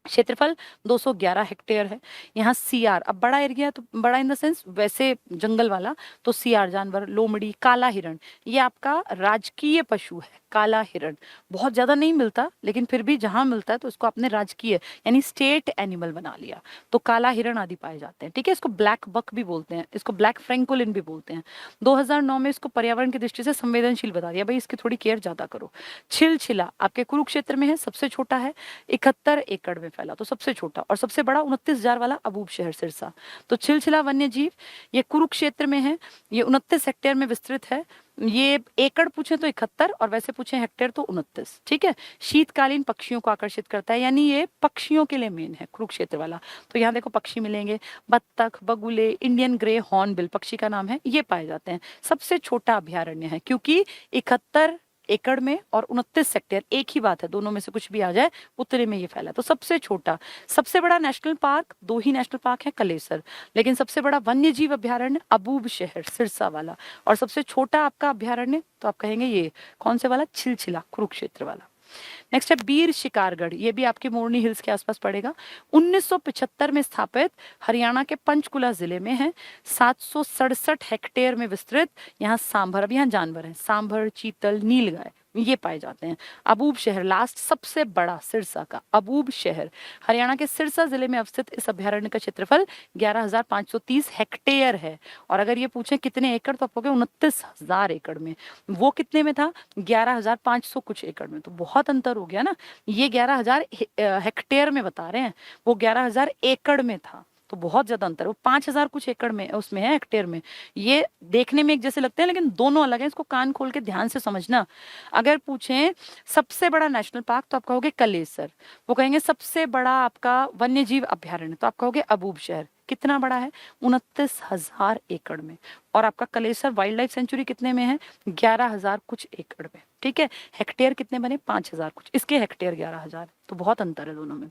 क्षेत्रफल 211 हेक्टेयर है। यहाँ सियार, अब बड़ा एरिया है, तो बड़ा इन द सेंस वैसे जंगल वाला, तो सियार जानवर, लोमड़ी, काला हिरण, ये आपका राजकीय पशु है। काला हिरण, बहुत ज्यादा नहीं मिलता लेकिन फिर भी जहां मिलता है तो इसको आपने राजकीय यानी स्टेट एनिमल बना लिया। तो काला हिरण आदि पाए जाते हैं, ठीक है। इसको ब्लैक बक भी बोलते हैं, इसको ब्लैक फ्रैंकोलिन भी बोलते हैं। 2009 में इसको पर्यावरण की दृष्टि से संवेदनशील बता दिया, भाई इसकी थोड़ी केयर ज्यादा करो। छिलछिला आपके कुरुक्षेत्र में है, सबसे छोटा है, 71 एकड़ में फैला, तो सबसे छोटा, और सबसे बड़ा 29,000 वाला अबूब शहर सिरसा। तो छिलछिला वन्य जीव ये कुरुक्षेत्र में है, ये 29 हेक्टेयर में विस्तृत है। ये एकड़ पूछे तो 71 और वैसे पूछे हेक्टेयर तो 29, ठीक है। शीतकालीन पक्षियों को आकर्षित करता है, यानी ये पक्षियों के लिए मेन है कुरुक्षेत्र वाला। तो यहाँ देखो पक्षी मिलेंगे, बत्तख, बगुले, इंडियन ग्रे हॉर्नबिल पक्षी का नाम है, ये पाए जाते हैं। सबसे छोटा अभ्यारण्य है क्योंकि 71 एकड़ में और 29 हेक्टेयर, एक ही बात है, दोनों में से कुछ भी आ जाए, उतने में ये फैला है। तो सबसे छोटा। सबसे बड़ा नेशनल पार्क, दो ही नेशनल पार्क है, कलेसर, लेकिन सबसे बड़ा वन्य जीव अभ्यारण्य अबूब शहर सिरसा वाला, और सबसे छोटा आपका अभ्यारण्य तो आप कहेंगे ये कौन से वाला, छिलछिला कुरुक्षेत्र वाला। नेक्स्ट है बीर शिकारगढ़, ये भी आपके मोरनी हिल्स के आसपास पड़ेगा। 1975 में स्थापित, हरियाणा के पंचकुला जिले में है, 767 हेक्टेयर में विस्तृत। यहाँ सांभर, अब यहाँ जानवर है, सांभर, चीतल, नीलगाय ये पाए जाते हैं। अबूब शहर लास्ट सबसे बड़ा, सिरसा का अबूब शहर, हरियाणा के सिरसा जिले में अवस्थित इस अभ्यारण्य का क्षेत्रफल 11,530 हेक्टेयर है। और अगर ये पूछे कितने एकड़ तो आप कहोगे 29,000 एकड़ में। वो कितने में था, 11,500 कुछ एकड़ में, तो बहुत अंतर हो गया ना। ये 11,000 हेक्टेयर में बता रहे हैं, वो 11,000 एकड़ में था, तो बहुत ज्यादा अंतर। वो 5,000 कुछ एकड़ में उसमें है, हेक्टेयर में। ये देखने में एक जैसे लगते हैं लेकिन दोनों अलग हैं, इसको कान खोल के ध्यान से समझना। अगर पूछें सबसे बड़ा नेशनल पार्क तो आप कहोगे कलेसर, वो कहेंगे सबसे बड़ा आपका वन्य जीव अभ्यारण्य तो आप कहोगे अबूब शहर। कितना बड़ा है, 29,000 एकड़ में। और आपका कलेसर वाइल्ड लाइफ सेंचुरी कितने में है, 11,000 कुछ एकड़ में, ठीक है। हेक्टेयर कितने बने, 5,000 कुछ, इसके हेक्टेयर 11,000, तो बहुत अंतर है दोनों में।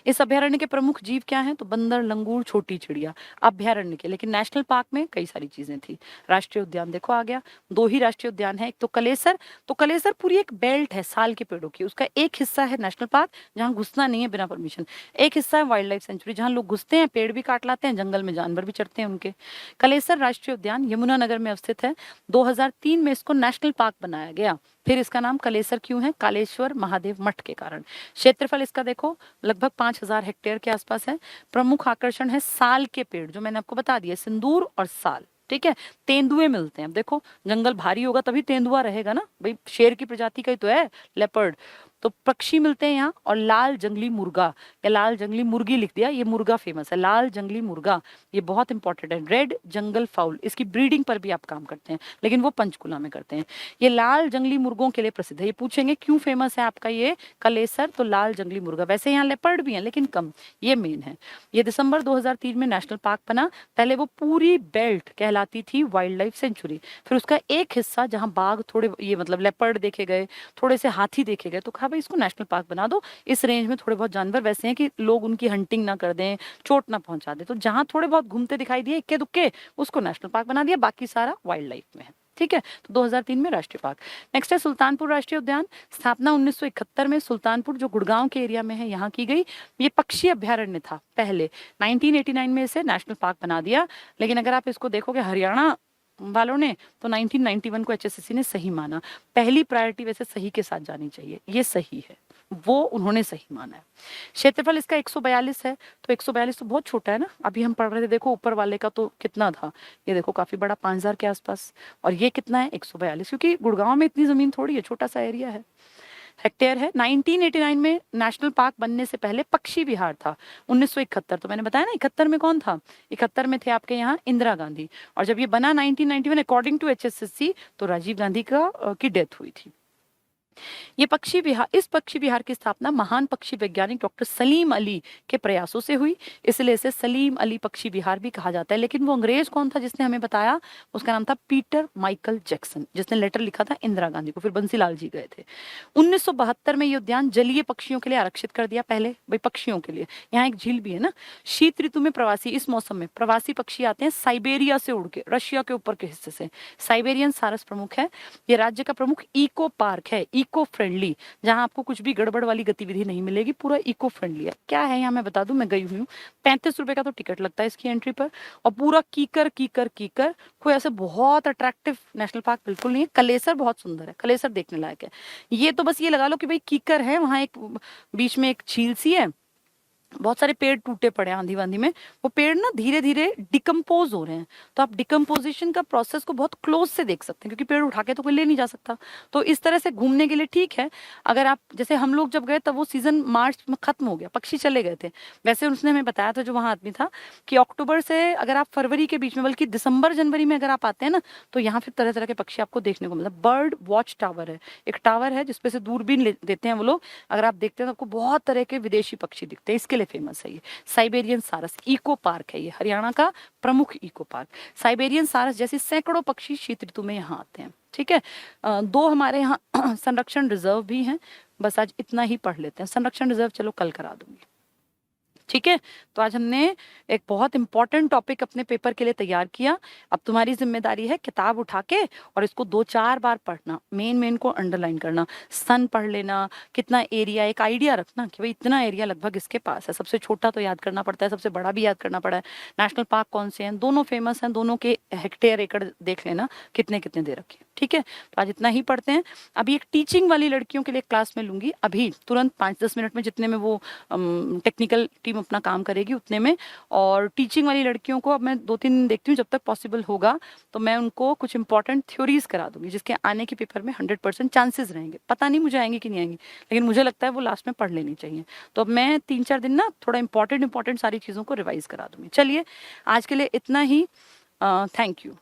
इस अभ्यारण्य के प्रमुख जीव क्या हैं, तो बंदर, लंगूर, छोटी चिड़िया अभ्यारण्य के। लेकिन नेशनल पार्क में कई सारी चीजें थी। राष्ट्रीय उद्यान देखो आ गया, दो ही राष्ट्रीय उद्यान है, एक तो कलेसर, तो कलेसर पूरी एक बेल्ट है साल के पेड़ों की, उसका एक हिस्सा है नेशनल पार्क जहाँ घुसना नहीं है बिना परमिशन, एक हिस्सा है वाइल्ड लाइफ सेंचुरी जहाँ लोग घुसते हैं, पेड़ भी काट लाते हैं, जंगल में जानवर भी चढ़ते हैं उनके। कलेसर राष्ट्रीय उद्यान यमुनानगर में अवस्थित है, 2003 में इसको नेशनल पार्क बनाया गया। फिर इसका नाम कलेसर क्यों है, कालेश्वर महादेव मठ के कारण। क्षेत्रफल इसका देखो लगभग 5,000 हेक्टेयर के आसपास है। प्रमुख आकर्षण है साल के पेड़, जो मैंने आपको बता दिया, सिंदूर और साल, ठीक है। तेंदुए मिलते हैं, अब देखो जंगल भारी होगा तभी तेंदुआ रहेगा ना भाई, शेर की प्रजाति का ही तो है लेपर्ड। तो पक्षी मिलते हैं यहाँ, और लाल जंगली मुर्गा या लाल जंगली मुर्गी लिख दिया, ये मुर्गा फेमस है, लाल जंगली मुर्गा, ये बहुत इंपॉर्टेंट है। रेड जंगल फाउल, इसकी ब्रीडिंग पर भी आप काम करते हैं, लेकिन वो पंचकुला में करते हैं। ये लाल जंगली मुर्गों के लिए प्रसिद्ध है। ये पूछेंगे क्यों फेमस है आपका ये कलेसर, तो लाल जंगली मुर्गा। वैसे यहाँ लेपर्ड भी हैं लेकिन कम, ये मेन है। ये दिसंबर 2003 में नेशनल पार्क बना। पहले वो पूरी बेल्ट कहलाती थी वाइल्ड लाइफ सेंचुरी, फिर उसका एक हिस्सा जहाँ बाघ थोड़े, ये मतलब लेपर्ड देखे गए, थोड़े से हाथी देखे गए, तो कहा भाई इसको नेशनल पार्क बना दो। इस रेंज में थोड़े बहुत जानवर वैसे हैं कि लोग उनकी हंटिंग ना कर दें, चोट ना पहुंचा दें, तो जहां थोड़े बहुत घूमते दिखाई दिए इक्के दुक्के, उसको नेशनल पार्क बना दिया, बाकी सारा वाइल्ड लाइफ में है, ठीक है। तो 2003 में राष्ट्रीय पार्क। नेक्स्ट है सुल्तानपुर राष्ट्रीय उद्यान, स्थापना 1971 में सुल्तानपुर जो गुड़गांव के एरिया में है यहाँ की गई। ये पक्षी अभ्यारण्य था पहले, 1989 में इसे नेशनल पार्क बना दिया। लेकिन अगर आप इसको देखोगे हरियाणा वालों ने, तो 1991 को एचएससीसी ने सही माना। पहली प्रायोरिटी वैसे सही के साथ जानी चाहिए, ये सही है, वो उन्होंने सही माना है। क्षेत्रफल इसका 142 है, तो 142 तो बहुत छोटा है ना। अभी हम पढ़ रहे थे, देखो ऊपर वाले का तो कितना था, ये देखो काफी बड़ा, 5,000 के आसपास, और ये कितना है 142, क्योंकि गुड़गांव में इतनी जमीन थोड़ी है, छोटा सा एरिया है, हेक्टेयर है। 1989 में नेशनल पार्क बनने से पहले पक्षी विहार था। 1971, तो मैंने बताया ना 71 में कौन था, 71 में थे आपके यहाँ इंदिरा गांधी, और जब ये बना 1991 अकॉर्डिंग टू एचएसएससी, तो राजीव गांधी की डेथ हुई थी। ये पक्षी विहार, इस पक्षी विहार की स्थापना महान पक्षी वैज्ञानिक डॉक्टर सलीम अली के प्रयासों से हुई, इसलिए इसे सलीम अली पक्षी विहार भी कहा जाता है। लेकिन वो अंग्रेज कौन था जिसने हमें बताया, उसका नाम था पीटर माइकल जैक्सन, जिसने लेटर लिखा था इंदिरा गांधी को, फिर बंसीलाल जी गए थे। 1972 में ये उद्यान जलीय पक्षियों के लिए आरक्षित कर दिया, पहले भाई पक्षियों के लिए। यहाँ एक झील भी है ना। शीत ऋतु में प्रवासी, इस मौसम में प्रवासी पक्षी आते हैं साइबेरिया से उड़ के, रशिया के ऊपर के हिस्से से। साइबेरियन सारस प्रमुख है। ये राज्य का प्रमुख इको पार्क है। इको फ्रेंडली, जहाँ आपको कुछ भी गड़बड़ वाली गतिविधि नहीं मिलेगी, पूरा इको फ्रेंडली है। क्या है यहाँ मैं बता दूं, मैं गई हुई हूँ, 35 रुपए का तो टिकट लगता है इसकी एंट्री पर, और पूरा कीकर कीकर कीकर, कोई ऐसे बहुत अट्रैक्टिव नेशनल पार्क बिल्कुल नहीं है। कलेसर बहुत सुंदर है, कलेसर देखने लायक है। ये तो बस ये लगा लो कि भाई कीकर है, वहां एक बीच में एक झील सी है, बहुत सारे पेड़ टूटे पड़े हैं आंधी वांधी में, वो पेड़ ना धीरे धीरे डिकम्पोज हो रहे हैं, तो आप डिकम्पोजिशन का प्रोसेस को बहुत क्लोज से देख सकते हैं, क्योंकि पेड़ उठा के तो कोई ले नहीं जा सकता। तो इस तरह से घूमने के लिए ठीक है। अगर आप, जैसे हम लोग जब गए तब वो सीजन मार्च में खत्म हो गया, पक्षी चले गए थे। वैसे उसने हमें बताया था जो वहाँ आदमी था कि अक्टूबर से अगर आप फरवरी के बीच में, बल्कि दिसंबर जनवरी में अगर आप आते हैं ना, तो यहाँ फिर तरह तरह के पक्षी आपको देखने को मिलता है। बर्ड वॉच टावर है, एक टावर है जिसपे से दूरबीन देते हैं वो लोग, अगर आप देखते हैं तो आपको बहुत तरह के विदेशी पक्षी दिखते हैं, इसके लिए फेमस है ये। साइबेरियन सारस इको पार्क है ये, हरियाणा का प्रमुख इको पार्क। साइबेरियन सारस जैसे सैकड़ों पक्षी शीत ऋतु में यहाँ आते हैं। ठीक है, दो हमारे यहाँ संरक्षण रिजर्व भी हैं। बस आज इतना ही पढ़ लेते हैं। संरक्षण रिजर्व चलो कल करा दूंगी, ठीक है। तो आज हमने एक बहुत इंपॉर्टेंट टॉपिक अपने पेपर के लिए तैयार किया। अब तुम्हारी जिम्मेदारी है किताब उठा के और इसको 2-4 बार पढ़ना, मेन को अंडरलाइन करना, सन पढ़ लेना, कितना एरिया, एक आइडिया रखना कि भाई इतना एरिया लगभग इसके पास है। सबसे छोटा तो याद करना पड़ता है, सबसे बड़ा भी याद करना पड़ा है। नेशनल पार्क कौन से हैं, दोनों फेमस हैं, दोनों के हेक्टेयर एकड़ देख लेना कितने कितने दे रखे, ठीक है। तो आज इतना ही पढ़ते हैं। अभी एक टीचिंग वाली लड़कियों के लिए क्लास में लूंगी, अभी तुरंत 5-10 मिनट में, जितने में वो टेक्निकल टीम अपना काम करेगी उतने में। और टीचिंग वाली लड़कियों को अब मैं 2-3 दिन देखती हूँ, जब तक पॉसिबल होगा तो मैं उनको कुछ इंपॉर्टेंट थ्योरीज करा दूंगी, जिसके आने के पेपर में 100% चांसेस रहेंगे। पता नहीं मुझे आएंगे कि नहीं आएंगी, लेकिन मुझे लगता है वो लास्ट में पढ़ लेनी चाहिए। तो अब मैं 3-4 दिन ना थोड़ा इंपॉर्टेंट सारी चीज़ों को रिवाइज करा दूंगी। चलिए आज के लिए इतना ही। Thank you.